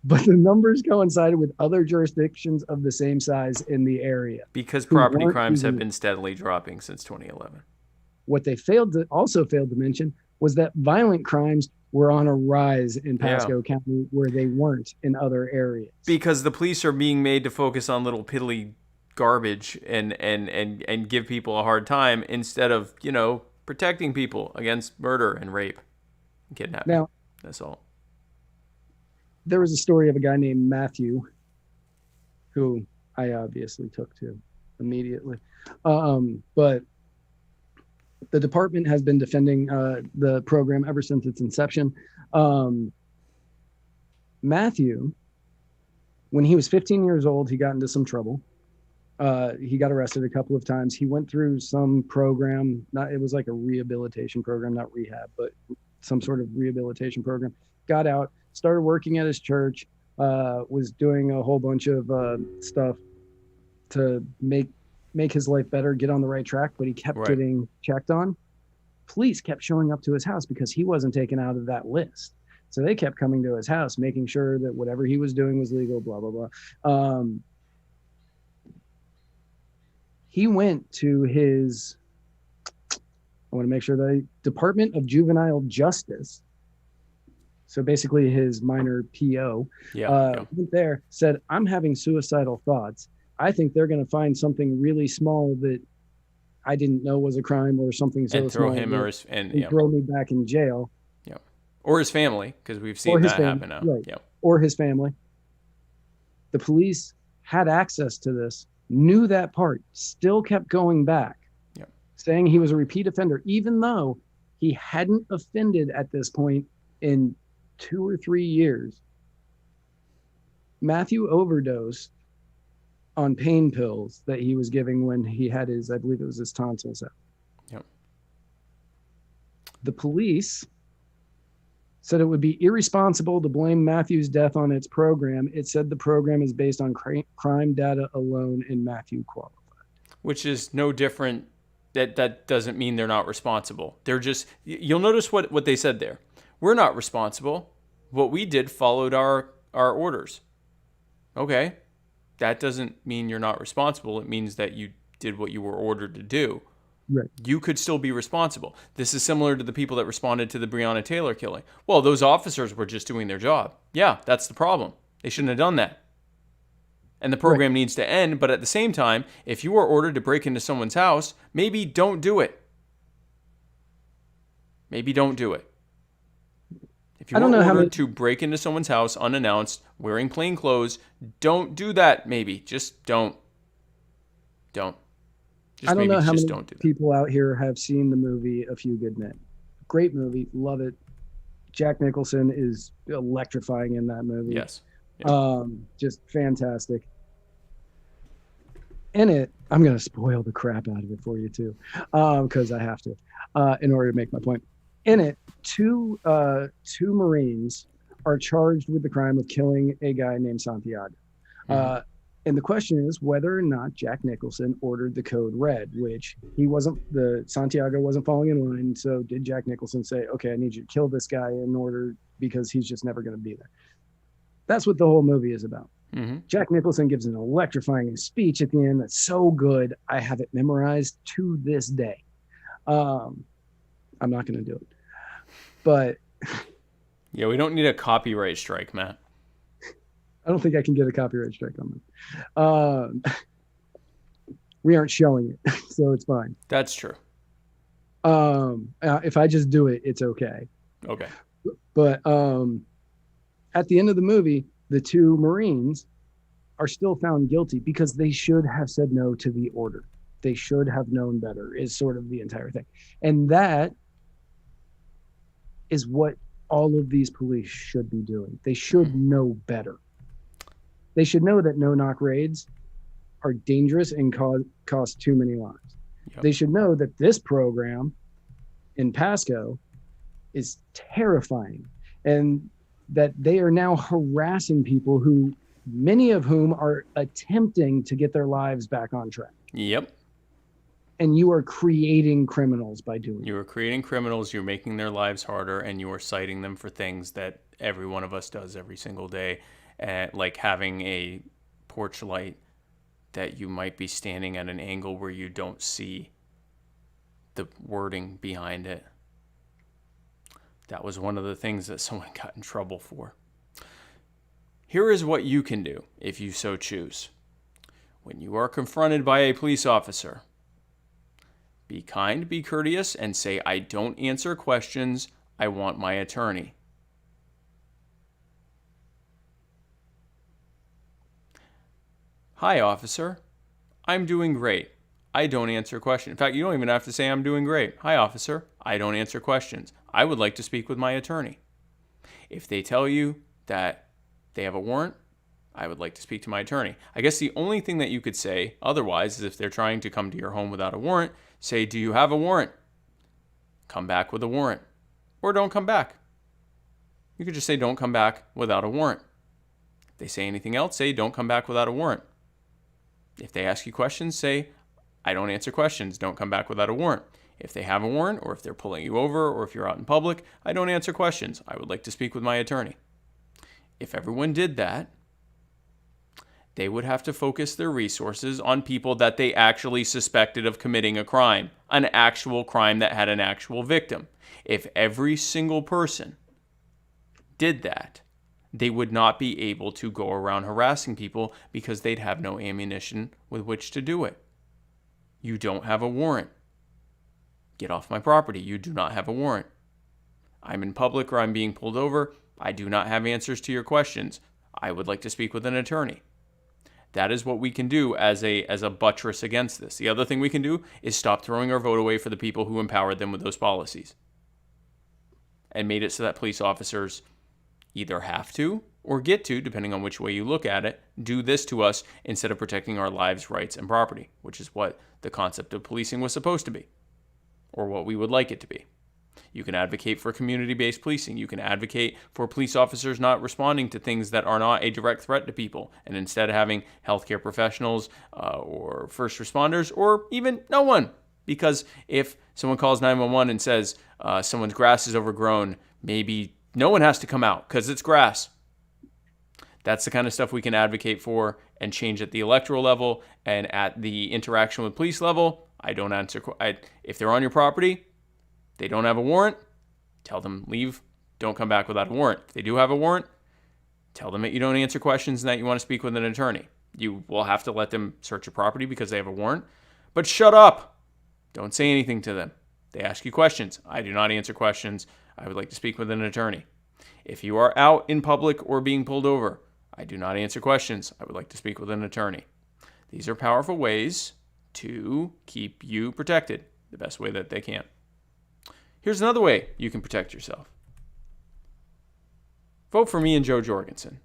But the numbers coincided with other jurisdictions of the same size in the area. Because property crimes have been steadily dropping since 2011. What they also failed to mention was that violent crimes were on a rise in Pasco County where they weren't in other areas. Because the police are being made to focus on little piddly garbage and give people a hard time instead of, protecting people against murder and rape and kidnapping. Now, that's all. There was a story of a guy named Matthew who I obviously took to immediately. But The department has been defending the program ever since its inception. Matthew, when he was 15 years old, he got into some trouble. He got arrested a couple of times. He went through some program. It was like a rehabilitation program, not rehab, but some sort of rehabilitation program. Got out, started working at his church, was doing a whole bunch of stuff to make his life better, get on the right track, but he kept getting checked on. Police kept showing up to his house because he wasn't taken out of that list. So they kept coming to his house, making sure that whatever he was doing was legal, blah, blah, blah. He went to his, I want to make sure that Department of Juvenile Justice. So basically his minor PO, went there, said, I'm having suicidal thoughts. I think they're going to find something really small that I didn't know was a crime or something so and throw small him or his, and throw me back in jail. Yeah. Or his family, because we've seen that happen now. Right. Yeah. Or his family. The police had access to this, knew that part, still kept going back, saying he was a repeat offender, even though he hadn't offended at this point in 2 or 3 years. Matthew overdosed on pain pills that he was giving when he had his, I believe it was his tonsils out. Yep. The police said it would be irresponsible to blame Matthew's death on its program. It said the program is based on crime data alone and Matthew qualified. Which is no different. That doesn't mean they're not responsible. They're just, you'll notice what they said there. We're not responsible. What we did followed our orders. Okay. That doesn't mean you're not responsible. It means that you did what you were ordered to do. Right. You could still be responsible. This is similar to the people that responded to the Breonna Taylor killing. Well, those officers were just doing their job. Yeah, that's the problem. They shouldn't have done that. And the program needs to end. But at the same time, if you are ordered to break into someone's house, maybe don't do it. Maybe don't do it. If you are ordered to break into someone's house unannounced, wearing plain clothes, don't do that. Maybe just don't. Just I don't know how many don't do that. people out here have seen the movie A Few Good Men. Great movie, love it. Jack Nicholson is electrifying in that movie. Yes. Just fantastic. In it, I'm going to spoil the crap out of it for you too, because I have to, in order to make my point. In it, two Marines are charged with the crime of killing a guy named Santiago. And the question is whether or not Jack Nicholson ordered the code red, which Santiago wasn't falling in line. So did Jack Nicholson say, okay, I need you to kill this guy in order, because he's just never going to be there. That's what the whole movie is about. Jack Nicholson gives an electrifying speech at the end that's so good. I have it memorized to this day. I'm not going to do it, but yeah, we don't need a copyright strike, Matt. I don't think I can get a copyright strike on them. We aren't showing it, so it's fine. That's true. If I just do it, it's okay. Okay. But at the end of the movie, the two Marines are still found guilty because they should have said no to the order. They should have known better, is sort of the entire thing. And that is what all of these police should be doing. They should know better. They should know that no-knock raids are dangerous and cost too many lives. They should know that this program in Pasco is terrifying, and that they are now harassing people who, many of whom are attempting to get their lives back on track. Yep. And you are creating criminals by doing it. You are creating criminals, you're making their lives harder, and you are citing them for things that every one of us does every single day, like having a porch light that you might be standing at an angle where you don't see the wording behind it. That was one of the things that someone got in trouble for. Here is what you can do if you so choose. When you are confronted by a police officer, be kind, be courteous, and say, I don't answer questions. I want my attorney. Hi, officer. I'm doing great. I don't answer questions. In fact, you don't even have to say I'm doing great. Hi, officer. I don't answer questions. I would like to speak with my attorney. If they tell you that they have a warrant, I would like to speak to my attorney. I guess the only thing that you could say otherwise is if they're trying to come to your home without a warrant, say, do you have a warrant? Come back with a warrant. Or don't come back. You could just say, don't come back without a warrant. If they say anything else, say, don't come back without a warrant. If they ask you questions, say, I don't answer questions. Don't come back without a warrant. If they have a warrant, or if they're pulling you over, or if you're out in public, I don't answer questions. I would like to speak with my attorney. If everyone did that, they would have to focus their resources on people that they actually suspected of committing a crime, an actual crime that had an actual victim. If every single person did that, they would not be able to go around harassing people because they'd have no ammunition with which to do it. You don't have a warrant. Get off my property. You do not have a warrant. I'm in public or I'm being pulled over. I do not have answers to your questions. I would like to speak with an attorney. That is what we can do as a buttress against this. The other thing we can do is stop throwing our vote away for the people who empowered them with those policies and made it so that police officers either have to or get to, depending on which way you look at it, do this to us instead of protecting our lives, rights, and property, which is what the concept of policing was supposed to be, or what we would like it to be. You can advocate for community-based policing. You can advocate for police officers not responding to things that are not a direct threat to people, and instead having healthcare professionals or first responders, or even no one. Because if someone calls 911 and says someone's grass is overgrown, maybe no one has to come out because it's grass. That's the kind of stuff we can advocate for and change at the electoral level, and at the interaction with police level. I don't answer. If they're on your property, they don't have a warrant, tell them leave. Don't come back without a warrant. If they do have a warrant, tell them that you don't answer questions and that you want to speak with an attorney. You will have to let them search your property because they have a warrant, but shut up. Don't say anything to them. They ask you questions. I do not answer questions. I would like to speak with an attorney. If you are out in public or being pulled over, I do not answer questions. I would like to speak with an attorney. These are powerful ways to keep you protected the best way that they can. Here's another way you can protect yourself. Vote for me and Joe Jorgensen.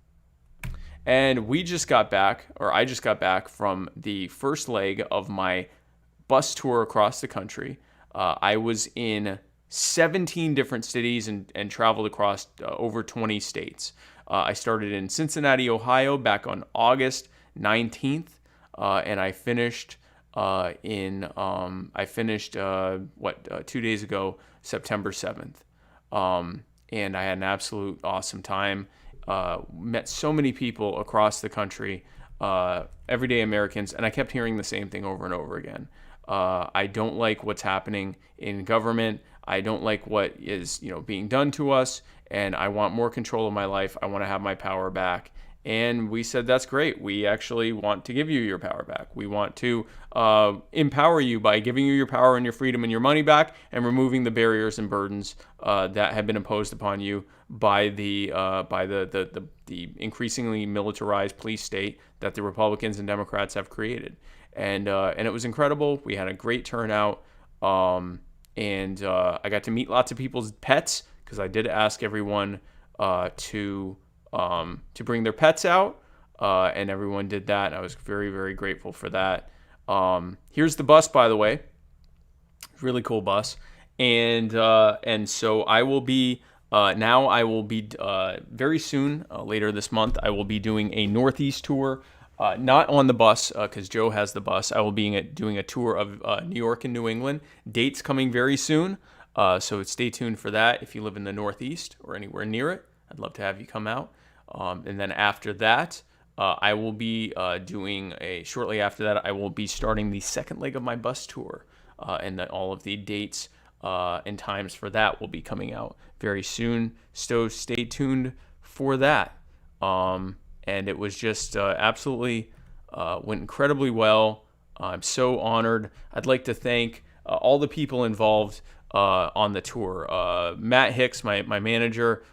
And I just got back from the first leg of my bus tour across the country. I was in 17 different cities and traveled across over 20 states. I started in Cincinnati, Ohio back on August 19th, and I finished 2 days ago, September 7th. And I had an absolute awesome time. Met so many people across the country, everyday Americans, and I kept hearing the same thing over and over again. I don't like what's happening in government. I don't like what is, being done to us, and I want more control of my life. I want to have my power back. And we said, that's great. We actually want to give you your power back. We want to empower you by giving you your power and your freedom and your money back, and removing the barriers and burdens that have been imposed upon you by the increasingly militarized police state that the Republicans and Democrats have created. And it was incredible. We had a great turnout. And I got to meet lots of people's pets, because I did ask everyone to bring their pets out, and everyone did that. I was very, very grateful for that. Here's the bus, by the way. Really cool bus. And so I will be very soon, later this month, I will be doing a Northeast tour. Not on the bus, because Joe has the bus. I will be doing a tour of New York and New England. Dates coming very soon, so stay tuned for that. If you live in the Northeast or anywhere near it, I'd love to have you come out. And then after that, I will be shortly after that, I will be starting the second leg of my bus tour, and then all of the dates and times for that will be coming out very soon. So stay tuned for that. And it was just absolutely went incredibly well. I'm so honored. I'd like to thank all the people involved on the tour. Matt Hicks, my manager,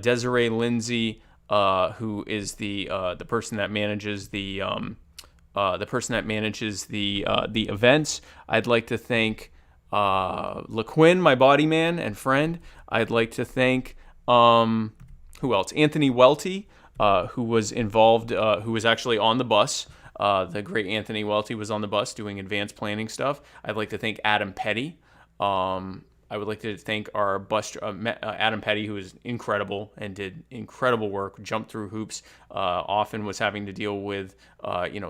Desiree Lindsay, who is the person that manages the the person that manages the events. I'd like to thank LaQuinn, my body man and friend. I'd like to thank who else? Anthony Welty, who was involved, who was actually on the bus. The great Anthony Welty was on the bus doing advanced planning stuff. I'd like to thank Adam Petty. I would like to thank our bus, Adam Petty, who is incredible and did incredible work, jumped through hoops, often was having to deal with,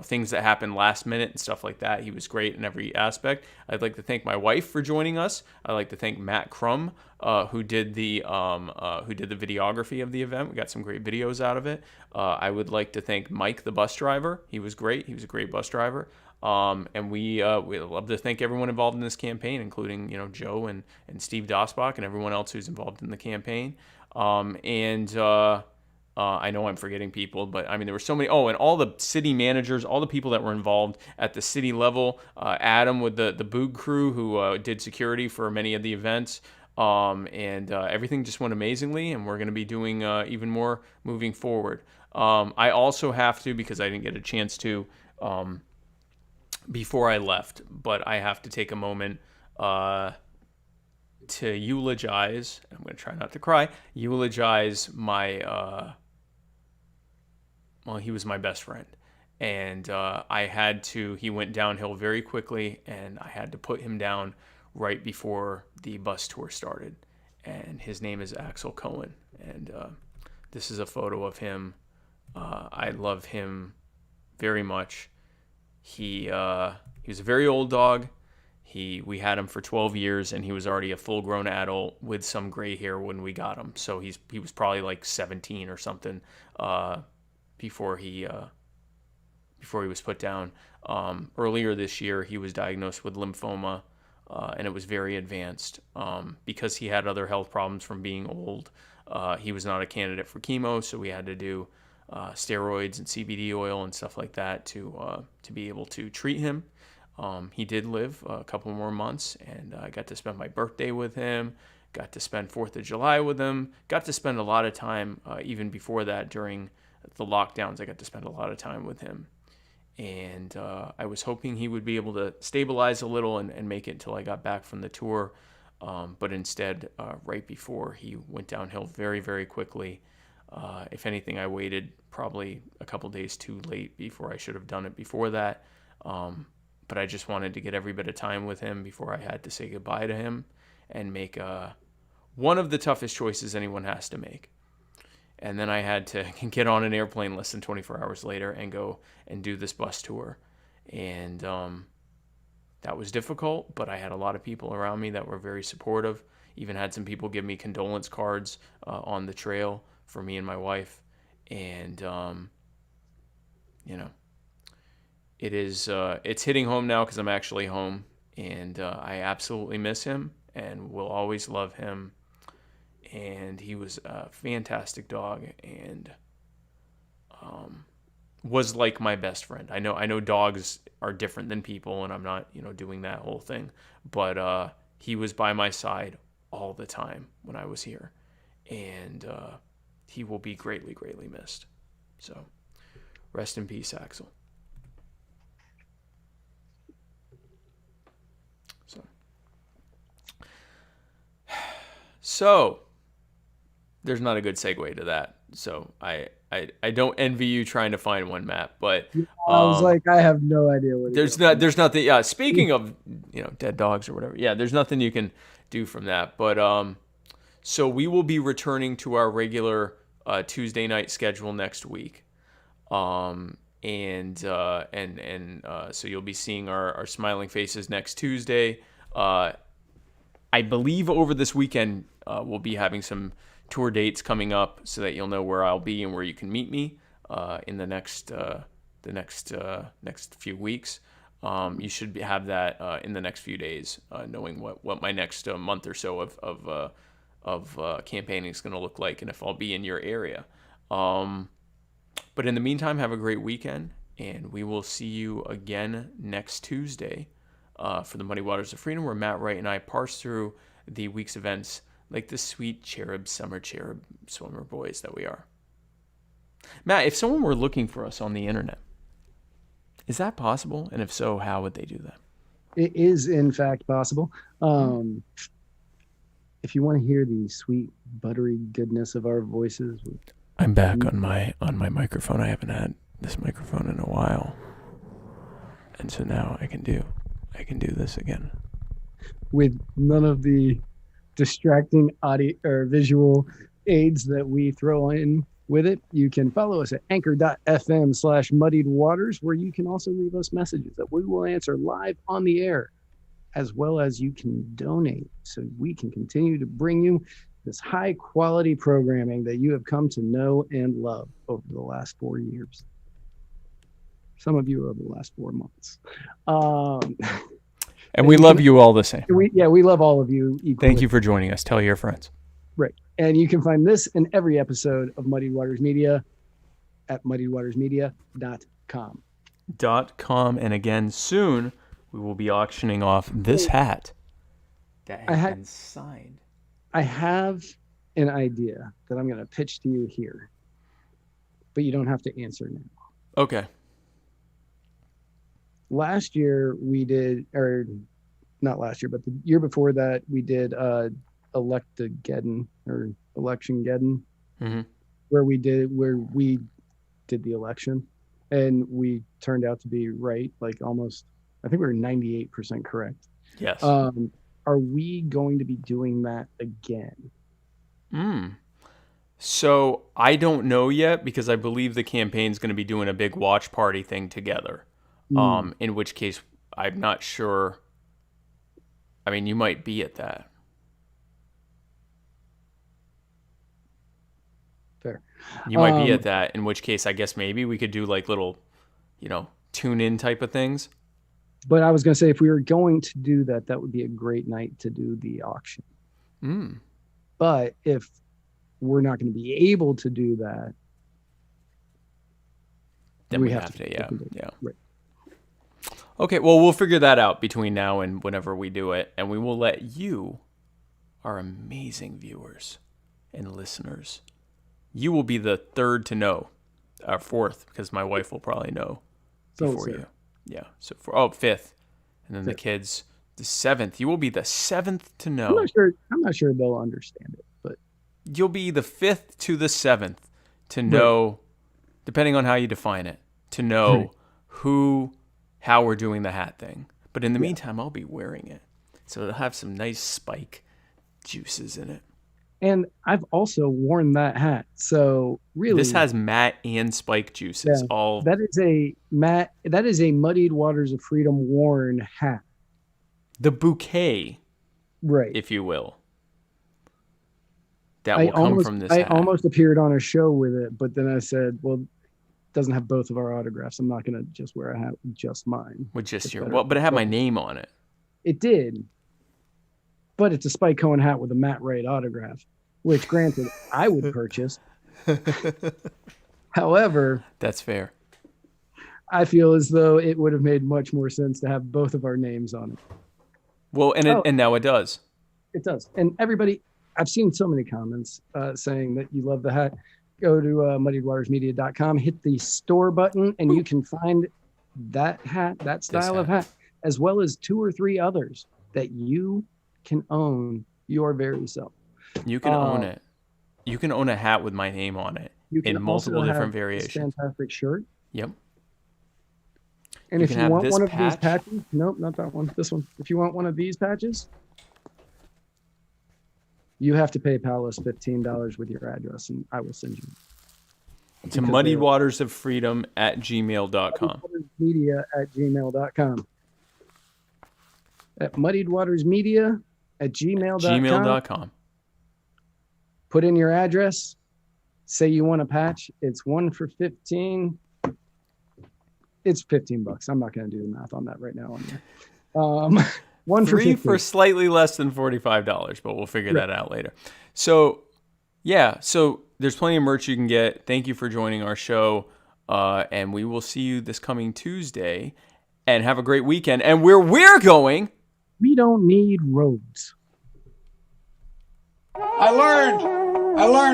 things that happened last minute and stuff like that. He was great in every aspect. I'd like to thank my wife for joining us. I'd like to thank Matt Crum, who did the videography of the event. We got some great videos out of it. I would like to thank Mike, the bus driver. He was great. He was a great bus driver. And we love to thank everyone involved in this campaign, including, Joe and Steve Dosbach and everyone else who's involved in the campaign. I know I'm forgetting people, but I mean, there were so many. Oh, and all the city managers, all the people that were involved at the city level. Adam with the Boog crew, who did security for many of the events. Everything just went amazingly, and we're going to be doing even more moving forward. I also have to, because I didn't get a chance to before I left, but I have to take a moment to eulogize. I'm going to try not to cry. Eulogize my. He was my best friend, and I had to. He went downhill very quickly, and I had to put him down right before the bus tour started. And his name is Axel Cohen, and this is a photo of him. I love him very much. He was a very old dog. We had him for 12 years, and he was already a full-grown adult with some gray hair when we got him. So he was probably like 17 or something before he was put down. Earlier this year, he was diagnosed with lymphoma, and it was very advanced. Because he had other health problems from being old, he was not a candidate for chemo, so we had to do steroids and CBD oil and stuff like that to be able to treat him. He did live a couple more months, and I got to spend my birthday with him, got to spend 4th of July with him, got to spend a lot of time, even before that, during the lockdowns, I got to spend a lot of time with him. And I was hoping he would be able to stabilize a little and make it until I got back from the tour. But instead, right before, he went downhill very, very quickly. If anything, I waited probably a couple days too late before I should have done it before that. But I just wanted to get every bit of time with him before I had to say goodbye to him and make one of the toughest choices anyone has to make. And then I had to get on an airplane less than 24 hours later and go and do this bus tour. And that was difficult, but I had a lot of people around me that were very supportive. Even had some people give me condolence cards on the trail for me and my wife. And, it's hitting home now because I'm actually home. And I absolutely miss him and will always love him. And he was a fantastic dog and was like my best friend. I know dogs are different than people, and I'm not, doing that whole thing. But he was by my side all the time when I was here. And he will be greatly, greatly missed. So rest in peace, Axel. So there's not a good segue to that. So I don't envy you trying to find one, Matt. But I was like, I have no idea what. There's nothing. Yeah, speaking of dead dogs or whatever. Yeah, there's nothing you can do from that. But so we will be returning to our regular Tuesday night schedule next week. So you'll be seeing our smiling faces next Tuesday. I believe over this weekend we'll be having some tour dates coming up so that you'll know where I'll be and where you can meet me in the next few weeks. You should have that in the next few days, knowing what my next month or so of campaigning is going to look like and if I'll be in your area. But in the meantime, have a great weekend, and we will see you again next Tuesday for the Muddy Waters of Freedom, where Matt Wright and I parse through the week's events like the sweet summer cherub swimmer boys that we are. Matt, if someone were looking for us on the internet Is that possible? And if so, how would they do that? It is, in fact, possible. If you want to hear the sweet, buttery goodness of our voices, I'm back on my microphone. I haven't had this microphone in a while, and so now I can do this again with none of the distracting audio or visual aids that we throw in with it. You can follow us at anchor.fm/muddied waters, where you can also leave us messages that we will answer live on the air, as well as you can donate so we can continue to bring you this high quality programming that you have come to know and love over the last 4 years. Some of you over the last 4 months. And we love you all the same. We love all of you equally. Thank you for joining us. Tell your friends. Right. And you can find this and every episode of Muddied Waters Media at muddiedwatersmedia.com. .com. And again, soon we will be auctioning off this hat that has been signed. I have an idea that I'm going to pitch to you here, but you don't have to answer now. Okay. Last year we did, or not last year, but the year before that we did Electageddon or Electiongeddon, where we did the election, and we turned out to be right, like almost. I think we were 98% correct. Yes. Are we going to be doing that again? So I don't know yet, because I believe the campaign's going to be doing a big watch party thing together. In which case, I'm not sure. I mean, you might be at that. Fair. You might be at that, in which case I guess maybe we could do like little, tune in type of things. But I was going to say, if we were going to do that, that would be a great night to do the auction. But if we're not going to be able to do that, then we have to. Yeah. Right. Okay, well, we'll figure that out between now and whenever we do it, and we will let you, our amazing viewers and listeners, you will be the third to know, or fourth, because my wife will probably know before you. Yeah, so fifth, and then the kids, the seventh. You will be the seventh to know. I'm not sure they'll understand it, but you'll be the fifth to the seventh to know, depending on how you define it, to know how we're doing the hat thing. But in the meantime, I'll be wearing it, so it'll have some nice spike juices in it. And I've also worn that hat, so really, this has matte and spike juices. All that is a Muddied Waters of Freedom worn hat. The bouquet, right, if you will, that will come from this hat. I almost appeared on a show with it, but then I said, well, it doesn't have both of our autographs. I'm not going to just wear a hat with just mine. With just but it had my name on it. It did. But it's a Spike Cohen hat with a Matt Wright autograph, which, granted, I would purchase. However, that's fair. I feel as though it would have made much more sense to have both of our names on it. Well, and now it does. It does. And everybody, I've seen so many comments saying that you love the hat. Go to muddiedwatersmedia.com, hit the store button, and you can find that hat, that style of hat, as well as 2 or 3 others that you can own your very self. You can own it. You can own a hat with my name on it in multiple different variations. Fantastic shirt. Yep. And if you want one of these patches, nope, not that one. This one. If you want one of these patches, you have to pay Palace $15 with your address, and I will send you. To muddiedwatersofreedom@gmail.com. Media@gmail.com. At muddiedwatersmedia@gmail.com. Gmail.com. Put in your address. Say you want a patch. It's 1 for $15. It's $15. I'm not going to do the math on that right now. 1 for 3 for slightly less than $45, but we'll figure that out later. So, so there's plenty of merch you can get. Thank you for joining our show, and we will see you this coming Tuesday. And have a great weekend. And where we're going, we don't need roads. I learned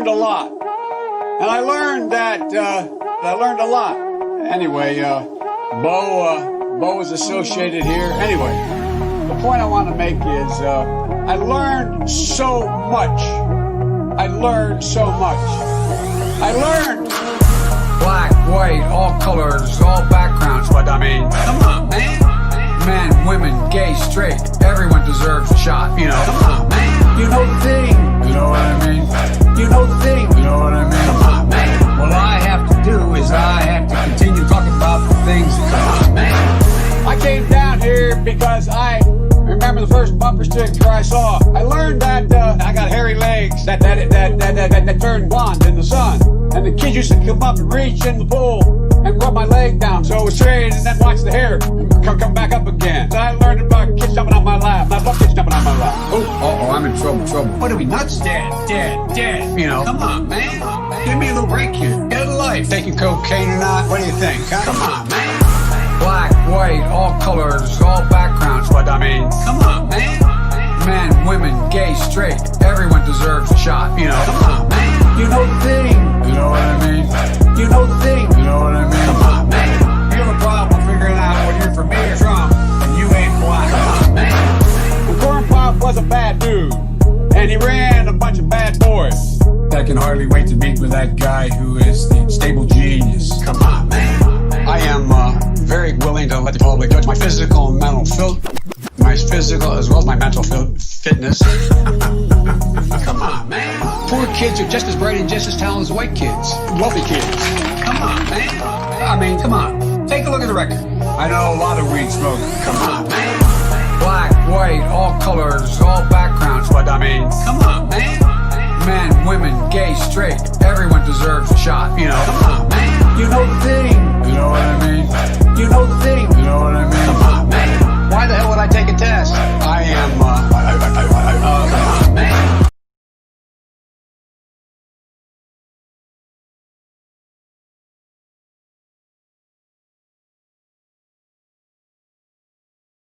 a lot, and I learned that I learned a lot. Anyway, Bo is associated here. Anyway, the point I want to make is I learned so much. I learned Black, white, all colors, all backgrounds, but I mean, come on, man. Men, women, gay, straight, everyone deserves a shot, you know. Come on, man. You know the thing. You know what I mean? You know the thing. You know what I mean? Come on, man. What I have to do is I have to continue talking about the things. Come on, man. I came down here because I remember the first bumper sticker I saw. I learned that I got hairy legs that turned blonde in the sun. And the kids used to come up and reach in the pool and rub my leg down so it was straight and then watch the hair come back up again. I learned about kids jumping on my lap, my butt kids jumping on my lap. Oh, I'm in trouble. What are we, nuts? Dead. You know, come on, man. Give me a little break here. Get a life. Taking cocaine or not? What do you think? Huh? Come on, man. Black, white, all colors, all backgrounds, but I mean, come on, man. Men, women, gay, straight, everyone deserves a shot, you know. Come on, man. You know the thing. You know what I mean? You know the thing. You know what I mean? Come on, man. You have a problem figuring out whether you're for me or Trump, and you ain't black. Come on, man. The Corn Pop was a bad dude, and he ran a bunch of bad boys. I can hardly wait to meet with that guy who is the stable genius. Come on, man. I am very willing to let the public judge my physical and mental my physical as well as my mental fitness. Come on, man. Poor kids are just as bright and just as talented as white kids. Wealthy kids. Come on, man. I mean, come on. Take a look at the record. I know a lot of weed smokers. Come on, man. Black, white, all colors, all backgrounds, but I mean, come on, man. Men, women, gay, straight, everyone deserves a shot, you know. Come on, man. You know the thing. You know what I mean? You know the thing. You know what I mean? Come on, man. Why the hell would I take a test?